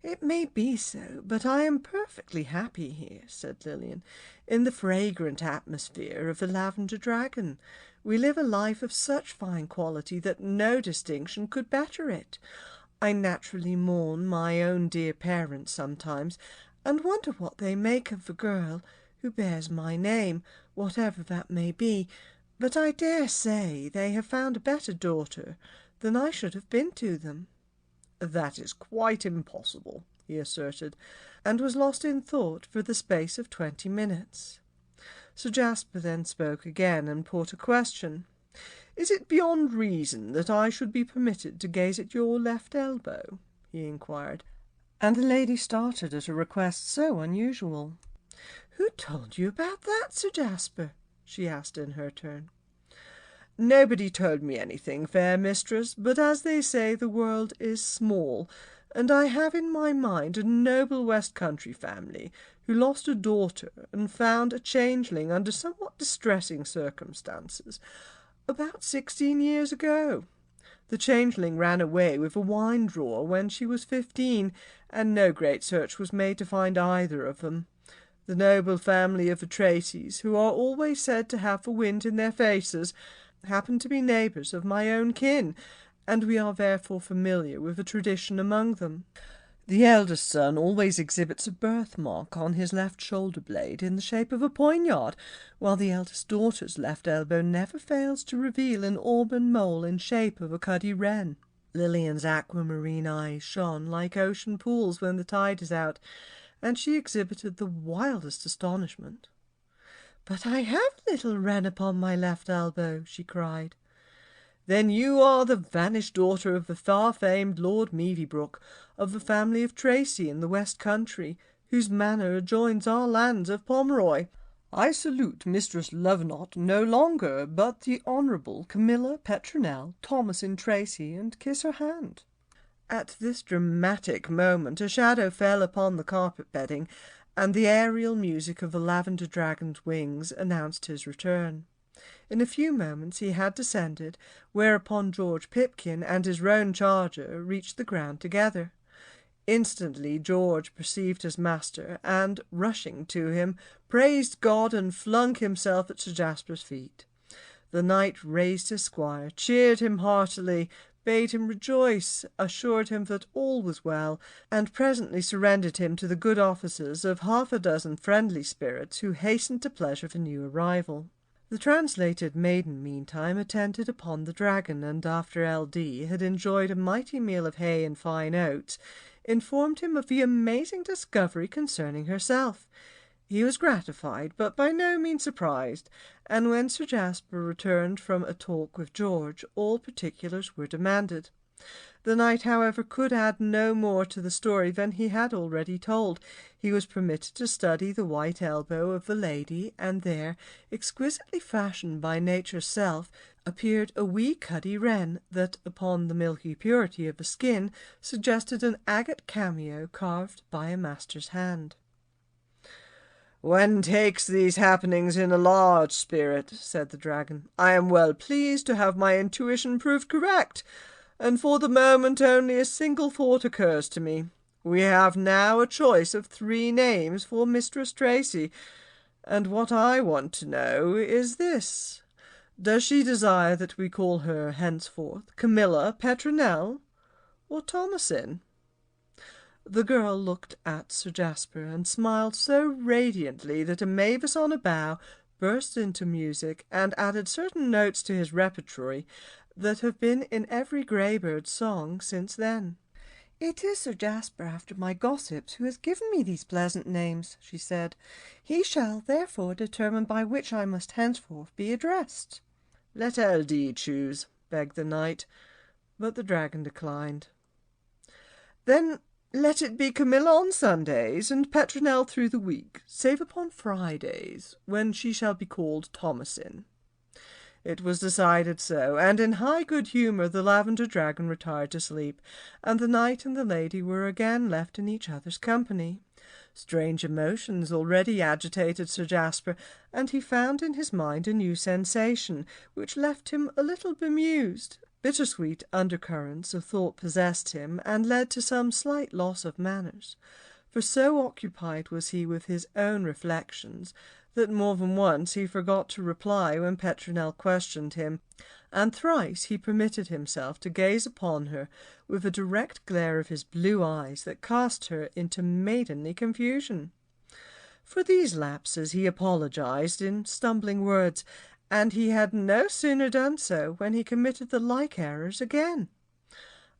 "It may be so, but I am perfectly happy here," said Lilian, "in the fragrant atmosphere of the Lavender Dragon. We live a life of such fine quality that no distinction could better it. I naturally mourn my own dear parents sometimes, and wonder what they make of the girl who bears my name, whatever that may be, but I dare say they have found a better daughter than I should have been to them." "That is quite impossible," he asserted, and was lost in thought for the space of 20 minutes. Sir Jasper then spoke again, and put a question. "Is it beyond reason that I should be permitted to gaze at your left elbow?" he inquired, and the lady started at a request so unusual. "Who told you about that, Sir Jasper?" she asked in her turn. "Nobody told me anything, fair mistress, but as they say, the world is small, and I have in my mind a noble West Country family who lost a daughter and found a changeling under somewhat distressing circumstances about 16 years ago. The changeling ran away with a wine drawer when she was 15, and no great search was made to find either of them. The noble family of the Tracys, who are always said to have the wind in their faces, happen to be neighbours of my own kin, and we are therefore familiar with the tradition among them. The eldest son always exhibits a birthmark on his left shoulder blade in the shape of a poignard, while the eldest daughter's left elbow never fails to reveal an auburn mole in shape of a cuddy wren. Lilian's aquamarine eyes shone like ocean pools when the tide is out, and she exhibited the wildest astonishment. "But I have little wren upon my left elbow," she cried. "Then you are the vanished daughter of the far-famed Lord Meavybrook, of the family of Tracy in the West Country, whose manor adjoins our lands of Pomeroy. I salute Mistress Lovenot no longer, but the Honourable Camilla Petronell Thomasin Tracy, and kiss her hand." At this dramatic moment a shadow fell upon the carpet-bedding, and the aerial music of the Lavender Dragon's wings announced his return. In a few moments he had descended, whereupon George Pipkin and his roan charger reached the ground together. Instantly George perceived his master, and, rushing to him, praised God and flung himself at Sir Jasper's feet. The knight raised his squire, cheered him heartily, bade him rejoice, assured him that all was well, and presently surrendered him to the good offices of half a dozen friendly spirits who hastened to pleasure the new arrival. The translated maiden meantime attended upon the dragon, and after L.D. had enjoyed a mighty meal of hay and fine oats, informed him of the amazing discovery concerning herself. He was gratified, but by no means surprised, and when Sir Jasper returned from a talk with George, all particulars were demanded. The knight, however, could add no more to the story than he had already told. He was permitted to study the white elbow of the lady, and there, exquisitely fashioned by nature's self, appeared a wee cuddy wren that, upon the milky purity of the skin, suggested an agate cameo carved by a master's hand. "One takes these happenings in a large spirit," said the dragon. "I am well pleased to have my intuition proved correct, and for the moment only a single thought occurs to me. We have now a choice of 3 names for Mistress Tracy, and what I want to know is this. Does she desire that we call her henceforth Camilla Petronell or Thomasin?" The girl looked at Sir Jasper and smiled so radiantly that a mavis on a bough burst into music and added certain notes to his repertory that have been in every greybird's song since then. "It is Sir Jasper, after my gossips, who has given me these pleasant names," she said. "He shall, therefore, determine by which I must henceforth be addressed." "Let L.D. choose," begged the knight, but the dragon declined. "Then let it be Camilla on Sundays, and Petronell through the week, save upon Fridays, when she shall be called Thomasin." It was decided so, and in high good humour the Lavender Dragon retired to sleep, and the knight and the lady were again left in each other's company. Strange emotions already agitated Sir Jasper, and he found in his mind a new sensation, which left him a little bemused. Bittersweet undercurrents of thought possessed him, and led to some slight loss of manners, for so occupied was he with his own reflections that more than once he forgot to reply when Petronell questioned him, and thrice he permitted himself to gaze upon her with a direct glare of his blue eyes that cast her into maidenly confusion. For these lapses he apologized in stumbling words, and he had no sooner done so when he committed the like errors again.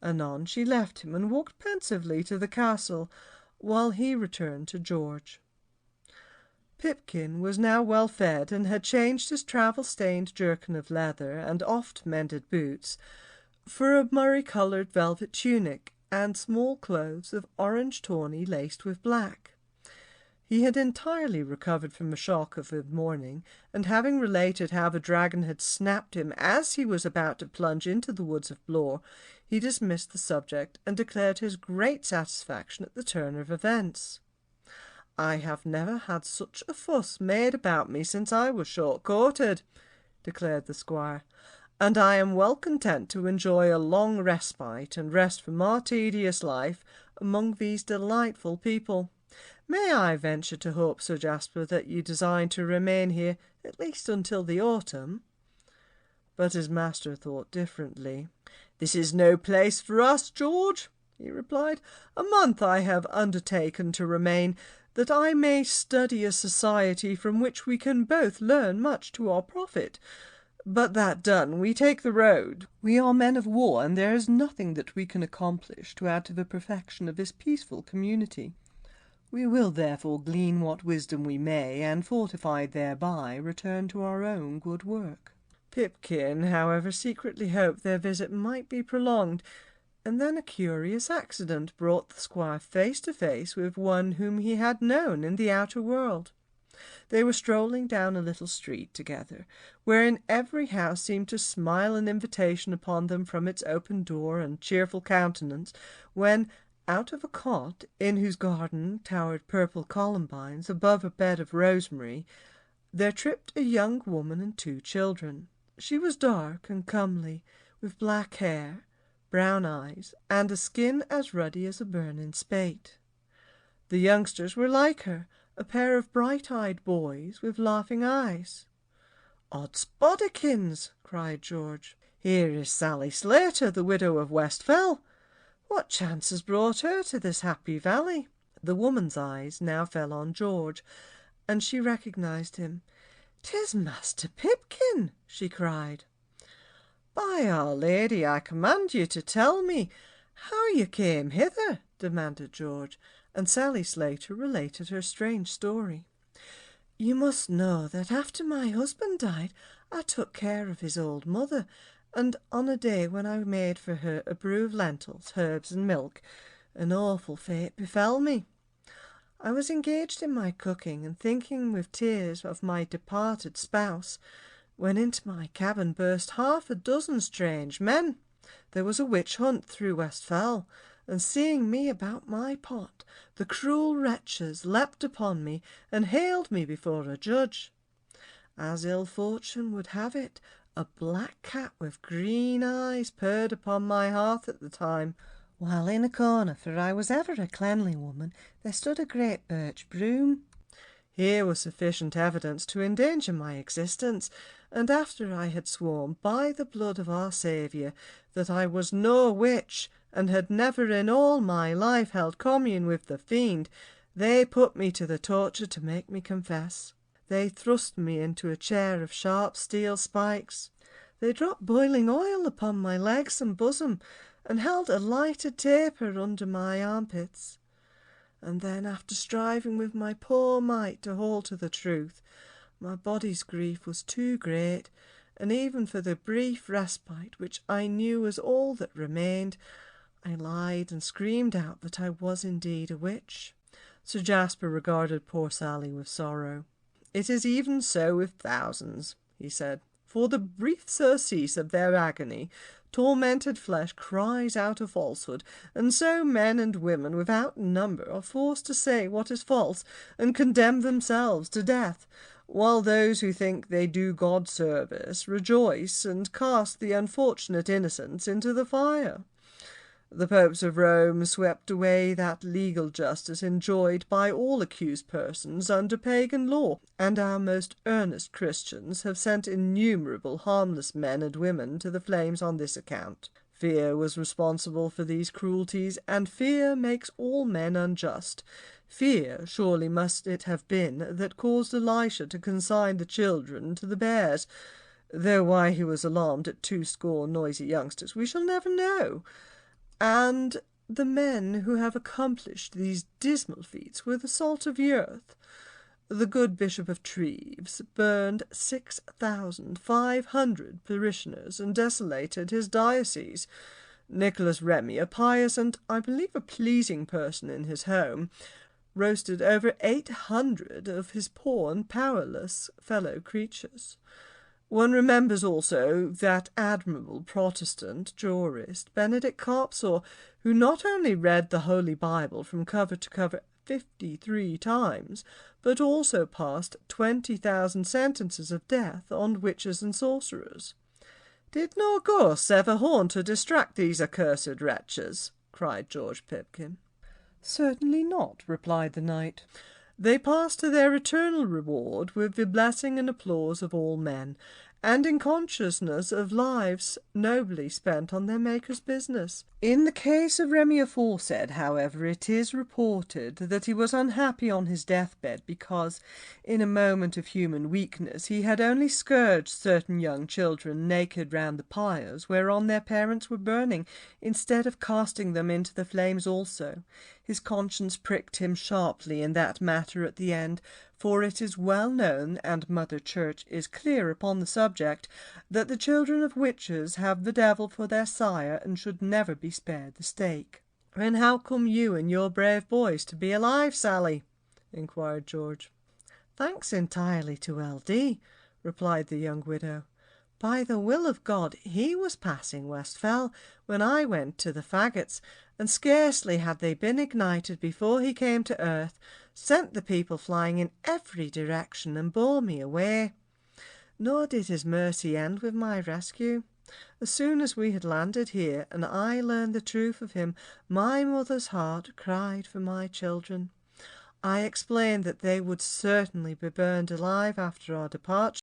Anon she left him and walked pensively to the castle, while he returned to George. Pipkin was now well fed, and had changed his travel-stained jerkin of leather and oft-mended boots for a murrey-coloured velvet tunic and small clothes of orange tawny laced with black. He had entirely recovered from the shock of the morning, and having related how the dragon had snapped him as he was about to plunge into the woods of Blore, he dismissed the subject and declared his great satisfaction at the turn of events. "I have never had such a fuss made about me since I was short-coated," declared the squire, "and I am well content to enjoy a long respite and rest from our tedious life among these delightful people. May I venture to hope, Sir Jasper, that you design to remain here at least until the autumn?" But his master thought differently. "This is no place for us, George," he replied. "A month I have undertaken to remain, that I may study a society from which we can both learn much to our profit. But that done, we take the road. We are men of war, and there is nothing that we can accomplish to add to the perfection of this peaceful community. We will therefore glean what wisdom we may, and fortified thereby, return to our own good work." Pipkin, however, secretly hoped their visit might be prolonged, and then a curious accident brought the squire face to face with one whom he had known in the outer world. They were strolling down a little street together, wherein every house seemed to smile an invitation upon them from its open door and cheerful countenance, when, out of a cot, in whose garden towered purple columbines above a bed of rosemary, there tripped a young woman and 2 children. She was dark and comely, with black hair, brown eyes, and a skin as ruddy as a burning spate. The youngsters were like her, a pair of bright-eyed boys with laughing eyes. "Odds bodikins!" cried George. "Here is Sally Slater, the widow of Westfell. What chance has brought her to this happy valley?" The woman's eyes now fell on George, and she recognized him. "'Tis Master Pipkin!" she cried. "By Our Lady, I command you to tell me how you came hither," demanded George, and Sally Slater related her strange story. "You must know that after my husband died, I took care of his old mother, and on a day when I made for her a brew of lentils, herbs, and milk, an awful fate befell me. I was engaged in my cooking and thinking with tears of my departed spouse, when into my cabin burst 6 strange men. There was a witch hunt through Westfell, and seeing me about my pot, the cruel wretches leapt upon me and haled me before a judge. As ill fortune would have it, a black cat with green eyes purred upon my hearth at the time, while in a corner, for I was ever a cleanly woman, there stood a great birch broom. Here was sufficient evidence to endanger my existence, and after I had sworn by the blood of our Saviour that I was no witch, and had never in all my life held commune with the fiend, they put me to the torture to make me confess. They thrust me into a chair of sharp steel spikes. They dropped boiling oil upon my legs and bosom, and held a lighted taper under my armpits. And then, after striving with my poor might to hold to the truth, my body's grief was too great, and even for the brief respite which I knew was all that remained, I lied and screamed out that I was indeed a witch. Sir Jasper regarded poor Sally with sorrow. "It is even so with thousands," he said. "For the brief surcease of their agony, tormented flesh cries out a falsehood, and so men and women without number are forced to say what is false and condemn themselves to death, while those who think they do God service rejoice and cast the unfortunate innocents into the fire. The popes of Rome swept away that legal justice enjoyed by all accused persons under pagan law, and our most earnest Christians have sent innumerable harmless men and women to the flames on this account. Fear was responsible for these cruelties, and fear makes all men unjust. Fear surely must it have been that caused Elisha to consign the children to the bears, though why he was alarmed at 20 noisy youngsters we shall never know. And the men who have accomplished these dismal feats were the salt of the earth. The good Bishop of Treves burned 6,500 parishioners and desolated his diocese. Nicholas Remy, a pious and, I believe, a pleasing person in his home, roasted over 800 of his poor and powerless fellow creatures. One remembers also that admirable Protestant jurist, Benedict Carpsaw, who not only read the Holy Bible from cover to cover 53 times, but also passed 20,000 sentences of death on witches and sorcerers. "Did no ghosts ever haunt or distract these accursed wretches?" cried George Pipkin. "Certainly not," replied the knight. "They pass to their eternal reward with the blessing and applause of all men, and in consciousness of lives nobly spent on their Maker's business. In the case of Remy aforesaid, however, it is reported that he was unhappy on his deathbed because, in a moment of human weakness, he had only scourged certain young children naked round the pyres whereon their parents were burning, instead of casting them into the flames also. His conscience pricked him sharply in that matter at the end, for it is well known, and Mother Church is clear upon the subject, that the children of witches have the devil for their sire and should never be spared the stake." "And how come you and your brave boys to be alive, Sally?" inquired George. "Thanks entirely to L.D.," replied the young widow. "By the will of God he was passing Westfell when I went to the faggots, and scarcely had they been ignited before he came to earth, sent the people flying in every direction, and bore me away. Nor did his mercy end with my rescue. As soon as we had landed here, and I learned the truth of him, my mother's heart cried for my children. I explained that they would certainly be burned alive after our departure,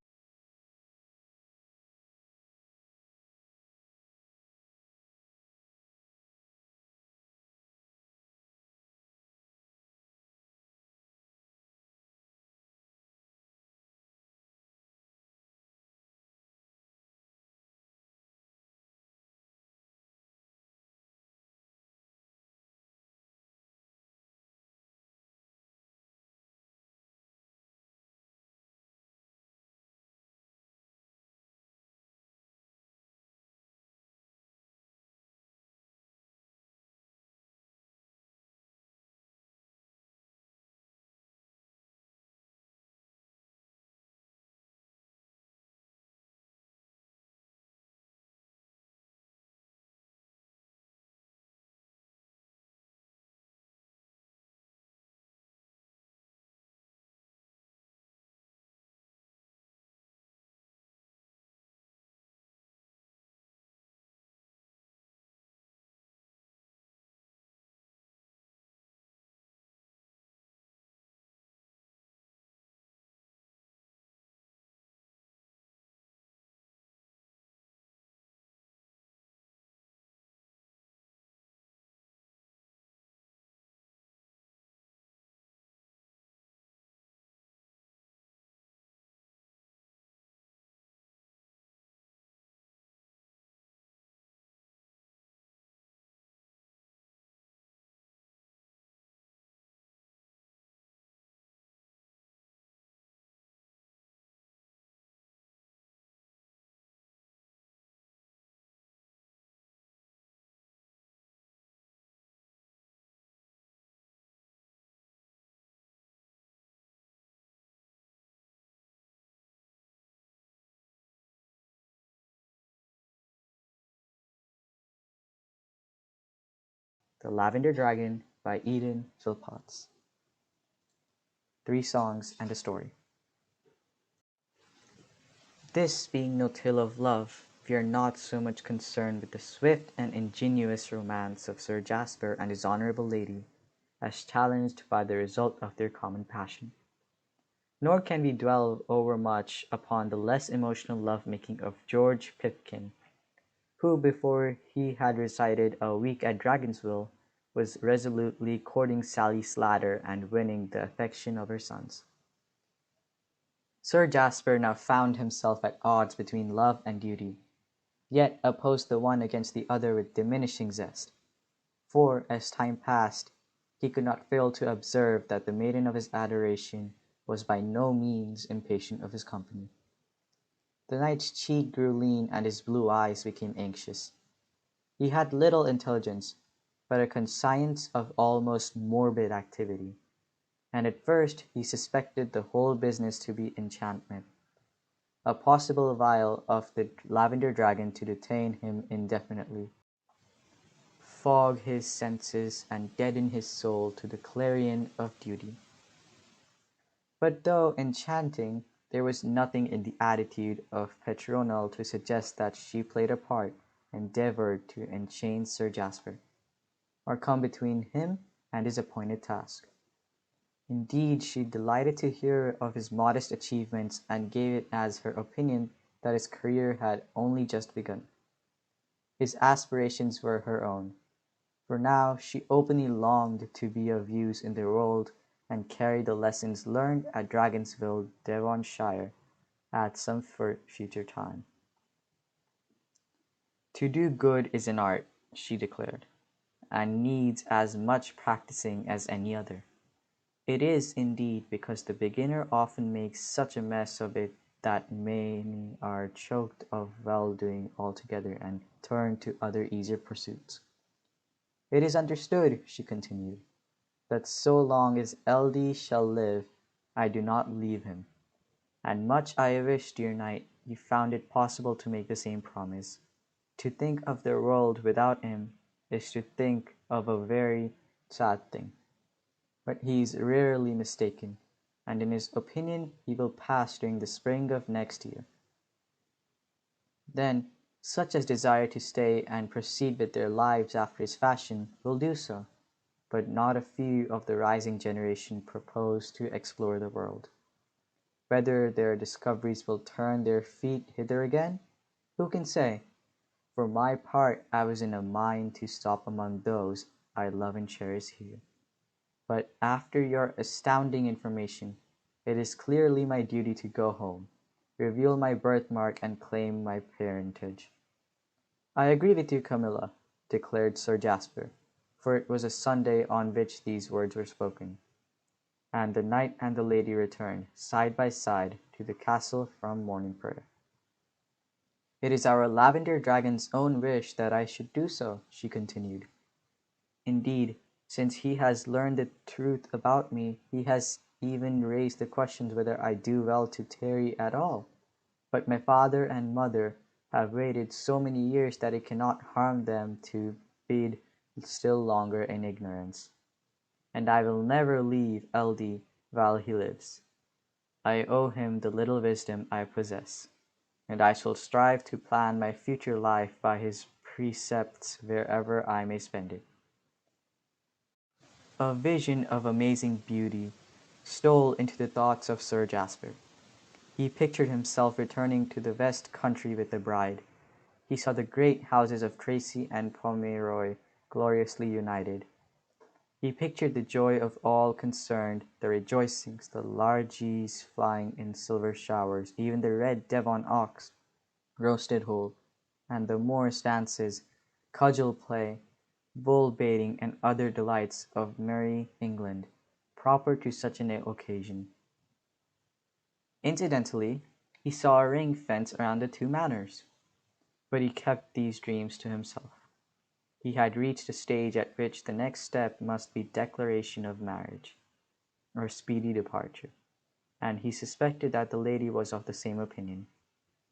The Lavender Dragon by Phillpotts. 3 songs and a story. This being no tale of love, we are not so much concerned with the swift and ingenuous romance of Sir Jasper and his honourable lady, as challenged by the result of their common passion. Nor can we dwell overmuch upon the less emotional love-making of George Pipkin, who, before he had resided a week at Dragonsville, was resolutely courting Sally Slatter and winning the affection of her sons. Sir Jasper now found himself at odds between love and duty, yet opposed the one against the other with diminishing zest, for, as time passed, he could not fail to observe that the maiden of his adoration was by no means impatient of his company. The knight's cheek grew lean and his blue eyes became anxious. He had little intelligence, but a conscience of almost morbid activity, and at first he suspected the whole business to be enchantment, a possible vial of the Lavender Dragon to detain him indefinitely, fog his senses, and deaden his soul to the clarion of duty. But though enchanting, there was nothing in the attitude of Petronel to suggest that she played a part, endeavoured to enchain Sir Jasper, or come between him and his appointed task. Indeed, she delighted to hear of his modest achievements, and gave it as her opinion that his career had only just begun. His aspirations were her own, for now she openly longed to be of use in the world and carry the lessons learned at Dragonsville, Devonshire, at some future time. To do good is an art, she declared, and needs as much practising as any other. It is, indeed, because the beginner often makes such a mess of it that many are choked of well-doing altogether and turn to other easier pursuits. It is understood, she continued, that so long as Ld shall live, I do not leave him, and much I wish, dear knight, you found it possible to make the same promise. To think of the world without him is to think of a very sad thing. But he is rarely mistaken, and in his opinion he will pass during the spring of next year. Then such as desire to stay and proceed with their lives after his fashion will do so, but not a few of the rising generation propose to explore the world. Whether their discoveries will turn their feet hither again, who can say? For my part, I was in a mind to stop among those I love and cherish here. But after your astounding information, it is clearly my duty to go home, reveal my birthmark, and claim my parentage. I agree with you, Camilla, declared Sir Jasper, for it was a Sunday on which these words were spoken, and the knight and the lady returned, side by side, to the castle from morning prayer. It is our Lavender Dragon's own wish that I should do so, she continued. Indeed, since he has learned the truth about me, he has even raised the question whether I do well to tarry at all. But my father and mother have waited so many years that it cannot harm them to bide still longer in ignorance. And I will never leave Ld while he lives. I owe him the little wisdom I possess, and I shall strive to plan my future life by his precepts wherever I may spend it. A vision of amazing beauty stole into the thoughts of Sir Jasper. He pictured himself returning to the West Country with the bride. He saw the great houses of Tracy and Pomeroy gloriously united. He pictured the joy of all concerned, the rejoicings, the largies flying in silver showers, even the red Devon ox roasted whole, and the Morris dances, cudgel play, bull baiting, and other delights of merry England, proper to such an occasion. Incidentally, he saw a ring fence around the 2 manors, but he kept these dreams to himself. He had reached a stage at which the next step must be declaration of marriage, or speedy departure, and he suspected that the lady was of the same opinion,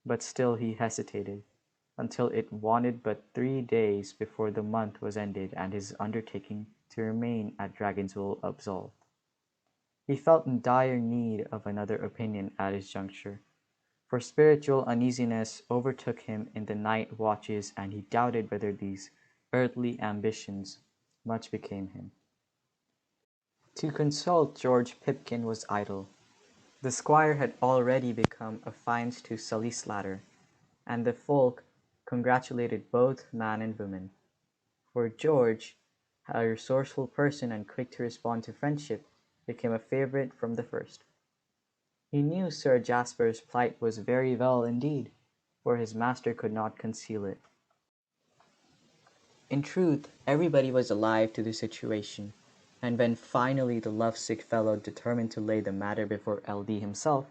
but still he hesitated. until it wanted but 3 days before the month was ended and his undertaking to remain at Dragonsville absolved. He felt in dire need of another opinion at this juncture, for spiritual uneasiness overtook him in the night watches, and he doubted whether these earthly ambitions much became him. To consult George Pipkin was idle. The squire had already become affianced to Sully Slatter, and the folk congratulated both man and woman. For George, a resourceful person and quick to respond to friendship, became a favourite from the first. He knew Sir Jasper's plight was very well indeed, for his master could not conceal it. In truth, everybody was alive to the situation, and when finally the lovesick fellow determined to lay the matter before L.D. himself,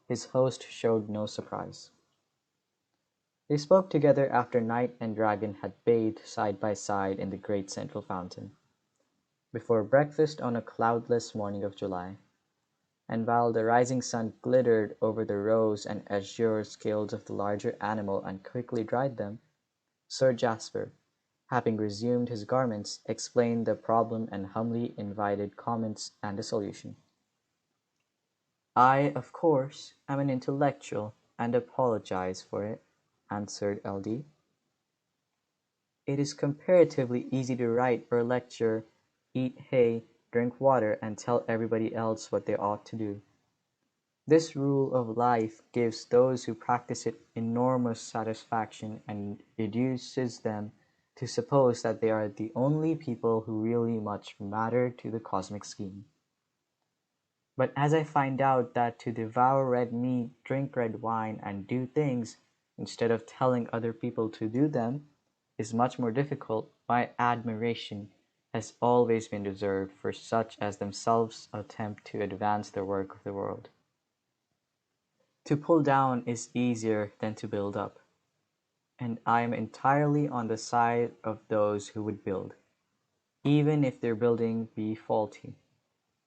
his host showed no surprise. They spoke together after Knight and Dragon had bathed side by side in the great central fountain, before breakfast on a cloudless morning of July, and while the rising sun glittered over the rose and azure scales of the larger animal and quickly dried them, Sir Jasper, having resumed his garments, explained the problem and humbly invited comments and a solution. "I, of course, am an intellectual, and apologize for it," answered L.D. "It is comparatively easy to write or lecture, eat hay, drink water, and tell everybody else what they ought to do. This rule of life gives those who practice it enormous satisfaction, and reduces them to suppose that they are the only people who really much matter to the cosmic scheme. But as I find out that to devour red meat, drink red wine, and do things, instead of telling other people to do them, is much more difficult, my admiration has always been reserved for such as themselves attempt to advance the work of the world. To pull down is easier than to build up, and I am entirely on the side of those who would build, even if their building be faulty,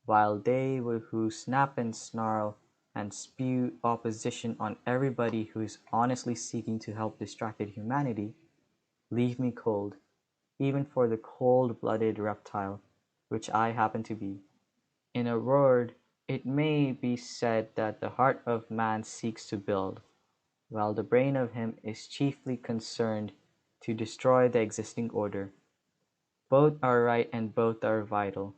while they who snap and snarl and spew opposition on everybody who is honestly seeking to help distracted humanity, leave me cold, even for the cold-blooded reptile which I happen to be. In a word, it may be said that the heart of man seeks to build, while the brain of him is chiefly concerned to destroy the existing order. Both are right and both are vital,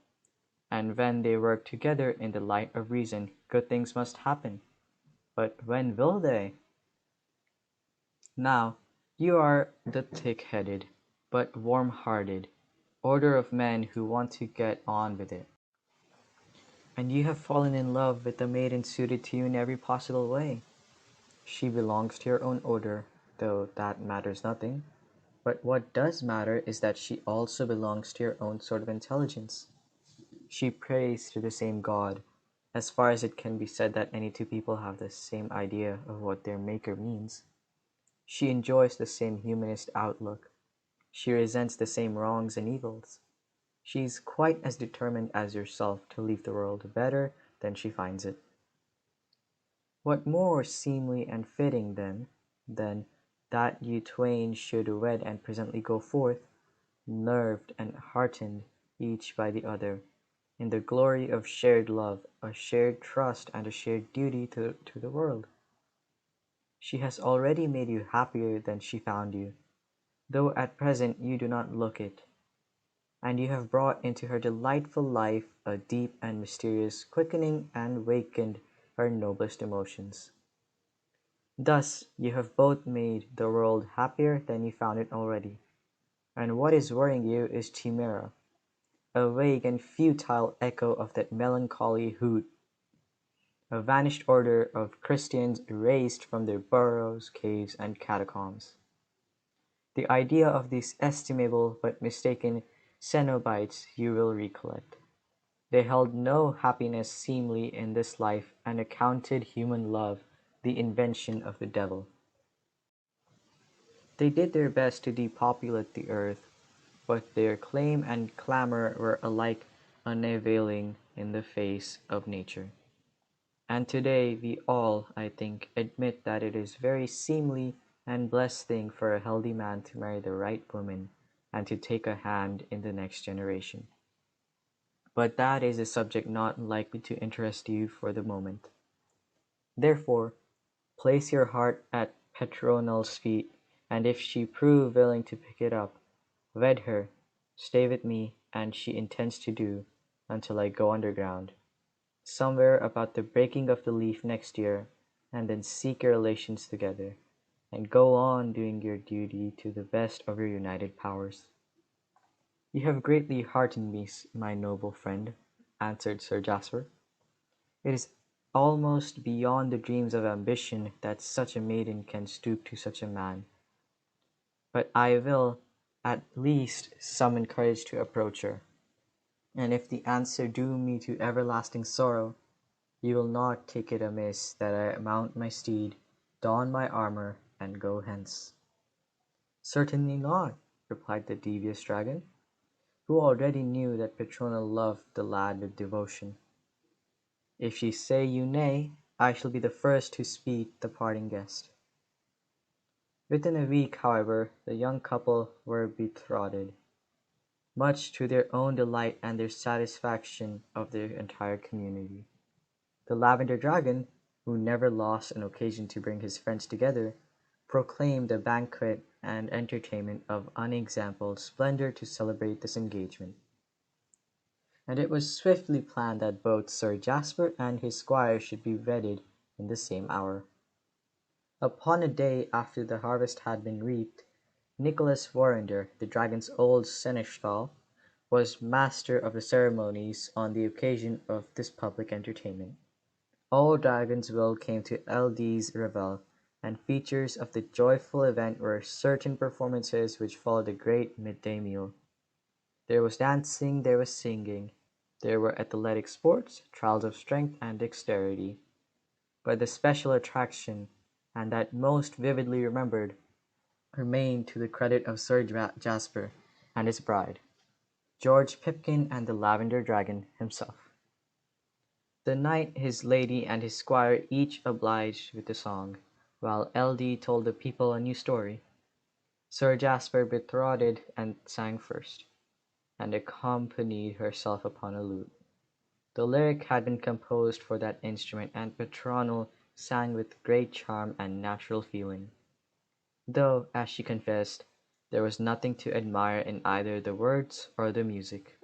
and when they work together in the light of reason, good things must happen. But when will they? Now, you are the thick-headed, but warm-hearted, order of men who want to get on with it. And you have fallen in love with a maiden suited to you in every possible way. She belongs to your own order, though that matters nothing. But what does matter is that she also belongs to your own sort of intelligence. She prays to the same God, as far as it can be said that any two people have the same idea of what their Maker means. She enjoys the same humanist outlook. She resents the same wrongs and evils. She is quite as determined as yourself to leave the world better than she finds it. What more seemly and fitting then, than that you twain should wed and presently go forth, nerved and heartened each by the other, in the glory of shared love, a shared trust, and a shared duty to the world? She has already made you happier than she found you, though at present you do not look it, and you have brought into her delightful life a deep and mysterious quickening and wakened her noblest emotions. Thus you have both made the world happier than you found it already, and what is worrying you is chimera, a vague and futile echo of that melancholy hoot, a vanished order of Christians erased from their burrows, caves, and catacombs. The idea of these estimable but mistaken Cenobites you will recollect. They held no happiness seemly in this life, and accounted human love the invention of the devil. They did their best to depopulate the earth, but their claim and clamor were alike unavailing in the face of nature. And today we all, I think, admit that it is very seemly and blessed thing for a healthy man to marry the right woman and to take a hand in the next generation. But that is a subject not likely to interest you for the moment. Therefore, place your heart at Petronel's feet, and if she prove willing to pick it up, wed her, stay with me, and she intends to do, until I go underground, somewhere about the breaking of the leaf next year, and then seek your relations together, and go on doing your duty to the best of your united powers. You have greatly heartened me, my noble friend, answered Sir Jasper. It is almost beyond the dreams of ambition that such a maiden can stoop to such a man. But I will, at least, summon courage to approach her. And if the answer doom me to everlasting sorrow, you will not take it amiss that I mount my steed, don my armor, and go hence. Certainly not, replied the devious dragon, who already knew that Petronel loved the lad with devotion. If ye say you nay, I shall be the first to speed the parting guest. Within a week, however, the young couple were betrothed, much to their own delight and the satisfaction of their entire community. The Lavender Dragon, who never lost an occasion to bring his friends together, proclaimed a banquet and entertainment of unexampled splendor to celebrate this engagement. And it was swiftly planned that both Sir Jasper and his squire should be wedded in the same hour. Upon a day after the harvest had been reaped, Nicholas Warrender, the dragon's old seneschal, was master of the ceremonies on the occasion of this public entertainment. All Dragonsville came to L.D.'s revel, and features of the joyful event were certain performances which followed a great midday meal. There was dancing, there was singing, there were athletic sports, trials of strength and dexterity. But the special attraction, and that most vividly remembered, remained to the credit of Sir Jasper and his bride, George Pipkin and the Lavender Dragon himself. The knight, his lady, and his squire each obliged with a song, while L.D. told the people a new story. Sir Jasper betrothed and sang first, and accompanied herself upon a lute. The lyric had been composed for that instrument, and Petronel sang with great charm and natural feeling, though, as she confessed, there was nothing to admire in either the words or the music.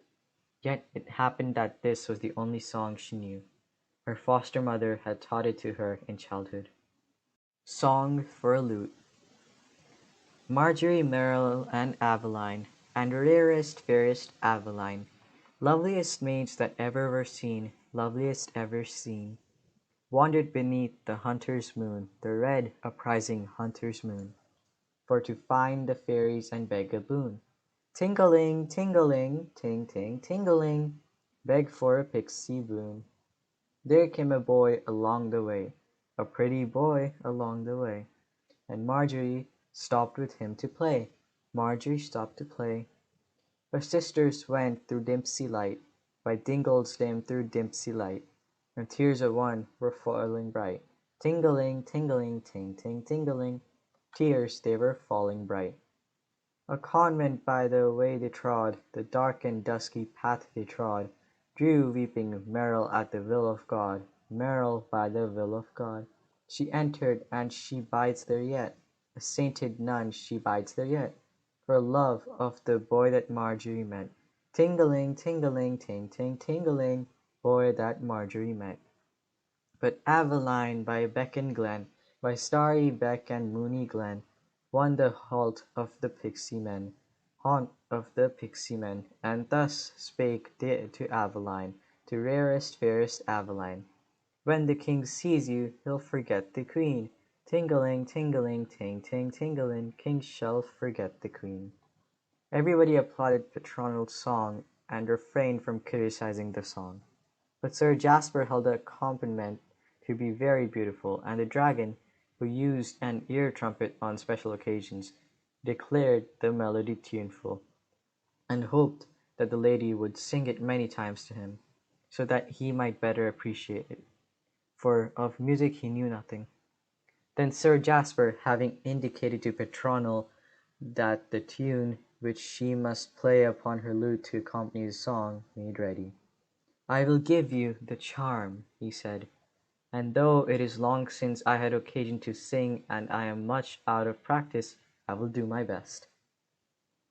Yet it happened that this was the only song she knew. Her foster mother had taught it to her in childhood. Song for a Lute. Marjorie, Merrill, and Aveline, and rarest, fairest Aveline, loveliest maids that ever were seen, loveliest ever seen, wandered beneath the hunter's moon, the red, uprising hunter's moon, for to find the fairies and beg a boon. Ting-a-ling, ting-a-ling, ting-ting, ting-a-ling, beg for a pixie boon. There came a boy along the way, a pretty boy along the way, and Marjorie stopped with him to play. Marjorie stopped to play. Her sisters went through Dimpsey light, by Dingle's dim through Dimpsey light, and tears of one were falling bright. Ting-a-ling, ting-a-ling, ting-ting, ting-a-ling, tears they were falling bright. A convent by the way they trod, the dark and dusky path they trod, drew weeping Merrill at the will of God, Merrill by the will of God. She entered, and she bides there yet, a sainted nun she bides there yet, for love of the boy that Marjorie met. Ting-a-ling, ting-a-ling, ting-ting, ting-a-ling, boy that Marjorie met. But Aveline by beck and glen, by starry beck and moony glen, won the halt of the pixie men, haunt of the pixie men, and thus spake they to Aveline, to rarest, fairest Aveline. When the king sees you, he'll forget the queen. Ting-a-ling, ting-a-ling, ting-ting, ting-a-ling, king shall forget the queen. Everybody applauded Petronel's song, and refrained from criticizing the song. But Sir Jasper held the accompaniment to be very beautiful, and the dragon, who used an ear trumpet on special occasions, declared the melody tuneful, and hoped that the lady would sing it many times to him, so that he might better appreciate it, for of music he knew nothing. Then Sir Jasper, having indicated to Petronel that the tune which she must play upon her lute to accompany the song, made ready. "I will give you the charm," he said, "and though it is long since I had occasion to sing and I am much out of practice, I will do my best."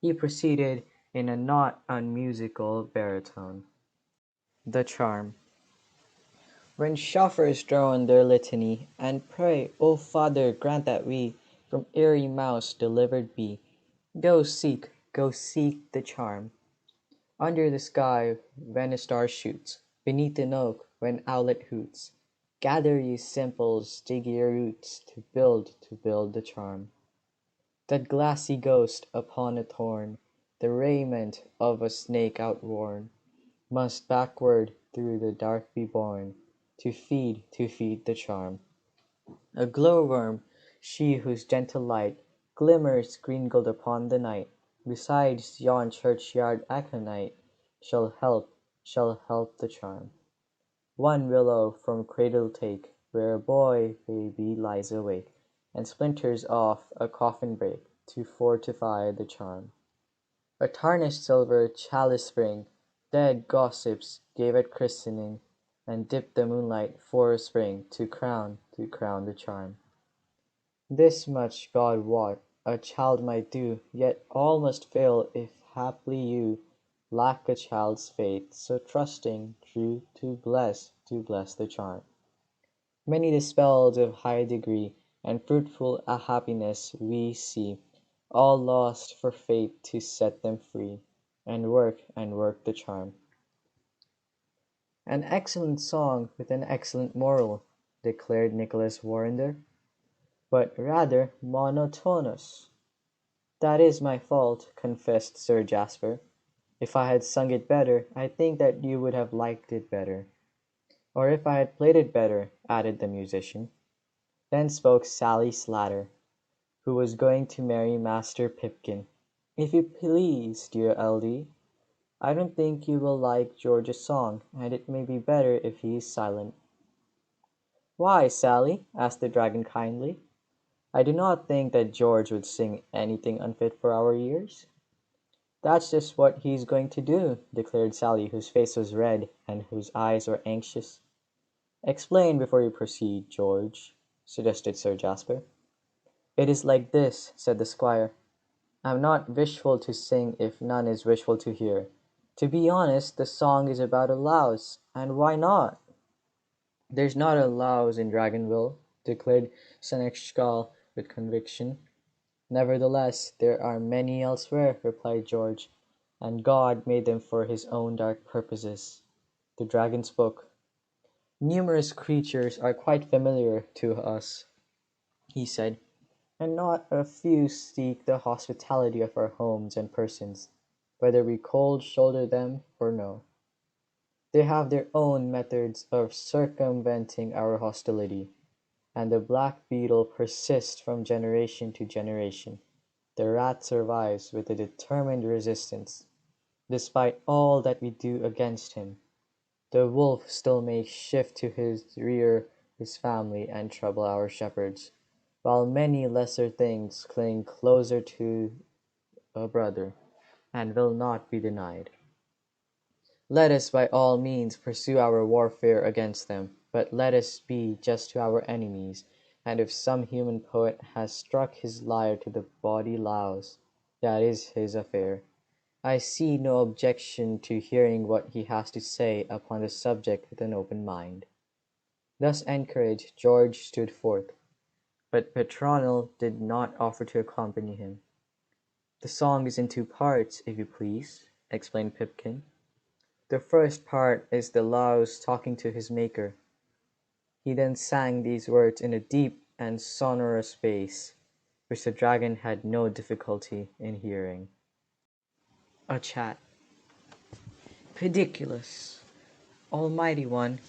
He proceeded in a not unmusical baritone. THE CHARM. When scoffers drone their litany, and pray, "O Father, grant that we From airy mouse delivered be," go seek the charm. Under the sky when a star shoots, beneath an oak when owlet hoots, gather ye simples, dig your roots, to build the charm. That glassy ghost upon a thorn, the raiment of a snake outworn, must backward through the dark be borne, to feed the charm. A glowworm, she whose gentle light glimmers green gold upon the night, besides yon churchyard aconite, shall help the charm. One willow from cradle take, where a boy baby lies awake, and splinters off a coffin break, to fortify the charm. A tarnished silver chalice spring, dead gossips gave at christening, and dipped the moonlight for a spring, to crown the charm. This much God wot a child might do, yet all must fail if haply you lack a child's faith, so trusting, true, to bless the charm. Many dispelled of high degree, and fruitful a happiness we see, all lost for fate to set them free, and work the charm. "An excellent song with an excellent moral," declared Nicholas Warrender, "but rather monotonous." "That is my fault," confessed Sir Jasper. "If I had sung it better, I think that you would have liked it better." "Or if I had played it better," added the musician. Then spoke Sally Slatter, who was going to marry Master Pipkin. "If you please, dear Eldie, I don't think you will like George's song, and it may be better if he is silent." "Why, Sally?" asked the dragon kindly. "I do not think that George would sing anything unfit for our ears." "That's just what he is going to do," declared Sally, whose face was red and whose eyes were anxious. "Explain before you proceed, George," suggested Sir Jasper. "It is like this," said the squire. "I'm not wishful to sing if none is wishful to hear. To be honest, the song is about a louse, and why not?" "There's not a louse in Dragonville," declared Seneschal with conviction. "Nevertheless, there are many elsewhere," replied George, "and God made them for his own dark purposes." The dragon spoke. "Numerous creatures are quite familiar to us," he said, "and not a few seek the hospitality of our homes and persons, whether we cold shoulder them or no. They have their own methods of circumventing our hostility, and the black beetle persists from generation to generation. The rat survives with a determined resistance, despite all that we do against him. The wolf still makes shift to rear his family and trouble our shepherds, while many lesser things cling closer to a brother, and will not be denied. Let us by all means pursue our warfare against them, but let us be just to our enemies, and if some human poet has struck his lyre to the bawdy louse, that is his affair. I see no objection to hearing what he has to say upon the subject with an open mind." Thus encouraged, George stood forth, but Petronel did not offer to accompany him. "The song is in two parts, if you please," explained Pipkin. "The first part is the louse talking to his maker." He then sang these words in a deep and sonorous bass, which the dragon had no difficulty in hearing. A chat. "Pediculus, Almighty One,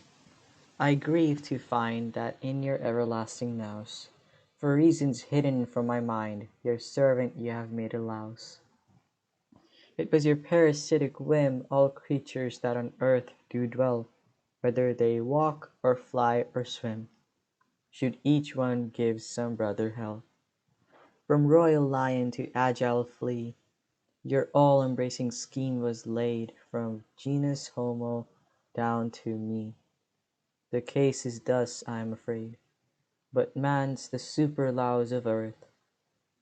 I grieve to find that in your everlasting nous, for reasons hidden from my mind, your servant you have made a louse. It was your parasitic whim all creatures that on earth do dwell, whether they walk or fly or swim, should each one give some brother hell. From royal lion to agile flea, your all-embracing scheme was laid from genus homo down to me. The case is thus, I am afraid, but man's the super-louse of earth.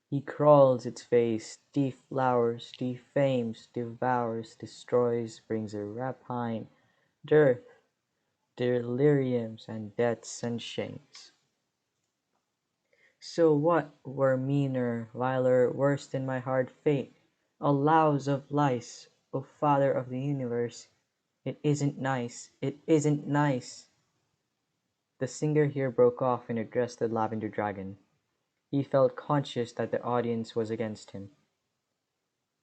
He crawls its face, deflowers, defames, devours, destroys, brings a rapine, dearth, deliriums, and deaths and shames. So what were meaner, viler, worse than my hard fate? A louse of lice, O Father of the universe, it isn't nice, it isn't nice. The singer here broke off and addressed the Lavender Dragon. He felt conscious that the audience was against him.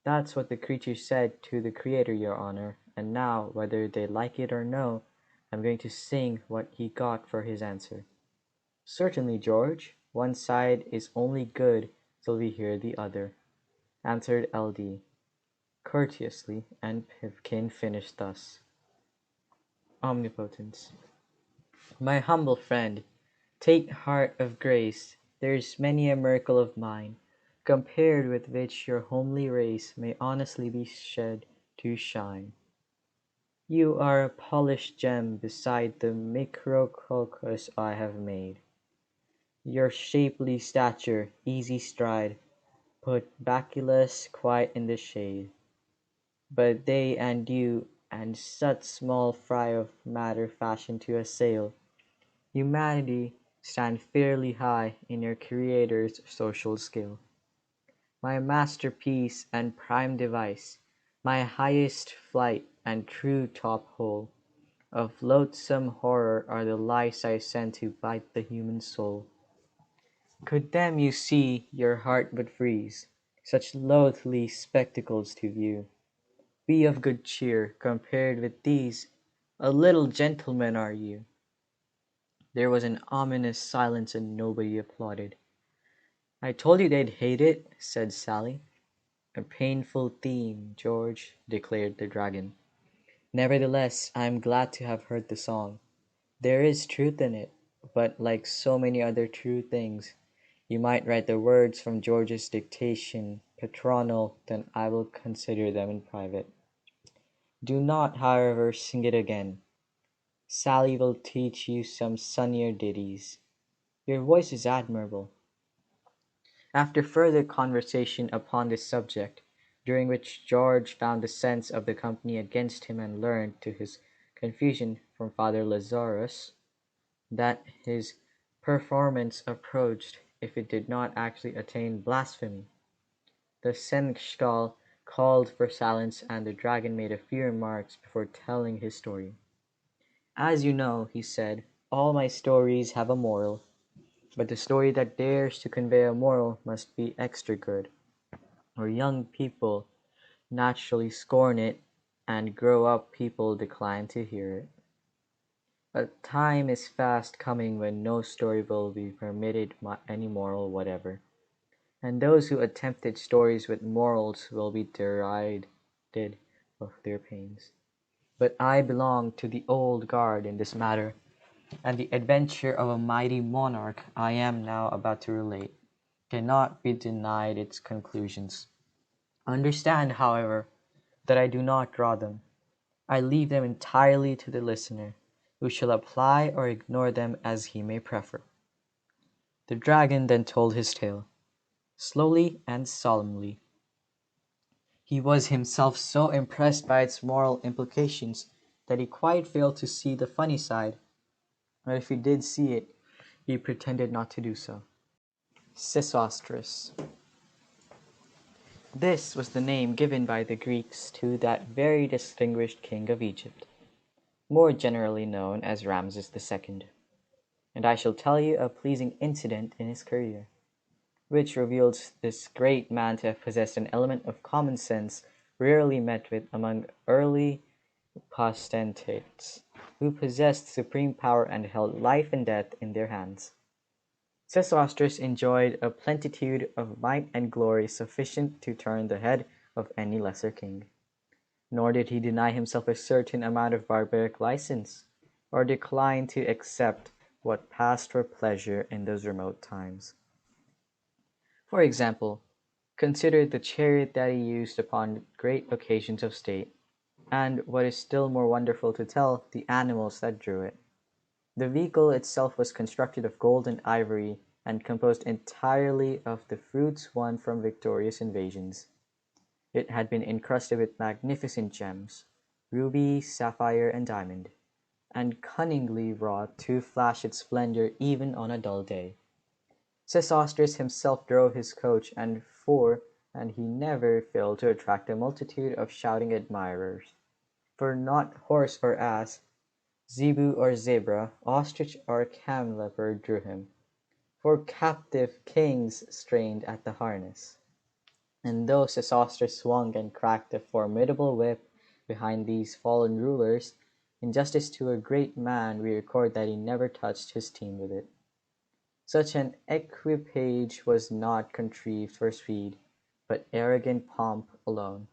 That's what the creature said to the Creator, Your Honor, and now, whether they like it or no, I'm going to sing what he got for his answer. Certainly, George. One side is only good till we hear the other, answered L.D. courteously, and Pipkin finished thus. Omnipotence. My humble friend, take heart of grace, there's many a miracle of mine, compared with which your homely race may honestly be shed to shine. You are a polished gem beside the micrococos I have made. Your shapely stature, easy stride, put Baculus quite in the shade. But they and you, and such small fry of matter fashioned to assail humanity, stand fairly high in your Creator's social scale. My masterpiece and prime device, my highest flight and true top hole, of loathsome horror are the lice I send to bite the human soul. Could them you see, your heart would freeze, such loathly spectacles to view. Be of good cheer, compared with these, a little gentleman are you. There was an ominous silence and nobody applauded. I told you they'd hate it, said Sally. A painful theme, George, declared the dragon. Nevertheless, I am glad to have heard the song. There is truth in it, but like so many other true things, you might write the words from George's dictation, patronal, then I will consider them in private. Do not, however, sing it again. Sally will teach you some sunnier ditties. Your voice is admirable. After further conversation upon this subject, during which George found the sense of the company against him and learned, to his confusion, from Father Lazarus, that his performance approached, if it did not actually attain blasphemy, the seneschal called for silence and the dragon made a few remarks before telling his story. As you know, he said, all my stories have a moral, but the story that dares to convey a moral must be extra good, or young people naturally scorn it, and grow-up people decline to hear it. A time is fast coming when no story will be permitted any moral whatever, and those who attempted stories with morals will be derided of their pains. But I belong to the old guard in this matter, and the adventure of a mighty monarch I am now about to relate cannot be denied its conclusions. Understand, however, that I do not draw them. I leave them entirely to the listener, who shall apply or ignore them as he may prefer. The dragon then told his tale, slowly and solemnly. He was himself so impressed by its moral implications that he quite failed to see the funny side, or if he did see it, he pretended not to do so. Sesostris. This was the name given by the Greeks to that very distinguished king of Egypt, more generally known as Ramses II, and I shall tell you a pleasing incident in his career, which reveals this great man to have possessed an element of common sense rarely met with among early potentates, who possessed supreme power and held life and death in their hands. Sesostris enjoyed a plenitude of might and glory sufficient to turn the head of any lesser king. Nor did he deny himself a certain amount of barbaric license, or decline to accept what passed for pleasure in those remote times. For example, consider the chariot that he used upon great occasions of state, and, what is still more wonderful to tell, the animals that drew it. The vehicle itself was constructed of gold and ivory, and composed entirely of the fruits won from victorious invasions. It had been encrusted with magnificent gems, ruby, sapphire, and diamond, and cunningly wrought to flash its splendor even on a dull day. Sesostris himself drove his coach and four, and he never failed to attract a multitude of shouting admirers. For not horse or ass, zebu or zebra, ostrich or camelopard drew him, for captive kings strained at the harness. And though Sesostris swung and cracked a formidable whip behind these fallen rulers, in justice to a great man we record that he never touched his team with it. Such an equipage was not contrived for speed, but arrogant pomp alone.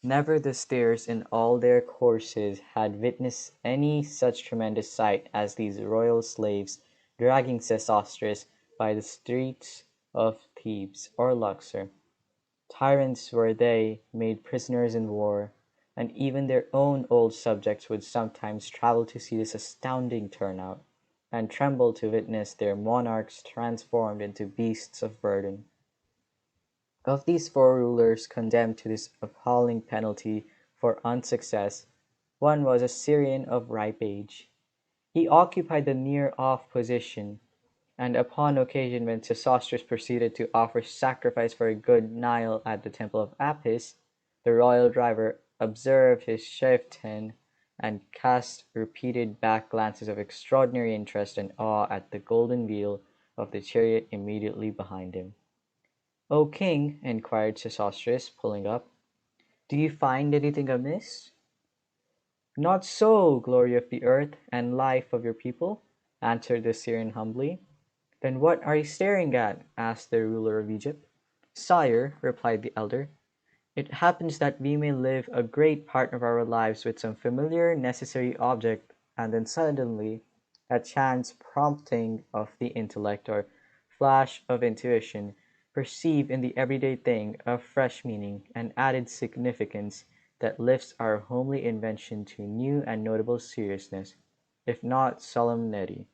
Never the steers in all their courses had witnessed any such tremendous sight as these royal slaves dragging Sesostris by the streets of Thebes or Luxor. Tyrants were they, made prisoners in war, and even their own old subjects would sometimes travel to see this astounding turnout, and tremble to witness their monarchs transformed into beasts of burden. Of these four rulers condemned to this appalling penalty for unsuccess, one was a Syrian of ripe age. He occupied the near-off position, and upon occasion when Sesostris proceeded to offer sacrifice for a good Nile at the temple of Apis, the royal driver observed his chieftain and cast repeated back glances of extraordinary interest and awe at the golden wheel of the chariot immediately behind him. "O king," inquired Sesostris, pulling up, "do you find anything amiss?" "Not so, glory of the earth and life of your people," answered the Syrian humbly. "Then what are you staring at?" asked the ruler of Egypt. "Sire," replied the elder, "it happens that we may live a great part of our lives with some familiar, necessary object, and then suddenly, at chance prompting of the intellect or flash of intuition, perceive in the everyday thing a fresh meaning and added significance that lifts our homely invention to new and notable seriousness, if not solemnity.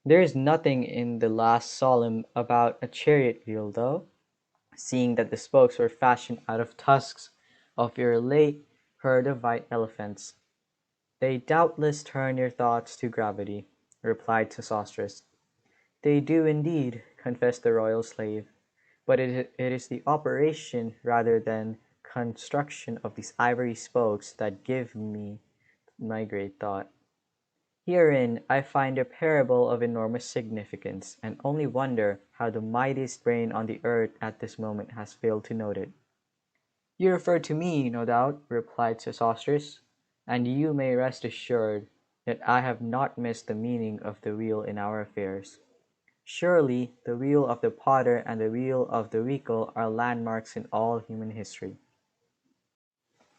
There is nothing in the last solemn about a chariot wheel, though, seeing that the spokes were fashioned out of tusks of your late herd of white elephants. They doubtless turn your thoughts to gravity, replied Sesostris. They do indeed, confessed the royal slave, but it is the operation rather than construction of these ivory spokes that give me my great thought. Herein I find a parable of enormous significance, and only wonder how the mightiest brain on the earth at this moment has failed to note it. You refer to me, no doubt, replied Sesostris, and you may rest assured that I have not missed the meaning of the wheel in our affairs. Surely the wheel of the potter and the wheel of the vehicle are landmarks in all human history.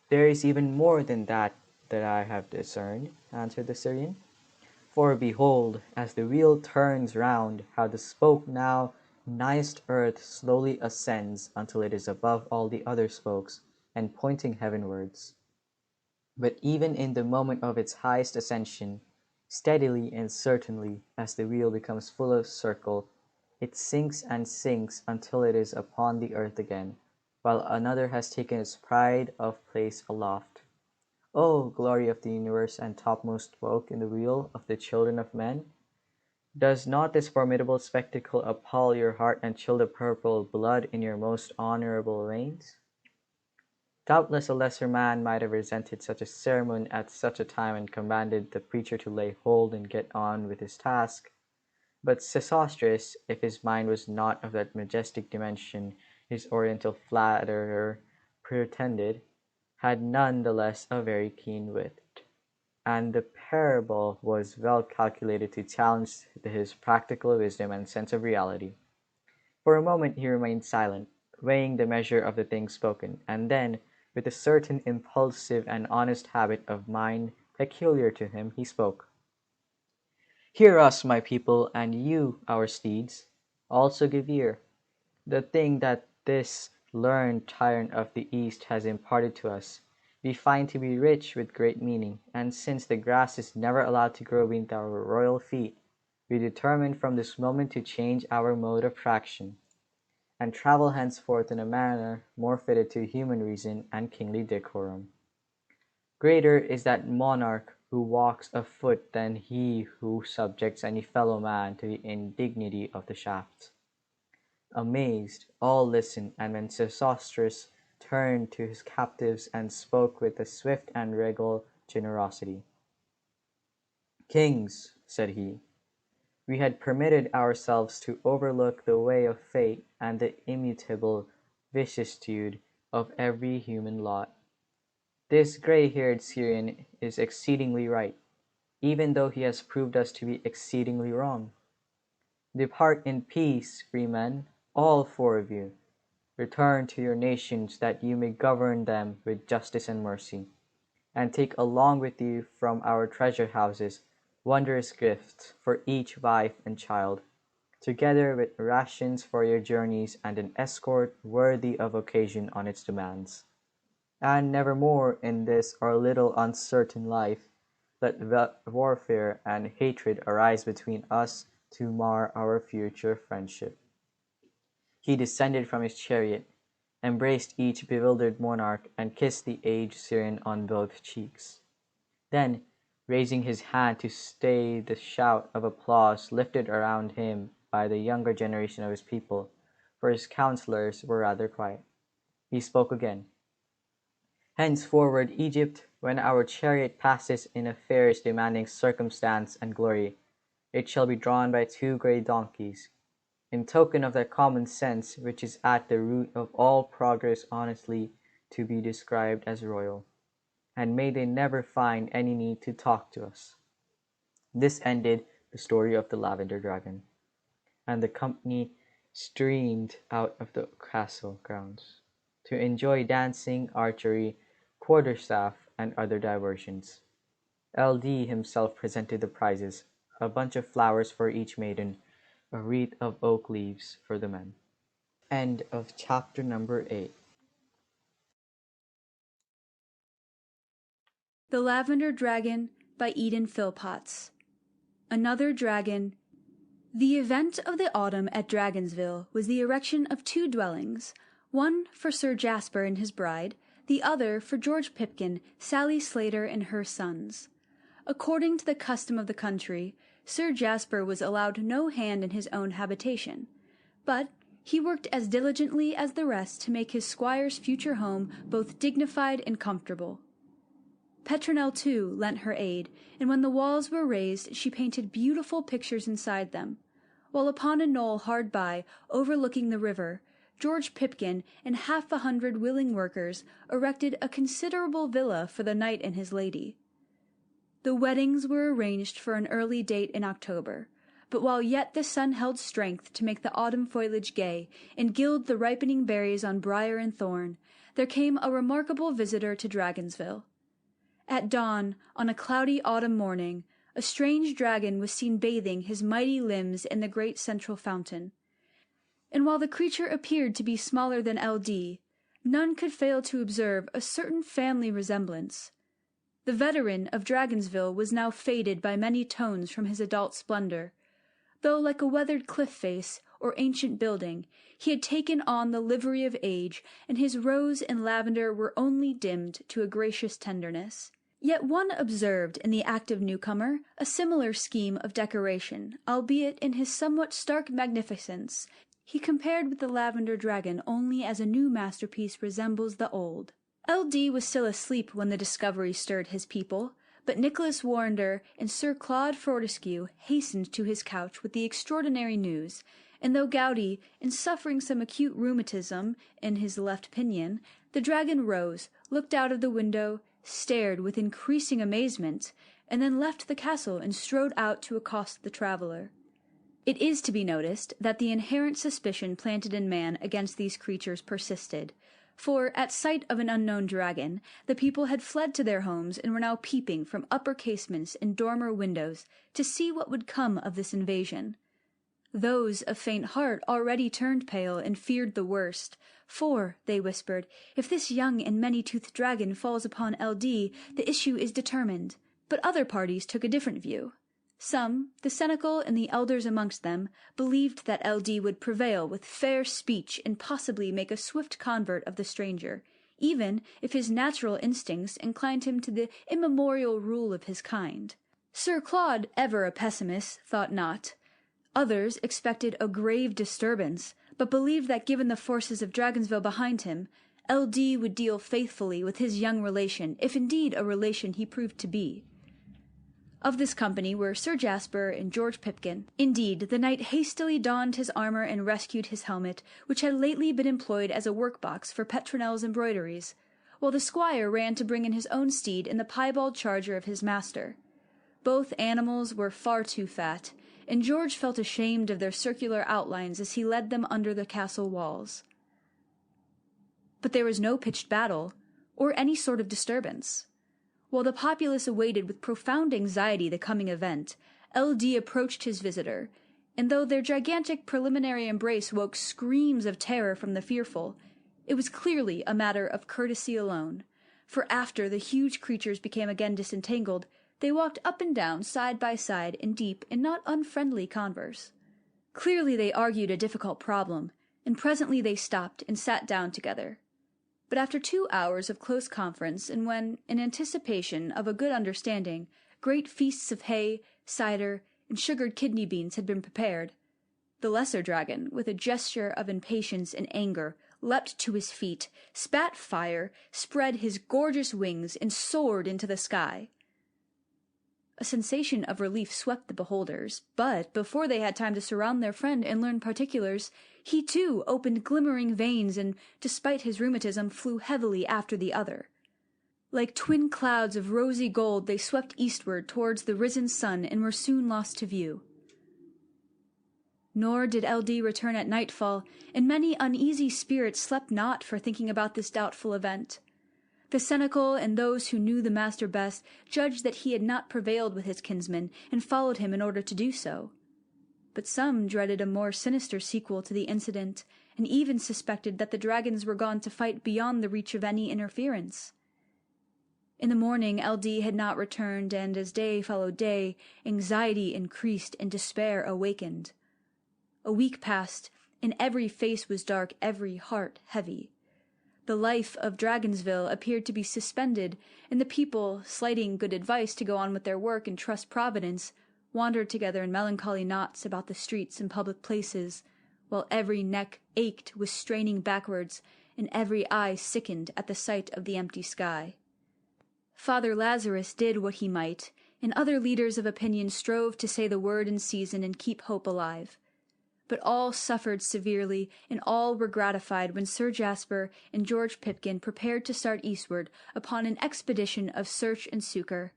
There is even more than that I have discerned, answered the Syrian. For behold, as the wheel turns round, how the spoke now nighest earth slowly ascends until it is above all the other spokes, and pointing heavenwards. But even in the moment of its highest ascension, steadily and certainly, as the wheel becomes full of circle, it sinks and sinks until it is upon the earth again, while another has taken its pride of place aloft. O glory of the universe and topmost spoke in the wheel of the children of men! Does not this formidable spectacle appall your heart and chill the purple blood in your most honorable veins? Doubtless a lesser man might have resented such a sermon at such a time and commanded the preacher to lay hold and get on with his task. But Sesostris, if his mind was not of that majestic dimension his oriental flatterer pretended, had none the less a very keen wit, and the parable was well calculated to challenge his practical wisdom and sense of reality. For a moment he remained silent, weighing the measure of the things spoken, and then, with a certain impulsive and honest habit of mind peculiar to him, he spoke. Hear us, my people, and you, our steeds, also give ear. The thing that this learned tyrant of the East has imparted to us, we find to be rich with great meaning, and since the grass is never allowed to grow beneath our royal feet, we determine from this moment to change our mode of traction, and travel henceforth in a manner more fitted to human reason and kingly decorum. Greater is that monarch who walks afoot than he who subjects any fellow man to the indignity of the shaft. Amazed, all listened, and when Sesostris turned to his captives and spoke with a swift and regal generosity. "Kings," said he, "we had permitted ourselves to overlook the way of fate and the immutable vicissitude of every human lot. This grey-haired Syrian is exceedingly right, even though he has proved us to be exceedingly wrong. Depart in peace, free men, all four of you. Return to your nations that you may govern them with justice and mercy, and take along with you from our treasure houses wondrous gifts for each wife and child, together with rations for your journeys and an escort worthy of occasion on its demands. And nevermore in this our little uncertain life let warfare and hatred arise between us to mar our future friendship." He descended from his chariot, embraced each bewildered monarch, and kissed the aged Syrian on both cheeks. Then, raising his hand to stay the shout of applause lifted around him by the younger generation of his people, for his counselors were rather quiet, he spoke again. "Henceforward, Egypt, when our chariot passes in affairs demanding circumstance and glory, it shall be drawn by 2 grey donkeys, in token of that common sense which is at the root of all progress honestly to be described as royal, and may they never find any need to talk to us." This ended the story of the Lavender Dragon, and the company streamed out of the castle grounds to enjoy dancing, archery, quarterstaff, and other diversions. L.D. himself presented the prizes, a bunch of flowers for each maiden, a wreath of oak leaves for the men. End of chapter number 8. The Lavender Dragon by Eden Phillpotts. Another Dragon. The event of the autumn at Dragonsville was the erection of 2 dwellings, one for Sir Jasper and his bride, the other for George Pipkin, Sally Slater, and her sons. According to the custom of the country, Sir Jasper was allowed no hand in his own habitation, but he worked as diligently as the rest to make his squire's future home both dignified and comfortable. Petronelle, too, lent her aid, and when the walls were raised she painted beautiful pictures inside them, while upon a knoll hard by, overlooking the river, George Pipkin and 100 willing workers erected a considerable villa for the knight and his lady. The weddings were arranged for an early date in October, but while yet the sun held strength to make the autumn foliage gay and gild the ripening berries on briar and thorn, there came a remarkable visitor to Dragonsville. At dawn, on a cloudy autumn morning, a strange dragon was seen bathing his mighty limbs in the great central fountain, and while the creature appeared to be smaller than L.D., none could fail to observe a certain family resemblance. The veteran of Dragonsville was now faded by many tones from his adult splendor, though like a weathered cliff face or ancient building, he had taken on the livery of age, and his rose and lavender were only dimmed to a gracious tenderness. Yet one observed in the active newcomer a similar scheme of decoration, albeit in his somewhat stark magnificence he compared with the Lavender Dragon only as a new masterpiece resembles the old. L.D. was still asleep when the discovery stirred his people, but Nicholas Warrender and Sir Claude Fortescue hastened to his couch with the extraordinary news, and though gouty and suffering some acute rheumatism in his left pinion, the dragon rose, looked out of the window, stared with increasing amazement, and then left the castle and strode out to accost the traveller. It is to be noticed that the inherent suspicion planted in man against these creatures persisted, for at sight of an unknown dragon, the people had fled to their homes and were now peeping from upper casements and dormer windows to see what would come of this invasion. Those of faint heart already turned pale and feared the worst, for, they whispered, if this young and many-toothed dragon falls upon LD, the issue is determined. But other parties took a different view. Some, the Senecal and the elders amongst them, believed that LD would prevail with fair speech and possibly make a swift convert of the stranger, even if his natural instincts inclined him to the immemorial rule of his kind. Sir Claude, ever a pessimist, thought not. Others expected a grave disturbance, but believed that given the forces of Dragonsville behind him, LD would deal faithfully with his young relation, if indeed a relation he proved to be. Of this company were Sir Jasper and George Pipkin. Indeed, the knight hastily donned his armour and rescued his helmet, which had lately been employed as a workbox for Petronel's embroideries, while the squire ran to bring in his own steed in the piebald charger of his master. Both animals were far too fat, and George felt ashamed of their circular outlines as he led them under the castle walls. But there was no pitched battle, or any sort of disturbance. While the populace awaited with profound anxiety the coming event, LD approached his visitor, and though their gigantic preliminary embrace woke screams of terror from the fearful, it was clearly a matter of courtesy alone, for after the huge creatures became again disentangled, they walked up and down side by side in deep and not unfriendly converse. Clearly they argued a difficult problem, and presently they stopped and sat down together. But after 2 hours of close conference, and when, in anticipation of a good understanding, great feasts of hay, cider, and sugared kidney beans had been prepared, the lesser dragon, with a gesture of impatience and anger, leapt to his feet, spat fire, spread his gorgeous wings, and soared into the sky. A sensation of relief swept the beholders, but before they had time to surround their friend and learn particulars, he too opened glimmering veins and, despite his rheumatism, flew heavily after the other. Like twin clouds of rosy gold they swept eastward towards the risen sun and were soon lost to view. Nor did LD return at nightfall, and many uneasy spirits slept not for thinking about this doubtful event. The Senecal and those who knew the master best judged that he had not prevailed with his kinsman, and followed him in order to do so. But some dreaded a more sinister sequel to the incident, and even suspected that the dragons were gone to fight beyond the reach of any interference. In the morning LD had not returned, and as day followed day, anxiety increased and despair awakened. A week passed, and every face was dark, every heart heavy. The life of Dragonsville appeared to be suspended, and the people, slighting good advice to go on with their work and trust Providence, wandered together in melancholy knots about the streets and public places, while every neck ached with straining backwards, and every eye sickened at the sight of the empty sky. Father Lazarus did what he might, and other leaders of opinion strove to say the word in season and keep hope alive. But all suffered severely, and all were gratified when Sir Jasper and George Pipkin prepared to start eastward upon an expedition of search and succour.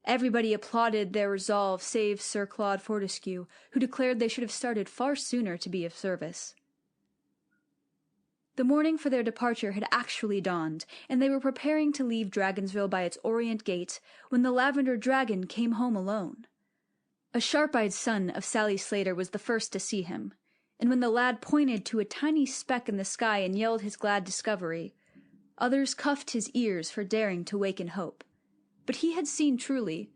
Everybody applauded their resolve save Sir Claude Fortescue, who declared they should have started far sooner to be of service. The morning for their departure had actually dawned, and they were preparing to leave Dragonsville by its Orient gate, when the Lavender Dragon came home alone. A sharp-eyed son of Sally Slater was the first to see him, and when the lad pointed to a tiny speck in the sky and yelled his glad discovery, others cuffed his ears for daring to waken hope. But he had seen truly.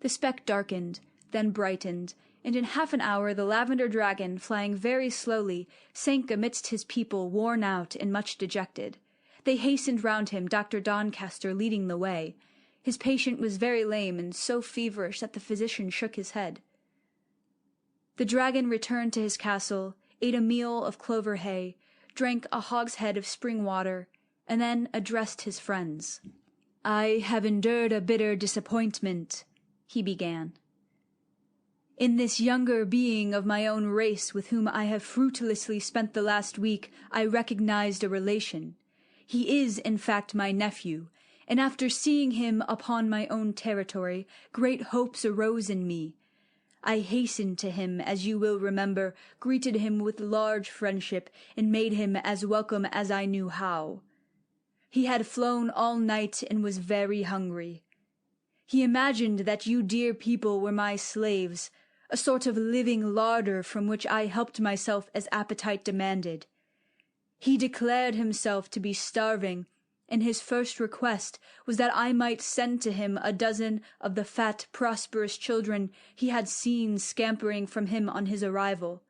The speck darkened, then brightened, and in half an hour the Lavender Dragon, flying very slowly, sank amidst his people worn out and much dejected. They hastened round him, Dr. Doncaster leading the way. His patient was very lame and so feverish that the physician shook his head. The dragon returned to his castle, ate a meal of clover hay, drank a hogshead of spring water, and then addressed his friends. "I have endured a bitter disappointment," he began. "In this younger being of my own race with whom I have fruitlessly spent the last week, I recognized a relation. He is, in fact, my nephew, and after seeing him upon my own territory, great hopes arose in me. I hastened to him, as you will remember, greeted him with large friendship, and made him as welcome as I knew how. He had flown all night and was very hungry. He imagined that you dear people were my slaves, a sort of living larder from which I helped myself as appetite demanded. He declared himself to be starving, and his first request was that I might send to him a dozen of the fat, prosperous children he had seen scampering from him on his arrival.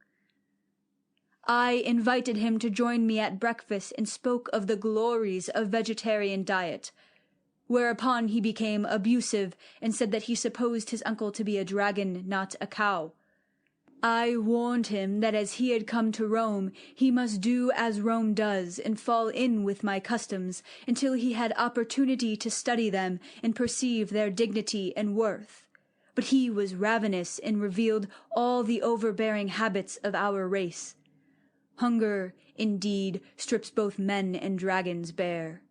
I invited him to join me at breakfast and spoke of the glories of vegetarian diet, whereupon he became abusive and said that he supposed his uncle to be a dragon, not a cow. I warned him that as he had come to Rome, he must do as Rome does and fall in with my customs until he had opportunity to study them and perceive their dignity and worth. But he was ravenous and revealed all the overbearing habits of our race. Hunger, indeed, strips both men and dragons bare.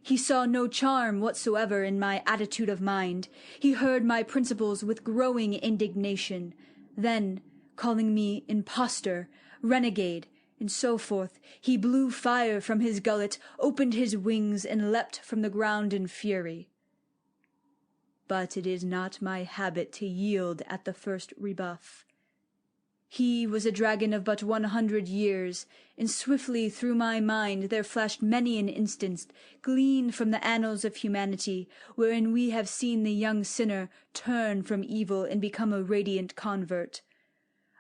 He saw no charm whatsoever in my attitude of mind. He heard my principles with growing indignation. Then, calling me impostor, renegade, and so forth, he blew fire from his gullet, opened his wings, and leapt from the ground in fury. But it is not my habit to yield at the first rebuff. He was a dragon of but 100 years, and swiftly through my mind there flashed many an instance, gleaned from the annals of humanity, wherein we have seen the young sinner turn from evil and become a radiant convert.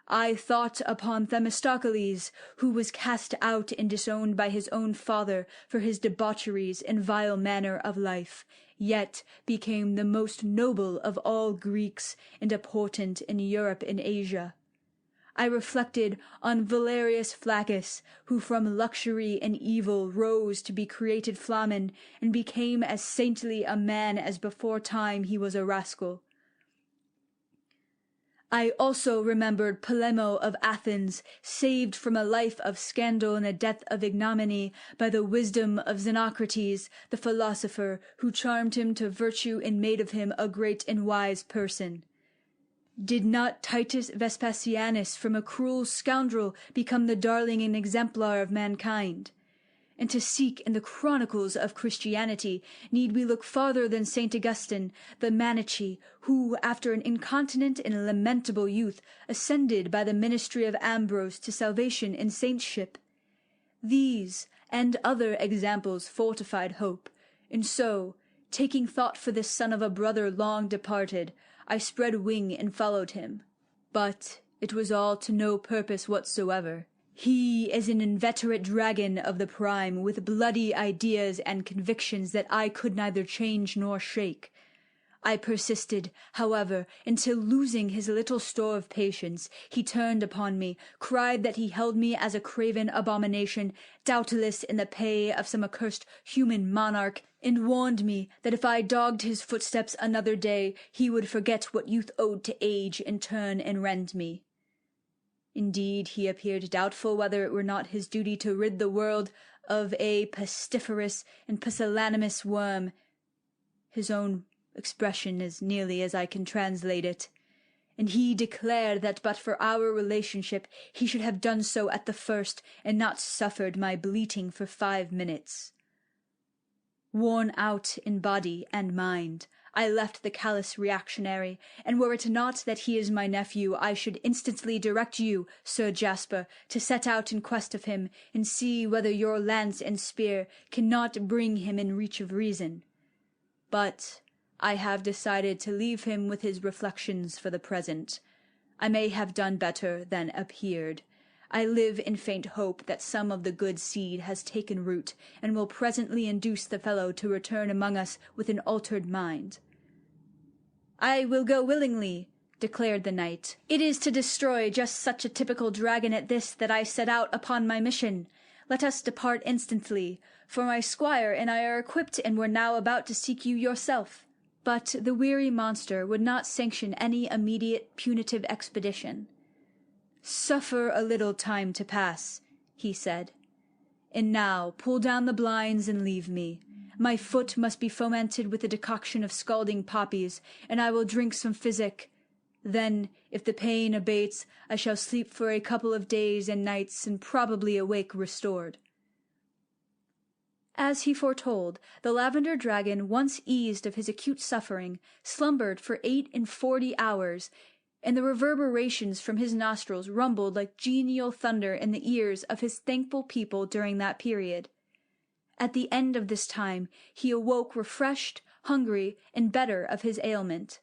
I thought upon Themistocles, who was cast out and disowned by his own father for his debaucheries and vile manner of life, yet became the most noble of all Greeks and a portent in Europe and Asia. I reflected on Valerius Flaccus, who from luxury and evil rose to be created Flamen, and became as saintly a man as before time he was a rascal. I also remembered Polemo of Athens, saved from a life of scandal and a death of ignominy by the wisdom of Xenocrates, the philosopher, who charmed him to virtue and made of him a great and wise person. Did not Titus Vespasianus from a cruel scoundrel become the darling and exemplar of mankind? And to seek in the chronicles of Christianity, need we look farther than St. Augustine, the Manichee, who, after an incontinent and lamentable youth, ascended by the ministry of Ambrose to salvation and saintship? These and other examples fortified hope, and so, taking thought for this son of a brother long departed, I spread wing and followed him. But it was all to no purpose whatsoever. He is an inveterate dragon of the prime, with bloody ideas and convictions that I could neither change nor shake. I persisted, however, until, losing his little store of patience, he turned upon me, cried that he held me as a craven abomination, doubtless in the pay of some accursed human monarch, and warned me that if I dogged his footsteps another day, he would forget what youth owed to age, and turn and rend me. Indeed, he appeared doubtful whether it were not his duty to rid the world of a pestiferous and pusillanimous worm, his own expression as nearly as I can translate it, and he declared that but for our relationship he should have done so at the first, and not suffered my bleating for 5 minutes. Worn out in body and mind, I left the callous reactionary, and were it not that he is my nephew, I should instantly direct you, Sir Jasper, to set out in quest of him, and see whether your lance and spear cannot bring him in reach of reason. But I have decided to leave him with his reflections for the present. I may have done better than appeared. I live in faint hope that some of the good seed has taken root, and will presently induce the fellow to return among us with an altered mind. I will go willingly, declared the knight. It is to destroy just such a typical dragon as this that I set out upon my mission. Let us depart instantly, for my squire and I are equipped, and were now about to seek you yourself. But the weary monster would not sanction any immediate punitive expedition. "Suffer a little time to pass," he said. "And now pull down the blinds and leave me. My foot must be fomented with a decoction of scalding poppies, and I will drink some physic. Then, if the pain abates, I shall sleep for a couple of days and nights, and probably awake restored." As he foretold, the Lavender Dragon, once eased of his acute suffering, slumbered for 48 hours, and the reverberations from his nostrils rumbled like genial thunder in the ears of his thankful people during that period. At the end of this time he awoke refreshed, hungry, and better of his ailment.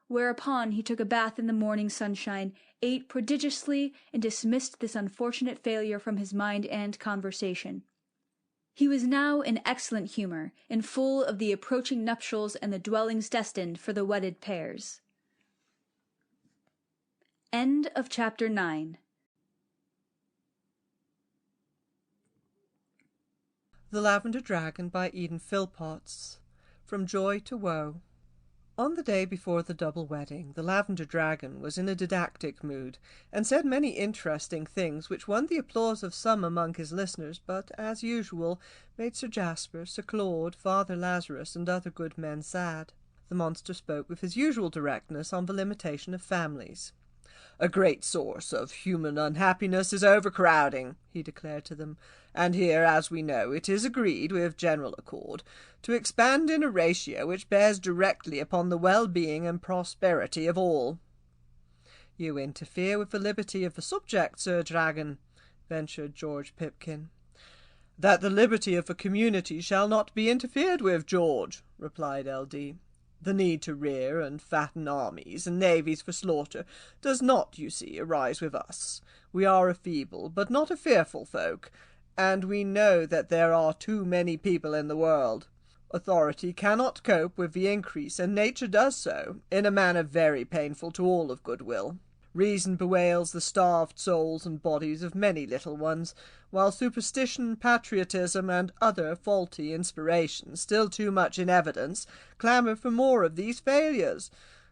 Whereupon he took a bath in the morning sunshine, ate prodigiously, and dismissed this unfortunate failure from his mind and conversation. He was now in excellent humour, and full of the approaching nuptials and the dwellings destined for the wedded pairs. End of Chapter 9. The Lavender Dragon by Eden Phillpotts. From Joy to Woe. On the day before the double wedding, the Lavender Dragon was in a didactic mood, and said many interesting things which won the applause of some among his listeners, but, as usual, made Sir Jasper, Sir Claude, Father Lazarus, and other good men sad. The monster spoke with his usual directness on the limitation of families. "A great source of human unhappiness is overcrowding," he declared to them, "and here, as we know, it is agreed, with general accord, to expand in a ratio which bears directly upon the well-being and prosperity of all." "You interfere with the liberty of the subject, Sir Dragon," ventured George Pipkin. "That the liberty of the community shall not be interfered with, George," replied L.D. "The need to rear and fatten armies and navies for slaughter does not, you see, arise with us. We are a feeble, but not a fearful folk, and we know that there are too many people in the world. Authority cannot cope with the increase, and nature does so, in a manner very painful to all of goodwill. Reason bewails the starved souls and bodies of many little ones, while superstition, patriotism, and other faulty inspirations, still too much in evidence, clamour for more of these failures.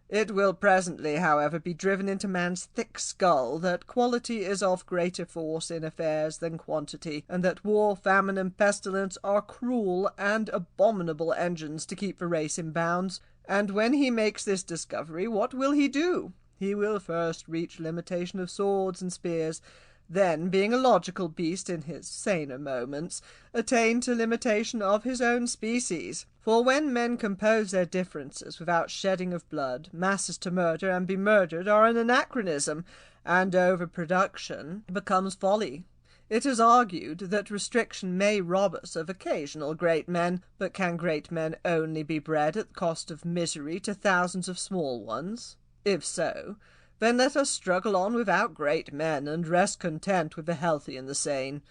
It will presently, however, be driven into man's thick skull that quality is of greater force in affairs than quantity, and that war, famine, and pestilence are cruel and abominable engines to keep the race in bounds. And when he makes this discovery, what will he do? He will first reach limitation of swords and spears, then, being a logical beast in his saner moments, attain to limitation of his own species. For when men compose their differences without shedding of blood, masses to murder and be murdered are an anachronism, and overproduction becomes folly. It is argued that restriction may rob us of occasional great men, but can great men only be bred at the cost of misery to thousands of small ones? If so, then let us struggle on without great men, and rest content with the healthy and the sane.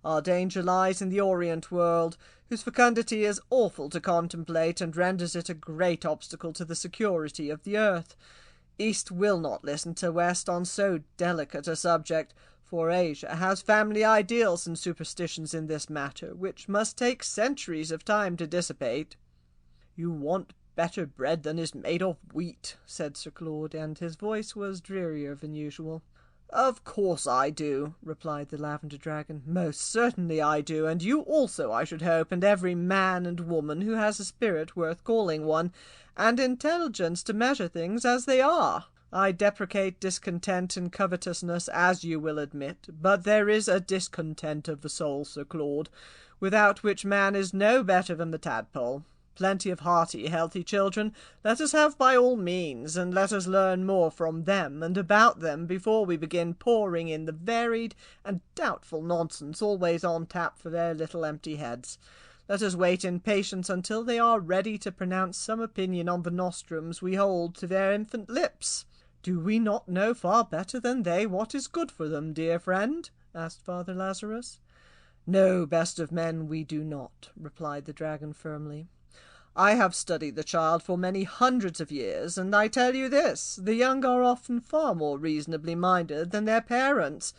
Our danger lies in the Orient world, whose fecundity is awful to contemplate, and renders it a great obstacle to the security of the earth. East will not listen to West on so delicate a subject, for Asia has family ideals and superstitions in this matter, which must take centuries of time to dissipate. "You want better bread than is made of wheat," said Sir Claude, and his voice was drearier than usual. "Of course I do," replied the Lavender Dragon. "Most certainly I do, and you also, I should hope, and every man and woman who has a spirit worth calling one, and intelligence to measure things as they are. I deprecate discontent and covetousness, as you will admit, but there is a discontent of the soul, Sir Claude, without which man is no better than the tadpole. Plenty of hearty, healthy children let us have by all means, and let us learn more from them and about them before we begin pouring in the varied and doubtful nonsense always on tap for their little empty heads. Let us wait in patience until they are ready to pronounce some opinion on the nostrums we hold to their infant lips. Do we not know far better than they what is good for them, dear friend?" asked Father Lazarus. "No, best of men, we do not," replied the dragon firmly. "I have studied the child for many hundreds of years, and I tell you this, the young are often far more reasonably minded than their parents.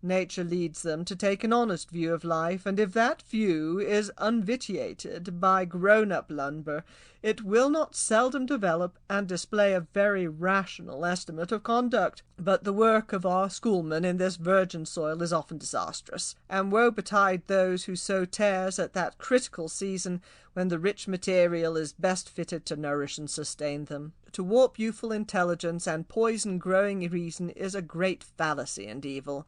Nature leads them to take an honest view of life, and if that view is unvitiated by grown-up lumber, it will not seldom develop and display a very rational estimate of conduct. But the work of our schoolmen in this virgin soil is often disastrous, and woe betide those who sow tares at that critical season when the rich material is best fitted to nourish and sustain them. To warp youthful intelligence and poison growing reason is a great fallacy and evil.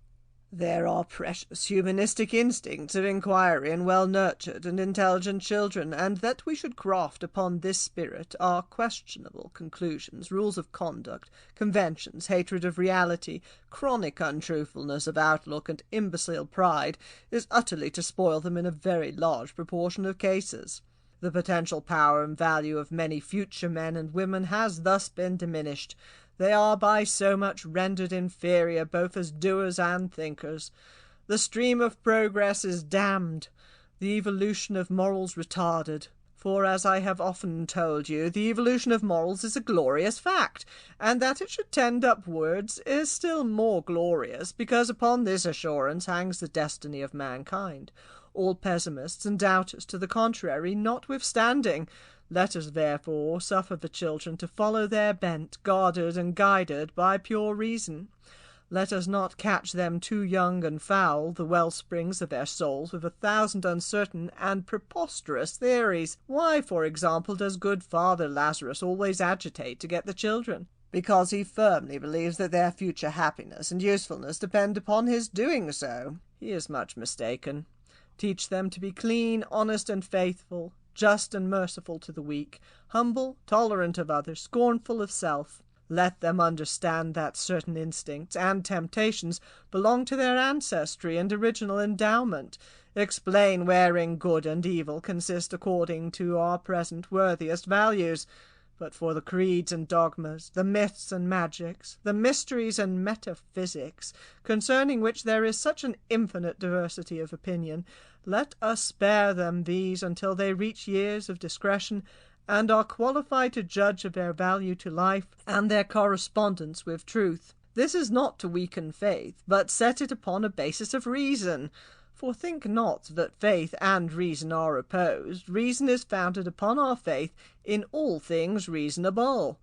There are precious humanistic instincts of inquiry in well-nurtured and intelligent children, and that we should graft upon this spirit our questionable conclusions, rules of conduct, conventions, hatred of reality, chronic untruthfulness of outlook, and imbecile pride, is utterly to spoil them in a very large proportion of cases. The potential power and value of many future men and women has thus been diminished. They are by so much rendered inferior both as doers and thinkers. The stream of progress is damned, the evolution of morals retarded. For, as I have often told you, the evolution of morals is a glorious fact, and that it should tend upwards is still more glorious, because upon this assurance hangs the destiny of mankind. All pessimists and doubters to the contrary notwithstanding, let us therefore suffer the children to follow their bent, guarded and guided by pure reason. Let us not catch them too young and foul the wellsprings of their souls with 1,000 uncertain and preposterous theories. Why, for example, does good Father Lazarus always agitate to get the children? Because he firmly believes that their future happiness and usefulness depend upon his doing so. He is much mistaken. Teach them to be clean, honest, and faithful, just and merciful to the weak, humble, tolerant of others, scornful of self. Let them understand that certain instincts and temptations belong to their ancestry and original endowment. Explain wherein good and evil consist according to our present worthiest values. But for the creeds and dogmas, the myths and magics, the mysteries and metaphysics, concerning which there is such an infinite diversity of opinion, let us spare them these until they reach years of discretion and are qualified to judge of their value to life and their correspondence with truth. This is not to weaken faith, but set it upon a basis of reason. For think not that faith and reason are opposed. Reason is founded upon our faith in all things reasonable.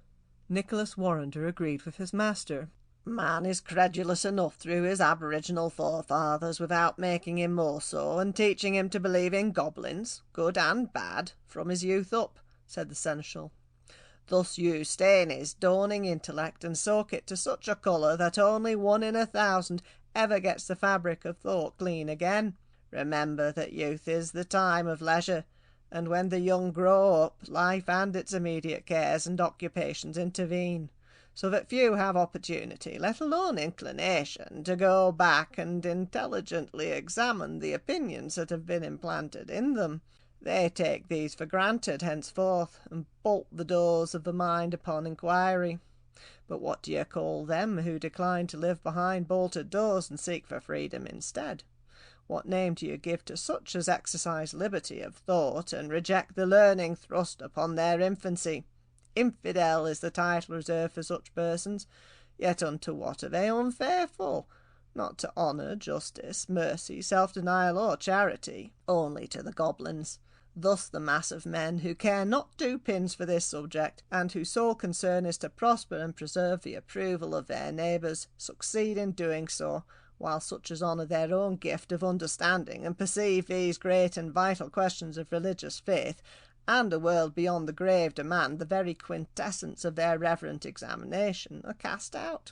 Nicholas Warrender agreed with his master. Man is credulous enough through his aboriginal forefathers without making him more so, and teaching him to believe in goblins, good and bad, from his youth up, said the seneschal. Thus you stain his dawning intellect and soak it to such a colour that only 1 in 1,000 ever gets the fabric of thought clean again. Remember that youth is the time of leisure, and when the young grow up, life and its immediate cares and occupations intervene, so that few have opportunity, let alone inclination, to go back and intelligently examine the opinions that have been implanted in them. They take these for granted henceforth, and bolt the doors of the mind upon inquiry. But what do you call them who decline to live behind bolted doors and seek for freedom instead? What name do you give to such as exercise liberty of thought and reject the learning thrust upon their infancy? Infidel is the title reserved for such persons. Yet unto what are they unfaithful? Not to honour, justice, mercy, self-denial, or charity, only to the goblins. Thus the mass of men who care not 2 pins for this subject, and whose sole concern is to prosper and preserve the approval of their neighbours, succeed in doing so, while such as honour their own gift of understanding and perceive these great and vital questions of religious faith, and a world beyond the grave demand the very quintessence of their reverent examination, are cast out,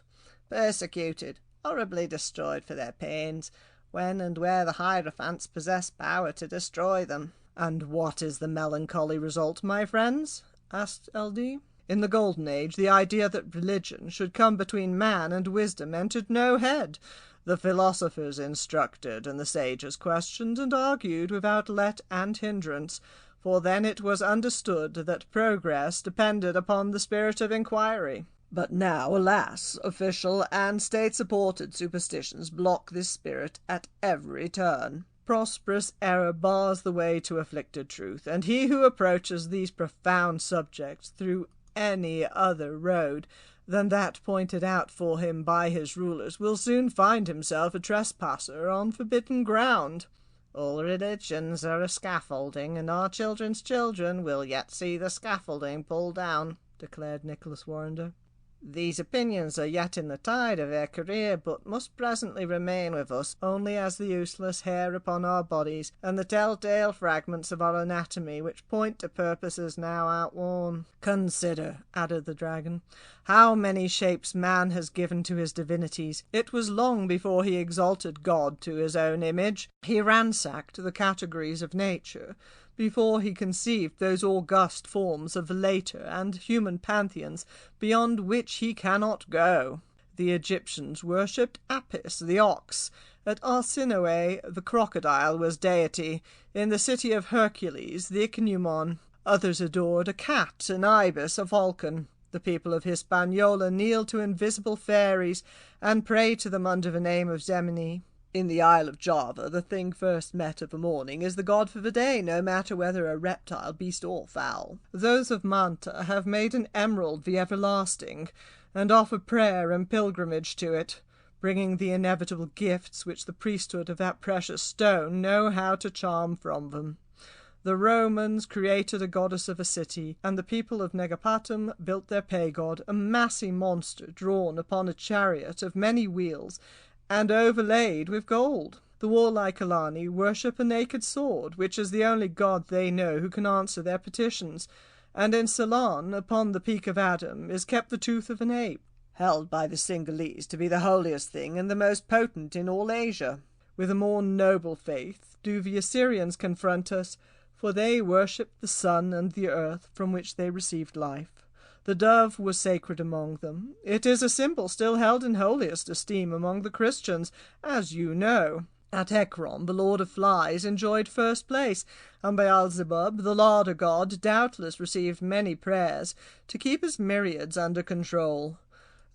persecuted, horribly destroyed for their pains, when and where the Hierophants possess power to destroy them. And what is the melancholy result, my friends? Asked L.D. In the Golden Age, the idea that religion should come between man and wisdom entered no head. The philosophers instructed, and the sages questioned and argued without let and hindrance, for then it was understood that progress depended upon the spirit of inquiry. But now, alas, official and state-supported superstitions block this spirit at every turn. Prosperous error bars the way to afflicted truth, and he who approaches these profound subjects through any other road than that pointed out for him by his rulers, will soon find himself a trespasser on forbidden ground. All religions are a scaffolding, and our children's children will yet see the scaffolding pulled down, declared Nicholas Warrender. These opinions are yet in the tide of their career, but must presently remain with us only as the useless hair upon our bodies, and the telltale fragments of our anatomy which point to purposes now outworn. Consider, added the dragon, how many shapes man has given to his divinities. It was long before he exalted God to his own image. He ransacked the categories of nature, before he conceived those august forms of later and human pantheons beyond which he cannot go. The Egyptians worshipped Apis, the ox. At Arsinoe, the crocodile was deity. In the city of Hercules, the ichneumon. Others adored a cat, an ibis, a falcon. The people of Hispaniola kneel to invisible fairies, and pray to them under the name of Zemini. In the Isle of Java, the thing first met of a morning is the god for the day, no matter whether a reptile, beast, or fowl. Those of Manta have made an emerald the everlasting, and offer prayer and pilgrimage to it, bringing the inevitable gifts which the priesthood of that precious stone know how to charm from them. The Romans created a goddess of a city, and the people of Negapatum built their pagod, a massy monster drawn upon a chariot of many wheels, and overlaid with gold. The warlike Alani worship a naked sword, which is the only god they know who can answer their petitions, and in Ceylon, upon the peak of Adam, is kept the tooth of an ape, held by the Cingalese to be the holiest thing and the most potent in all Asia. With a more noble faith do the Assyrians confront us, for they worship the sun and the earth from which they received life. The dove was sacred among them. It is a symbol still held in holiest esteem among the Christians, as you know. At Ekron, the Lord of Flies enjoyed first place, and Beelzebub, the larder god, doubtless received many prayers to keep his myriads under control.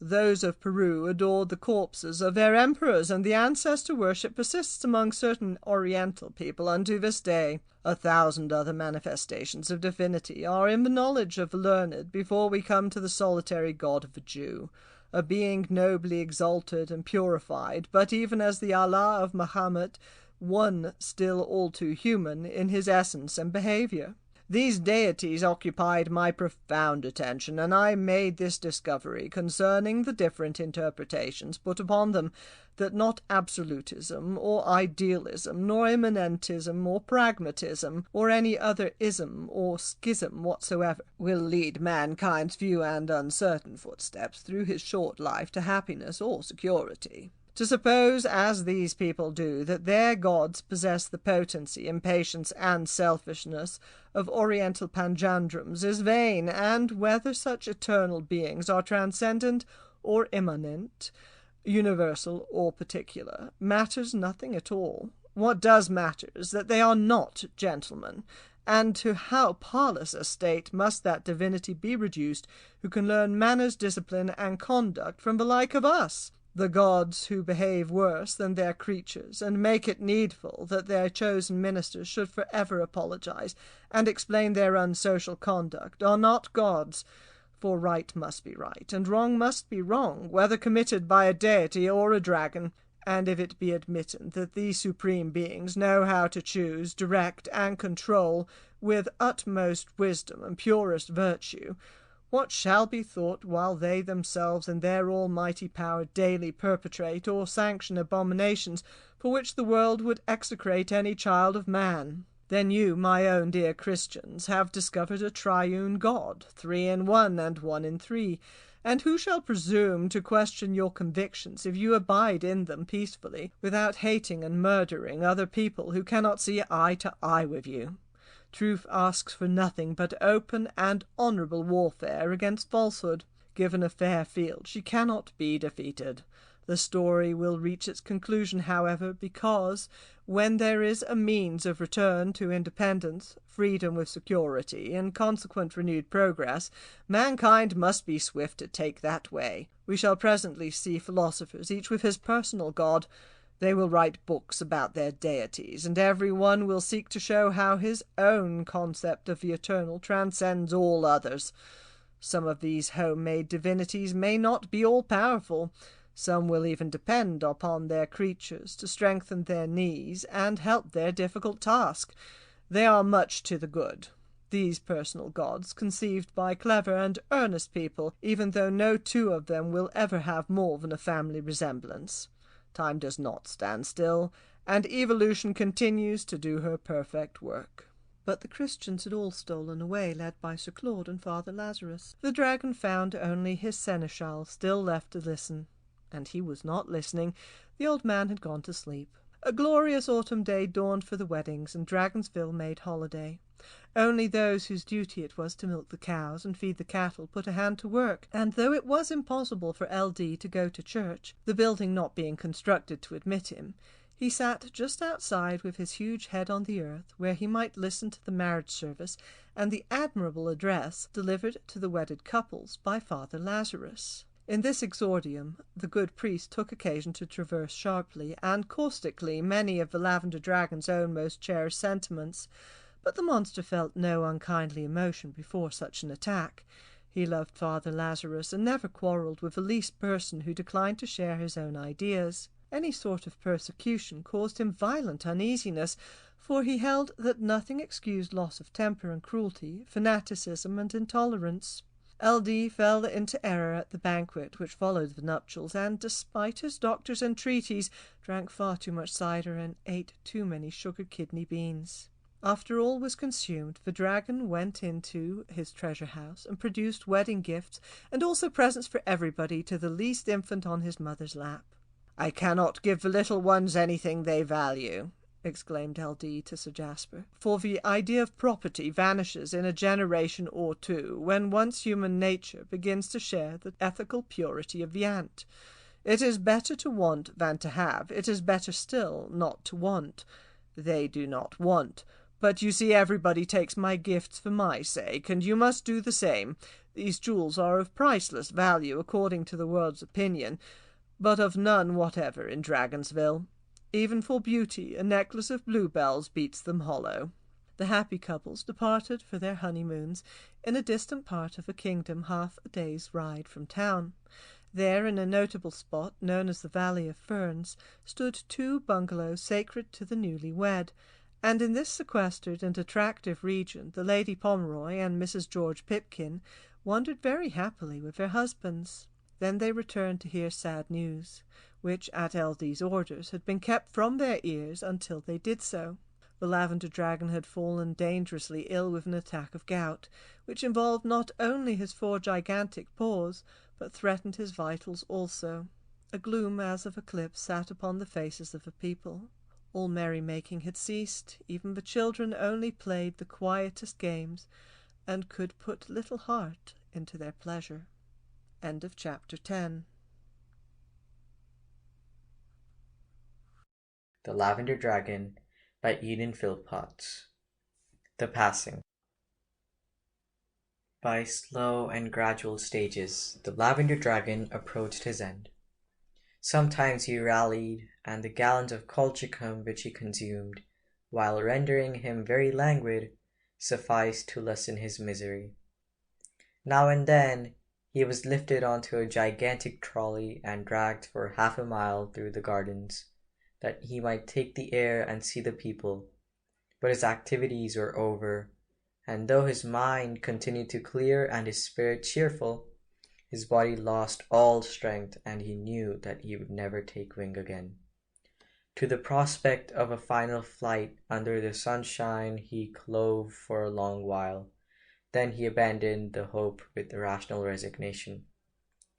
Those of Peru adored the corpses of their emperors, and the ancestor worship persists among certain Oriental people unto this day. 1,000 other manifestations of divinity are in the knowledge of the learned before we come to the solitary God of the Jew, a being nobly exalted and purified, but even as the Allah of Mahomet, one still all too human in his essence and behaviour. These deities occupied my profound attention, and I made this discovery concerning the different interpretations put upon them, that not absolutism or idealism, nor immanentism or pragmatism, or any other ism or schism whatsoever, will lead mankind's few and uncertain footsteps through his short life to happiness or security. To suppose, as these people do, that their gods possess the potency, impatience, and selfishness of Oriental panjandrums is vain, and whether such eternal beings are transcendent or immanent, universal or particular, matters nothing at all. What does matter is that they are not gentlemen, and to how parlous a state must that divinity be reduced who can learn manners, discipline, and conduct from the like of us? The gods who behave worse than their creatures, and make it needful that their chosen ministers should forever apologize and explain their unsocial conduct, are not gods, for right must be right, and wrong must be wrong, whether committed by a deity or a dragon. And if it be admitted that these supreme beings know how to choose, direct, and control with utmost wisdom and purest virtue, what shall be thought while they themselves in their almighty power daily perpetrate or sanction abominations for which the world would execrate any child of man? Then you, my own dear Christians, have discovered a triune God, 3 in 1 and 1 in 3, and who shall presume to question your convictions if you abide in them peacefully, without hating and murdering other people who cannot see eye to eye with you? Truth asks for nothing but open and honourable warfare against falsehood. Given a fair field, she cannot be defeated. The story will reach its conclusion, however, because, when there is a means of return to independence, freedom with security, and consequent renewed progress, mankind must be swift to take that way. We shall presently see philosophers, each with his personal god. They will write books about their deities, and every one will seek to show how his own concept of the eternal transcends all others. Some of these home-made divinities may not be all-powerful. Some will even depend upon their creatures to strengthen their knees and help their difficult task. They are much to the good, these personal gods, conceived by clever and earnest people, even though no two of them will ever have more than a family resemblance. Time does not stand still, and evolution continues to do her perfect work. But the Christians had all stolen away, led by Sir Claude and Father Lazarus. The dragon found only his seneschal still left to listen, and he was not listening. The old man had gone to sleep. A glorious autumn day dawned for the weddings, and Dragonsville made holiday. Only those whose duty it was to milk the cows and feed the cattle put a hand to work, and though it was impossible for L.D. to go to church, the building not being constructed to admit him, he sat just outside with his huge head on the earth, where he might listen to the marriage service and the admirable address delivered to the wedded couples by Father Lazarus. In this exordium the good priest took occasion to traverse sharply and caustically many of the Lavender Dragon's own most cherished sentiments, but the monster felt no unkindly emotion before such an attack. He loved Father Lazarus, and never quarrelled with the least person who declined to share his own ideas. Any sort of persecution caused him violent uneasiness, for he held that nothing excused loss of temper and cruelty, fanaticism and intolerance. L.D. fell into error at the banquet which followed the nuptials, and, despite his doctor's entreaties, drank far too much cider and ate too many sugar kidney beans. After all was consumed, the dragon went into his treasure house and produced wedding gifts, and also presents for everybody, to the least infant on his mother's lap. "I cannot give the little ones anything they value," exclaimed L.D. to Sir Jasper, "for the idea of property vanishes in a generation or two, when once human nature begins to share the ethical purity of the ant. It is better to want than to have. It is better still not to want. They do not want. But you see, everybody takes my gifts for my sake, and you must do the same. These jewels are of priceless value according to the world's opinion, but of none whatever in Dragonsville. Even for beauty, a necklace of bluebells beats them hollow." The happy couples departed for their honeymoons in a distant part of a kingdom half a day's ride from town. There, in a notable spot known as the Valley of Ferns, stood 2 bungalows sacred to the newly wed, and in this sequestered and attractive region the Lady Pomeroy and Mrs. George Pipkin wandered very happily with their husbands. Then they returned to hear sad news, which, at L.D.'s orders, had been kept from their ears until they did so. The Lavender Dragon had fallen dangerously ill with an attack of gout, which involved not only his 4 gigantic paws, but threatened his vitals also. A gloom as of eclipse sat upon the faces of the people. All merry-making had ceased. Even the children only played the quietest games, and could put little heart into their pleasure. End of chapter 10. The Lavender Dragon by Phillpotts. The Passing. By slow and gradual stages, the Lavender Dragon approached his end. Sometimes he rallied, and the gallons of colchicum which he consumed, while rendering him very languid, sufficed to lessen his misery. Now and then he was lifted onto a gigantic trolley and dragged for half a mile through the gardens, that he might take the air and see the people. But his activities were over, and though his mind continued to clear and his spirit cheerful, his body lost all strength, and he knew that he would never take wing again. To the prospect of a final flight under the sunshine he clove for a long while. Then he abandoned the hope with rational resignation.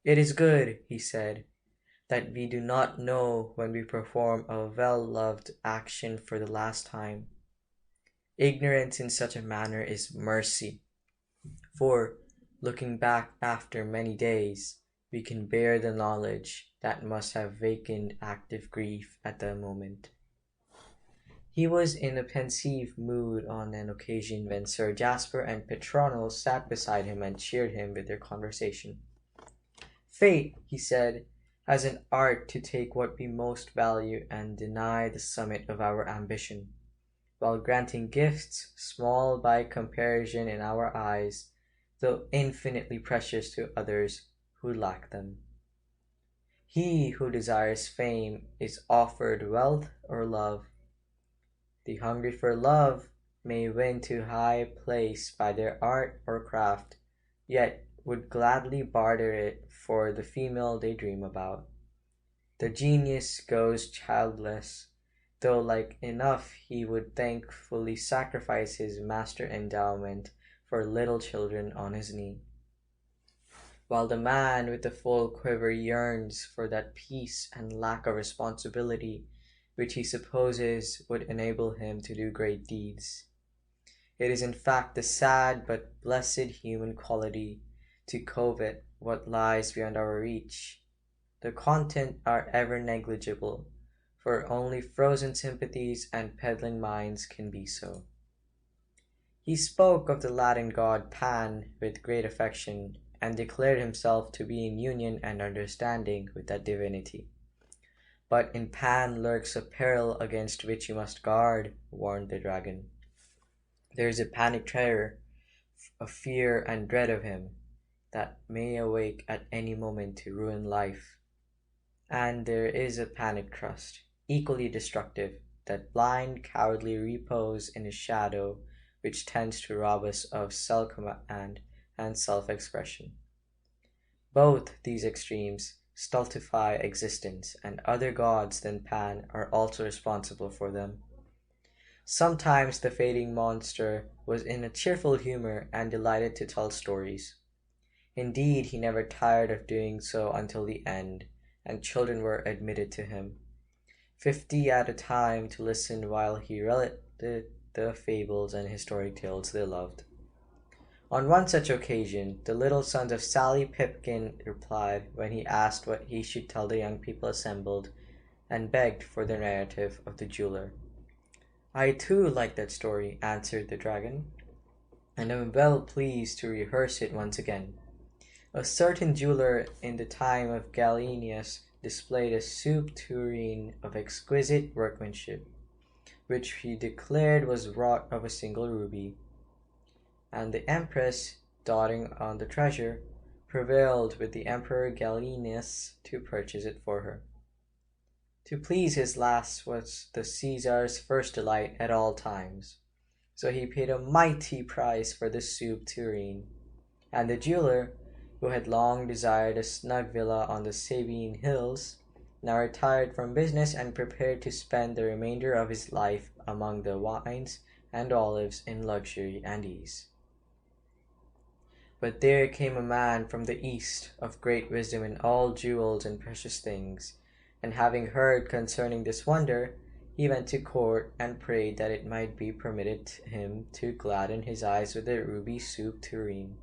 "It is good," he said, "that we do not know when we perform a well-loved action for the last time. Ignorance in such a manner is mercy, for, looking back after many days, we can bear the knowledge that must have wakened active grief at the moment." He was in a pensive mood on an occasion when Sir Jasper and Petronel sat beside him and cheered him with their conversation. "Fate," he said, "has an art to take what we most value and deny the summit of our ambition. While granting gifts, small by comparison in our eyes, though infinitely precious to others who lack them. He who desires fame is offered wealth or love. The hungry for love may win to high place by their art or craft, yet would gladly barter it for the female they dream about. The genius goes childless, though like enough he would thankfully sacrifice his master endowment for little children on his knee. While the man with the full quiver yearns for that peace and lack of responsibility which he supposes would enable him to do great deeds. It is in fact the sad but blessed human quality to covet what lies beyond our reach. The content are ever negligible, for only frozen sympathies and peddling minds can be so. He spoke of the Latin god Pan with great affection, and declared himself to be in union and understanding with that divinity. But in Pan lurks a peril against which you must guard, warned the dragon. There is a panic terror, a fear and dread of him, that may awake at any moment to ruin life. And there is a panic trust, equally destructive, that blind, cowardly repose in his shadow, which tends to rob us of self-command and self-expression. Both these extremes stultify existence, and other gods than Pan are also responsible for them. Sometimes the fading monster was in a cheerful humor and delighted to tell stories. Indeed, he never tired of doing so until the end, and children were admitted to him, 50 at a time, to listen while he related the fables and historic tales they loved. On one such occasion, the little sons of Sally Pipkin replied when he asked what he should tell the young people assembled, and begged for the narrative of the jeweler. "I too like that story," answered the dragon, "and am well pleased to rehearse it once again. A certain jeweler in the time of Gallienus displayed a soup tureen of exquisite workmanship, which he declared was wrought of a single ruby. And the empress, doting on the treasure, prevailed with the emperor Gallienus to purchase it for her. To please his lass was the Caesar's first delight at all times, so he paid a mighty price for the soup tureen, and the jeweler, who had long desired a snug villa on the Sabine hills, now retired from business and prepared to spend the remainder of his life among the wines and olives in luxury and ease. But there came a man from the East of great wisdom in all jewels and precious things, and having heard concerning this wonder, he went to court and prayed that it might be permitted him to gladden his eyes with a ruby soup tureen,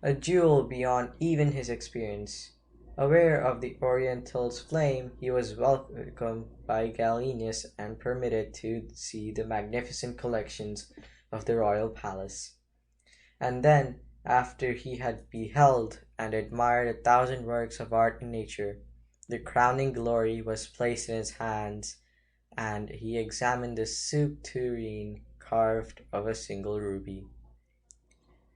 a jewel beyond even his experience. Aware of the Oriental's flame, he was welcomed by Gallienus and permitted to see the magnificent collections of the royal palace. And then, after he had beheld and admired 1,000 works of art and nature, the crowning glory was placed in his hands, and he examined the soup tureen carved of a single ruby.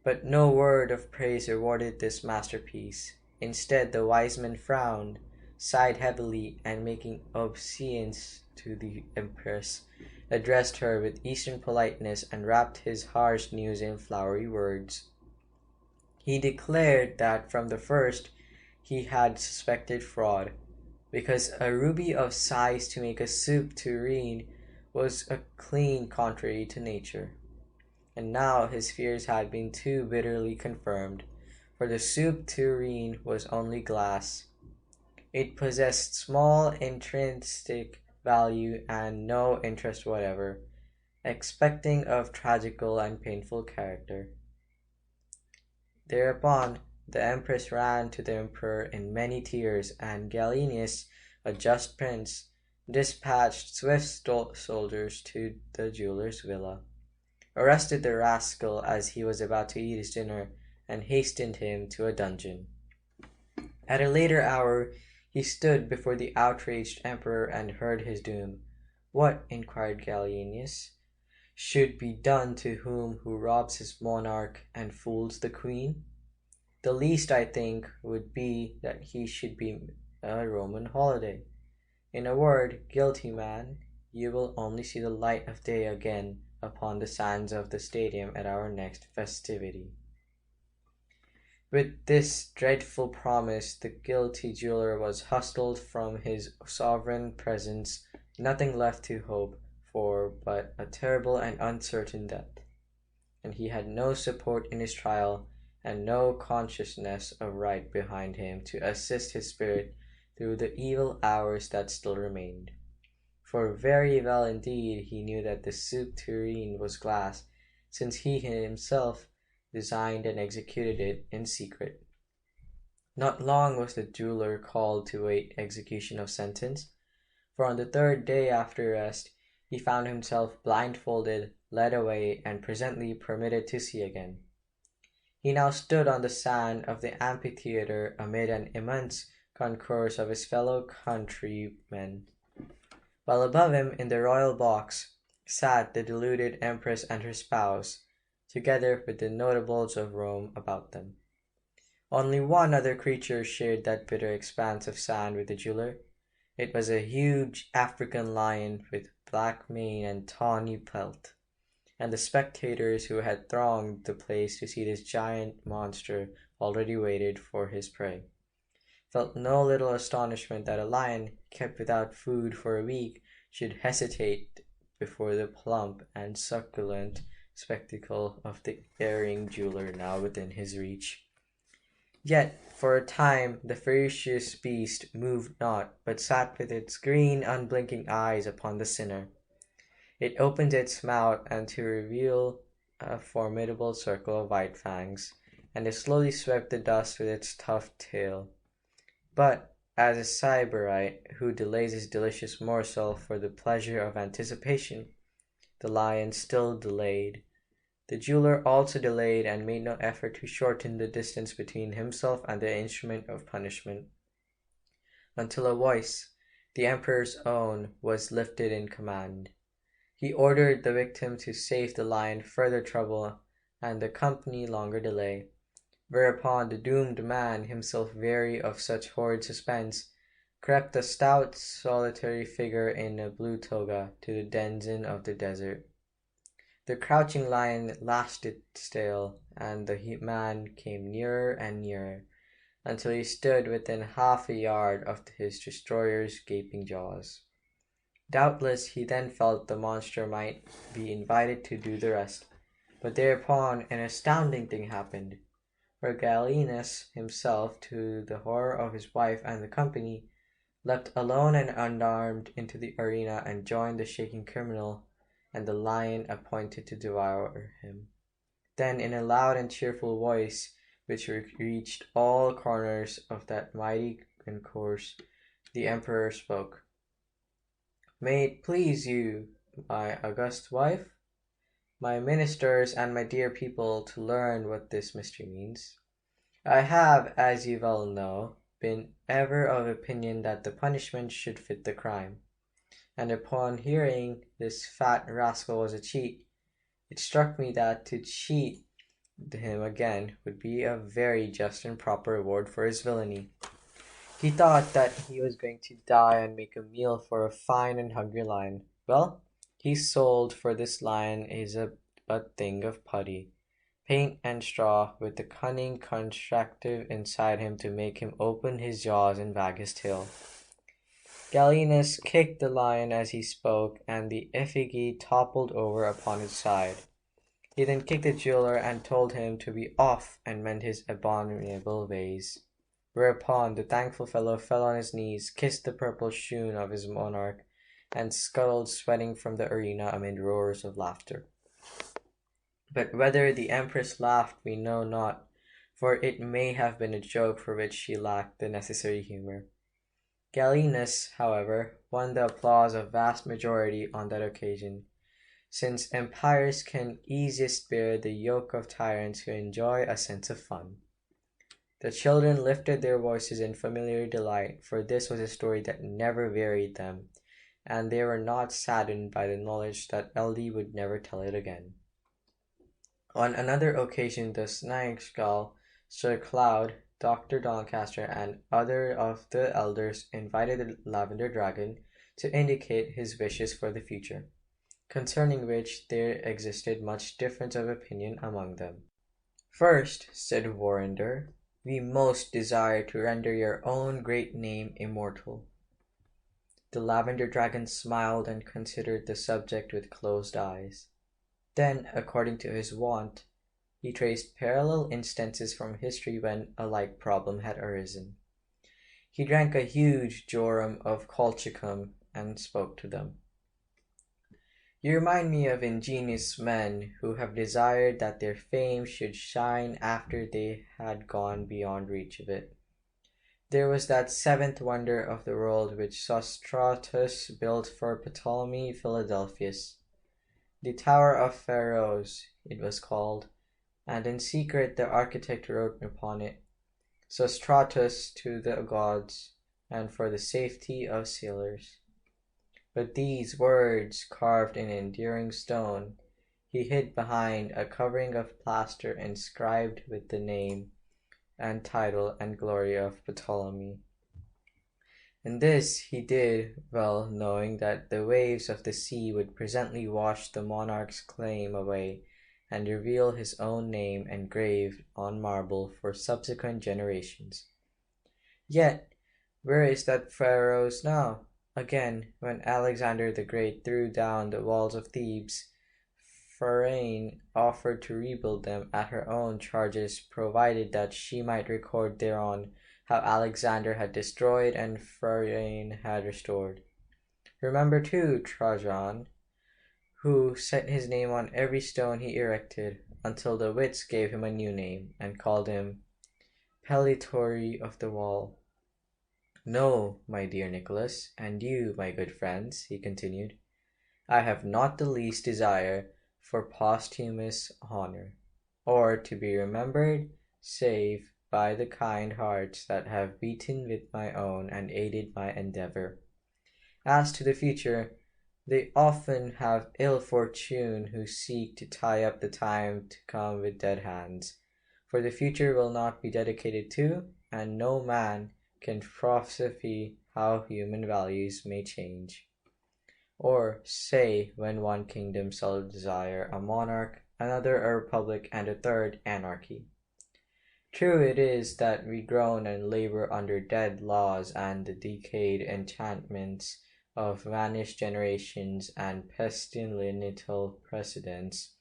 But no word of praise rewarded this masterpiece. Instead, the wise man frowned, sighed heavily, and making obeisance to the empress, addressed her with Eastern politeness and wrapped his harsh news in flowery words. He declared that from the first he had suspected fraud, because a ruby of size to make a soup tureen was a clean contrary to nature. And now his fears had been too bitterly confirmed, for the soup tureen was only glass. It possessed small intrinsic value and no interest whatever, excepting of tragical and painful character. Thereupon the empress ran to the emperor in many tears, and Gallienus, a just prince, dispatched swift soldiers to the jeweler's villa, arrested the rascal as he was about to eat his dinner, and hastened him to a dungeon. At a later hour he stood before the outraged emperor and heard his doom. "What," inquired Gallienus, should be done to him who robs his monarch and fools the queen? The least, I think, would be that he should be a Roman holiday. In a word, guilty man, you will only see the light of day again upon the sands of the stadium at our next festivity. With this dreadful promise, the guilty jeweler was hustled from his sovereign presence, nothing left to hope for but a terrible and uncertain death. And he had no support in his trial, and no consciousness of right behind him to assist his spirit through the evil hours that still remained. For very well indeed he knew that the soup tureen was glass, since he himself designed and executed it in secret. Not long was the jeweler called to wait execution of sentence, for on the third day after arrest he found himself blindfolded, led away, and presently permitted to see again. He now stood on the sand of the amphitheatre amid an immense concourse of his fellow countrymen, while above him in the royal box sat the deluded empress and her spouse, together with the notables of Rome about them. Only one other creature shared that bitter expanse of sand with the jeweler. It was a huge African lion with black mane and tawny pelt, and the spectators who had thronged the place to see this giant monster already waited for his prey, felt no little astonishment that a lion, kept without food for a week, should hesitate before the plump and succulent spectacle of the erring jeweler now within his reach. Yet, for a time, the ferocious beast moved not, but sat with its green, unblinking eyes upon the sinner. It opened its mouth and to reveal a formidable circle of white fangs, and it slowly swept the dust with its tough tail. But, as a sybarite who delays his delicious morsel for the pleasure of anticipation, the lion still delayed. The jeweler also delayed and made no effort to shorten the distance between himself and the instrument of punishment, until a voice, the emperor's own, was lifted in command. He ordered the victim to save the lion further trouble and the company longer delay, whereupon the doomed man, himself weary of such horrid suspense, crept a stout solitary figure in a blue toga to the denizen of the desert. The crouching lion lashed its tail, and the man came nearer and nearer, until he stood within half a yard of his destroyer's gaping jaws. Doubtless he then felt the monster might be invited to do the rest, but thereupon an astounding thing happened, for Gallienus himself, to the horror of his wife and the company, leapt alone and unarmed into the arena and joined the shaking criminal and the lion appointed to devour him. Then, in a loud and cheerful voice, which reached all corners of that mighty concourse, the emperor spoke. "May it please you, my august wife, my ministers, and my dear people, to learn what this mystery means. I have, as you well know, been ever of opinion that the punishment should fit the crime, and upon hearing this fat rascal was a cheat, it struck me that to cheat him again would be a very just and proper reward for his villainy. He thought that he was going to die and make a meal for a fine and hungry lion. Well, he sold for this lion is but thing of putty, paint and straw, with the cunning constructive inside him to make him open his jaws and wag his tail." Gallienus kicked the lion as he spoke, and the effigy toppled over upon its side. He then kicked the jeweler and told him to be off and mend his abominable ways, whereupon the thankful fellow fell on his knees, kissed the purple shoon of his monarch, and scuttled sweating from the arena amid roars of laughter. But whether the empress laughed we know not, for it may have been a joke for which she lacked the necessary humour. Gallienus, however, won the applause of vast majority on that occasion, since empires can easiest bear the yoke of tyrants who enjoy a sense of fun. The children lifted their voices in familiar delight, for this was a story that never wearied them, and they were not saddened by the knowledge that Eldie would never tell it again. On another occasion, the Snagskull, Sir Cloud, Dr. Doncaster, and other of the elders invited the Lavender Dragon to indicate his wishes for the future, concerning which there existed much difference of opinion among them. "First," said Warrender, "we most desire to render your own great name immortal." The Lavender Dragon smiled and considered the subject with closed eyes. Then, according to his wont, he traced parallel instances from history when a like problem had arisen. He drank a huge jorum of colchicum and spoke to them. "You remind me of ingenious men who have desired that their fame should shine after they had gone beyond reach of it. There was that seventh wonder of the world which Sostratus built for Ptolemy Philadelphus. The Tower of Pharaohs, it was called, and in secret the architect wrote upon it, Sostratus to the gods, and for the safety of sailors. But these words, carved in enduring stone, he hid behind a covering of plaster inscribed with the name and title and glory of Ptolemy. And this he did, well knowing that the waves of the sea would presently wash the monarch's claim away and reveal his own name engraved on marble for subsequent generations. Yet, where is that Pharaohs now? Again, when Alexander the Great threw down the walls of Thebes, Phryne offered to rebuild them at her own charges, provided that she might record thereon how Alexander had destroyed and Phryne had restored. Remember too Trajan, who set his name on every stone he erected, until the wits gave him a new name, and called him Pelitori of the Wall. No, my dear Nicholas, and you, my good friends, he continued, I have not the least desire for posthumous honor, or to be remembered save by the kind hearts that have beaten with my own and aided my endeavor. As to the future, they often have ill fortune who seek to tie up the time to come with dead hands, for the future will not be dedicated to, and no man can prophesy how human values may change. Or say when one kingdom shall desire a monarch, another a republic, and a third anarchy. True it is that we groan and labor under dead laws and the decayed enchantments of vanished generations and pestilential precedents,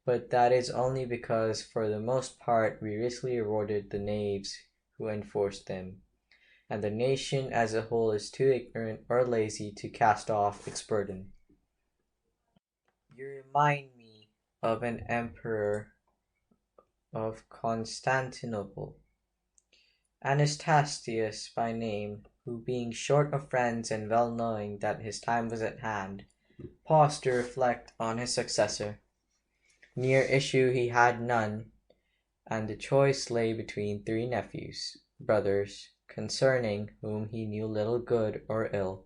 but that is only because for the most part we richly rewarded the knaves who enforced them, and the nation as a whole is too ignorant or lazy to cast off its burden. You remind me of an emperor of Constantinople, Anastasius by name, who being short of friends and well knowing that his time was at hand, paused to reflect on his successor. Near issue he had none, and the choice lay between three nephews, brothers, concerning whom he knew little good or ill.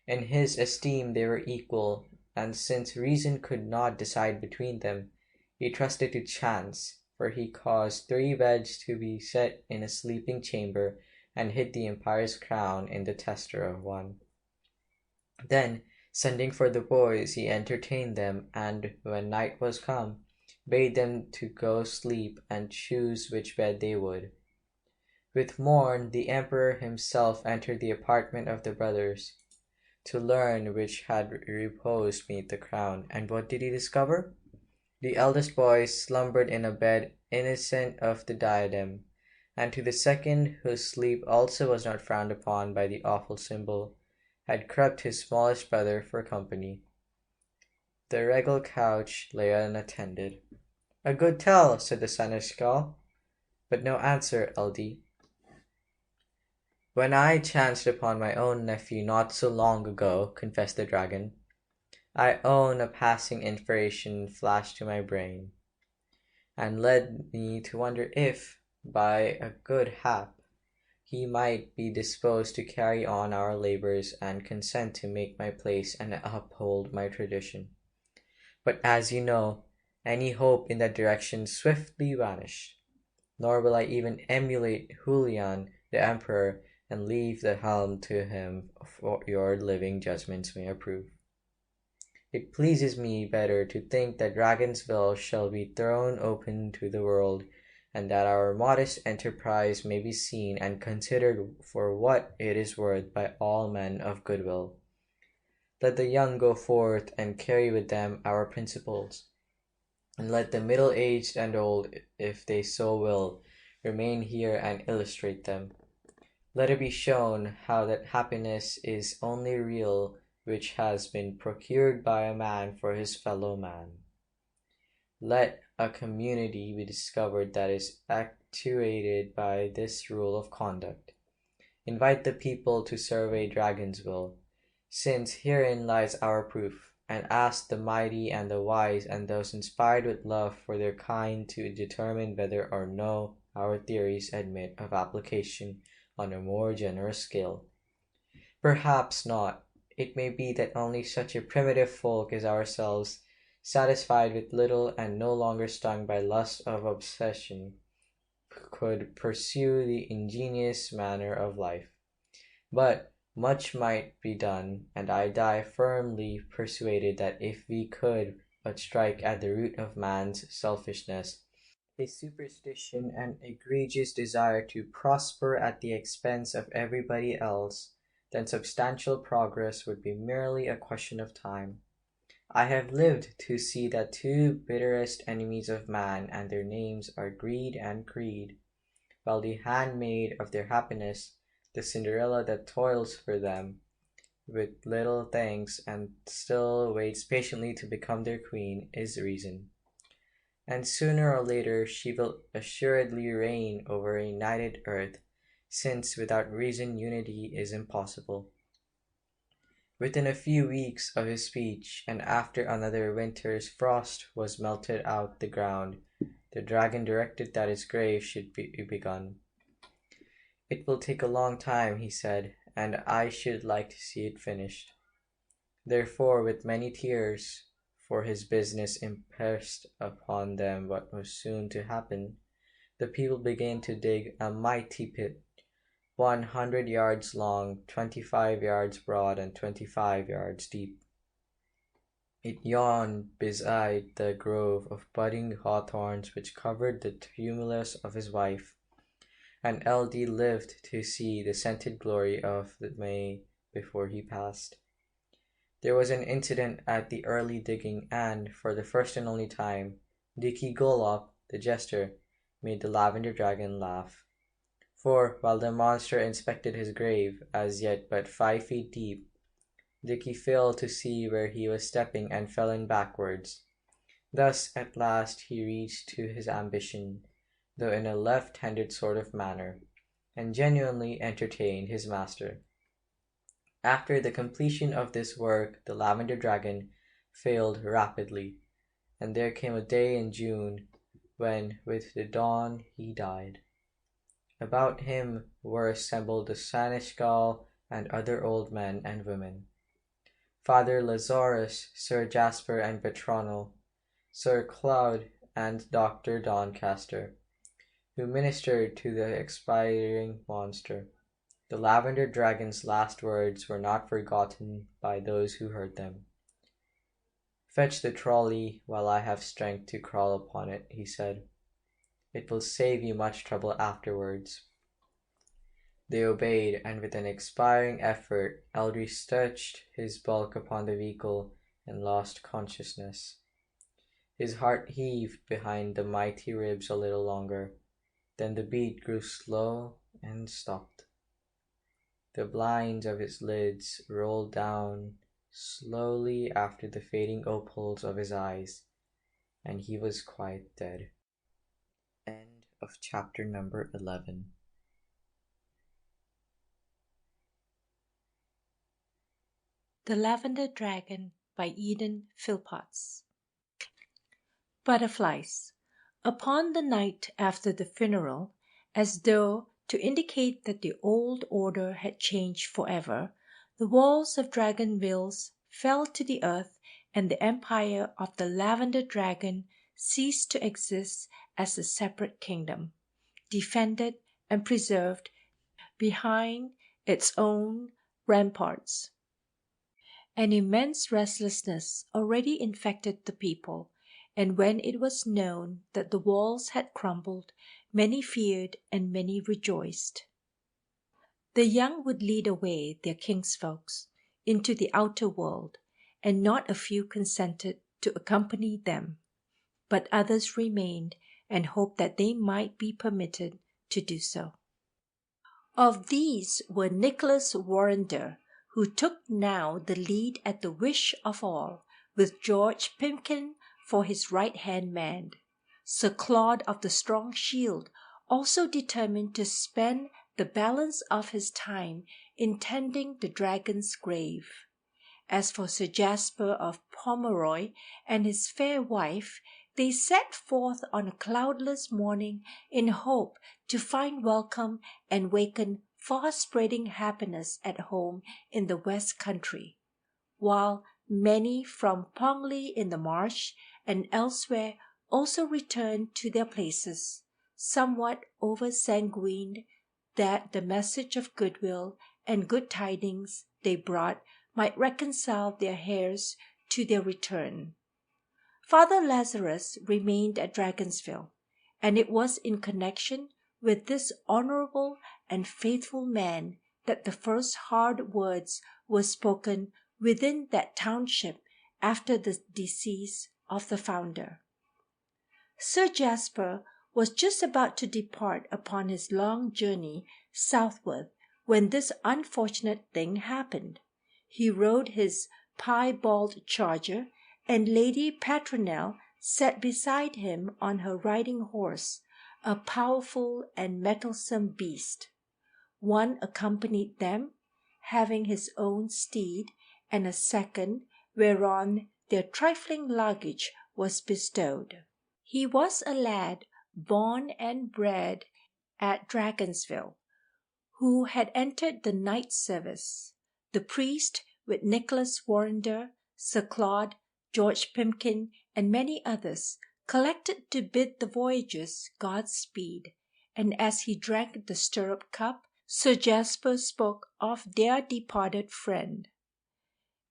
In his esteem they were equal, and since reason could not decide between them, he trusted to chance, for he caused 3 beds to be set in a sleeping chamber, and hid the empire's crown in the tester of one. Then, sending for the boys, he entertained them, and, when night was come, bade them to go sleep and choose which bed they would. With morn, the emperor himself entered the apartment of the brothers, to learn which had reposed beneath the crown, and what did he discover? The eldest boy slumbered in a bed innocent of the diadem, and to the second, whose sleep also was not frowned upon by the awful symbol, had crept his smallest brother for company. The regal couch lay unattended. A good tell, said the seneschal, but no answer, Eldie. When I chanced upon my own nephew not so long ago, confessed the dragon, I own a passing inspiration flashed to my brain, and led me to wonder if, by a good hap, he might be disposed to carry on our labors and consent to make my place and uphold my tradition. But as you know, any hope in that direction swiftly vanished. Nor will I even emulate Julian the Emperor and leave the helm to him, for your living judgments may approve. It pleases me better to think that Dragonsville shall be thrown open to the world, and that our modest enterprise may be seen and considered for what it is worth by all men of goodwill. Let the young go forth and carry with them our principles, and let the middle-aged and old, if they so will, remain here and illustrate them. Let it be shown how that happiness is only real which has been procured by a man for his fellow man. Let a community be discovered that is actuated by this rule of conduct. Invite the people to survey Dragonsville, since herein lies our proof, and ask the mighty and the wise and those inspired with love for their kind to determine whether or no our theories admit of application on a more generous scale. Perhaps not. It may be that only such a primitive folk as ourselves, satisfied with little and no longer stung by lust of obsession, could pursue the ingenious manner of life. But much might be done, and I die firmly persuaded that if we could but strike at the root of man's selfishness, his superstition and egregious desire to prosper at the expense of everybody else, then substantial progress would be merely a question of time. I have lived to see that two bitterest enemies of man, and their names are greed and creed, while the handmaid of their happiness, the Cinderella that toils for them with little thanks and still waits patiently to become their queen, is reason. And sooner or later she will assuredly reign over a united earth, since without reason unity is impossible. Within a few weeks of his speech, and after another winter's frost was melted out the ground, the dragon directed that his grave should be begun. It will take a long time, he said, and I should like to see it finished. Therefore, with many tears, for his business impressed upon them what was soon to happen, the people began to dig a mighty pit, 100 yards long, 25 yards broad, and 25 yards deep. It yawned beside the grove of budding hawthorns which covered the tumulus of his wife, and L.D. lived to see the scented glory of the May before he passed. There was an incident at the early digging, and, for the first and only time, Dicky Golop, the jester, made the Lavender Dragon laugh. For, while the monster inspected his grave, as yet but 5 feet deep, Dicky failed to see where he was stepping and fell in backwards. Thus, at last, he reached to his ambition, though in a left-handed sort of manner, and genuinely entertained his master. After the completion of this work, the Lavender Dragon failed rapidly, and there came a day in June when, with the dawn, he died. About him were assembled the Seneschal and other old men and women, Father Lazarus, Sir Jasper and Petronel, Sir Claude and Dr. Doncaster, who ministered to the expiring monster. The Lavender Dragon's last words were not forgotten by those who heard them. "Fetch the trolley while I have strength to crawl upon it," he said. "It will save you much trouble afterwards." They obeyed, and with an expiring effort, Eldry stretched his bulk upon the vehicle and lost consciousness. His heart heaved behind the mighty ribs a little longer, then the beat grew slow and stopped. The blinds of his lids rolled down slowly after the fading opals of his eyes, and he was quite dead. End of chapter number 11. The Lavender Dragon by Phillpotts. Butterflies. Upon the night after the funeral, as though To indicate that the old order had changed forever, the walls of Dragonville fell to the earth, and the empire of the Lavender Dragon ceased to exist as a separate kingdom, defended and preserved behind its own ramparts. An immense restlessness already infected the people, and when it was known that the walls had crumbled, many feared and many rejoiced. The young would lead away their kinsfolks into the outer world, and not a few consented to accompany them, but others remained and hoped that they might be permitted to do so. Of these were Nicholas Warrender, who took now the lead at the wish of all, with George Pimkin for his right-hand man. Sir Claude of the Strong Shield also determined to spend the balance of his time in tending the dragon's grave. As for Sir Jasper of Pomeroy and his fair wife, they set forth on a cloudless morning in hope to find welcome and waken far-spreading happiness at home in the West Country, while many from Pongley in the Marsh and elsewhere also returned to their places, somewhat over-sanguined that the message of goodwill and good tidings they brought might reconcile their heirs to their return. Father Lazarus remained at Dragonsville, and it was in connection with this honourable and faithful man that the first hard words were spoken within that township after the decease of the founder. Sir Jasper was just about to depart upon his long journey southward when this unfortunate thing happened. He rode his piebald charger, and Lady Petronelle sat beside him on her riding horse, a powerful and mettlesome beast. One accompanied them, having his own steed, and a second, whereon their trifling luggage was bestowed. He was a lad born and bred at Dragonsville, who had entered the knight service. The priest, with Nicholas Warrender, Sir Claude, George Pimkin, and many others, collected to bid the voyagers Godspeed, and as he drank the stirrup cup, Sir Jasper spoke of their departed friend.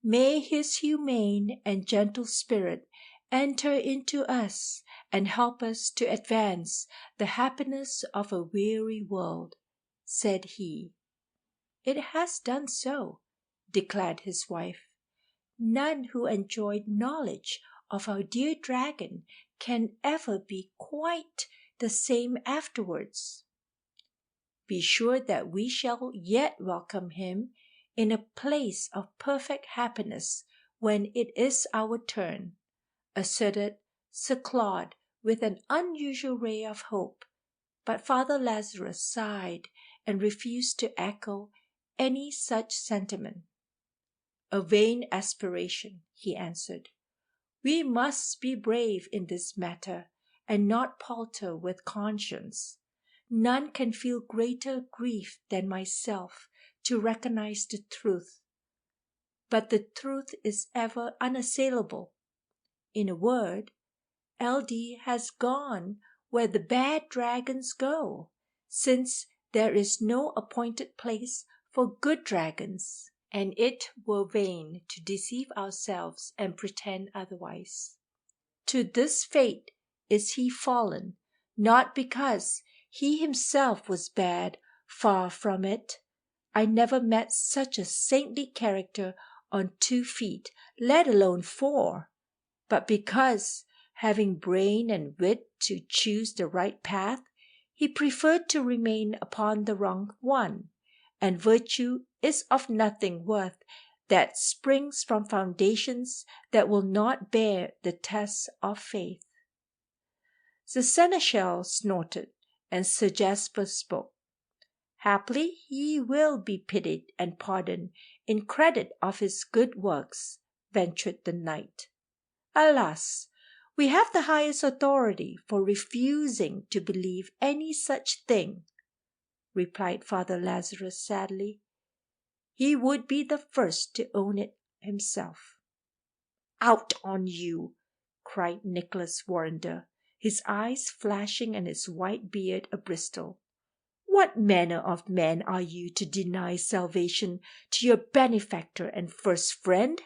May his humane and gentle spirit enter into us and help us to advance the happiness of a weary world, said he. It has done so, declared his wife. None who enjoyed knowledge of our dear dragon can ever be quite the same afterwards. Be sure that we shall yet welcome him in a place of perfect happiness when it is our turn, asserted Sir Claude with an unusual ray of hope, but Father Lazarus sighed and refused to echo any such sentiment. A vain aspiration, he answered. We must be brave in this matter, and not palter with conscience. None can feel greater grief than myself to recognize the truth. But the truth is ever unassailable. In a word, LD has gone where the bad dragons go, since there is no appointed place for good dragons, and it were vain to deceive ourselves and pretend otherwise. To this fate is he fallen, not because he himself was bad, far from it. I never met such a saintly character on 2 feet, let alone 4, but because, having brain and wit to choose the right path, he preferred to remain upon the wrong one, and virtue is of nothing worth that springs from foundations that will not bear the test of faith. The seneschal snorted, and Sir Jasper spoke. Haply he will be pitied and pardoned in credit of his good works, ventured the knight. Alas, we have the highest authority for refusing to believe any such thing. replied Father Lazarus sadly. "He would be the first to own it himself." "Out on you!" cried Nicholas Warrender, his eyes flashing and his white beard a-bristle. "What manner of man are you to deny salvation to your benefactor and first friend?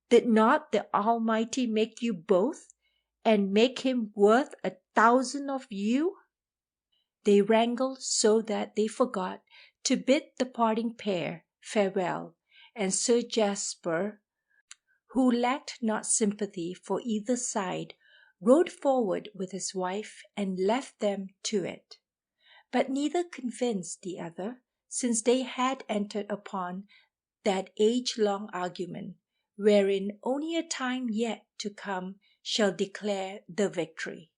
Did not the Almighty make you both, and make him worth 1,000 of you?" They wrangled so that they forgot to bid the parting pair farewell, and Sir Jasper, who lacked not sympathy for either side, rode forward with his wife and left them to it. But neither convinced the other, since they had entered upon that age-long argument, wherein only a time yet to come shall declare the victory.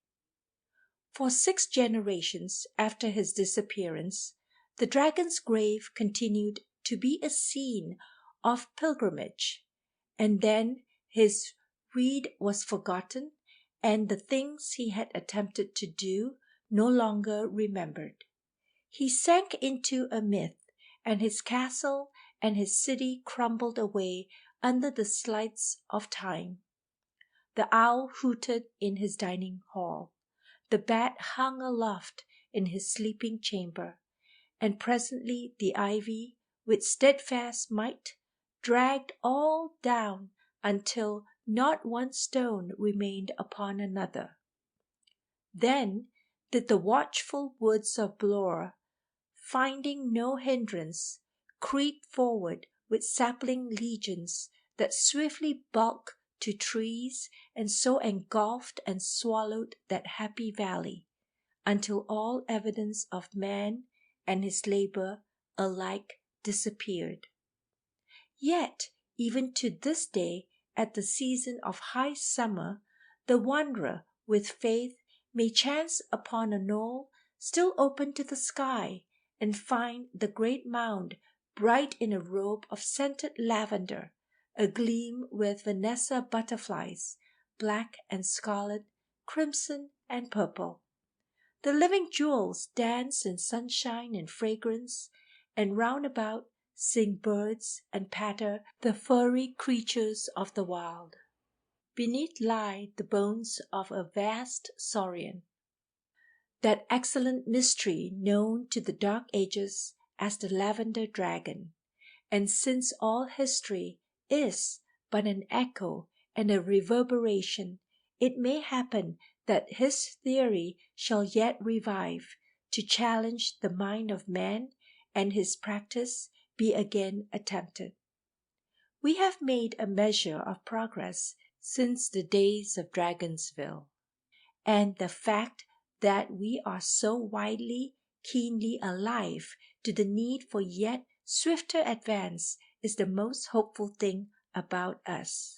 For 6 generations after his disappearance, the dragon's grave continued to be a scene of pilgrimage, and then his rede was forgotten, and the things he had attempted to do no longer remembered. He sank into a myth, and his castle and his city crumbled away under the slides of time. The owl hooted in his dining hall, the bat hung aloft in his sleeping chamber, and presently the ivy, with steadfast might, dragged all down until not one stone remained upon another. Then did the watchful woods of Blore, finding no hindrance, creep forward with sapling legions that swiftly bulked to trees, and so engulfed and swallowed that happy valley, until all evidence of man and his labour alike disappeared. Yet, even to this day, at the season of high summer, the wanderer with faith may chance upon a knoll still open to the sky, and find the great mound bright in a robe of scented lavender, agleam with Vanessa butterflies, black and scarlet, crimson and purple. The living jewels dance in sunshine and fragrance, and round about sing birds and patter the furry creatures of the wild. Beneath lie the bones of a vast saurian, that excellent mystery known to the Dark Ages as the Lavender Dragon, and since all history is but an echo and a reverberation, it may happen that his theory shall yet revive, to challenge the mind of man, and his practice be again attempted. We have made a measure of progress since the days of Dragonsville, and the fact that we are so widely, keenly alive to the need for yet swifter advance is the most hopeful thing about us.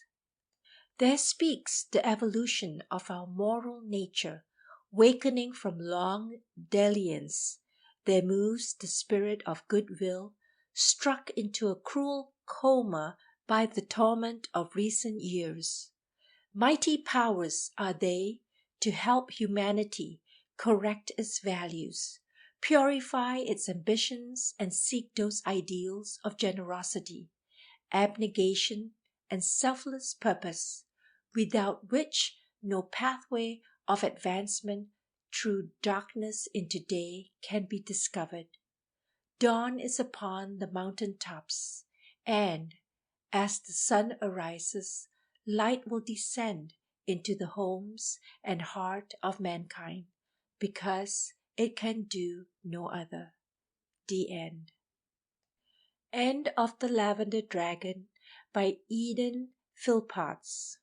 There speaks the evolution of our moral nature, wakening from long dalliance. There moves the spirit of goodwill, struck into a cruel coma by the torment of recent years. Mighty powers are they to help humanity correct its values, purify its ambitions, and seek those ideals of generosity, abnegation, and selfless purpose, without which no pathway of advancement through darkness into day can be discovered. Dawn is upon the mountain tops, and, as the sun arises, light will descend into the homes and heart of mankind, because it can do no other. The end. End of The Lavender Dragon by Phillpotts.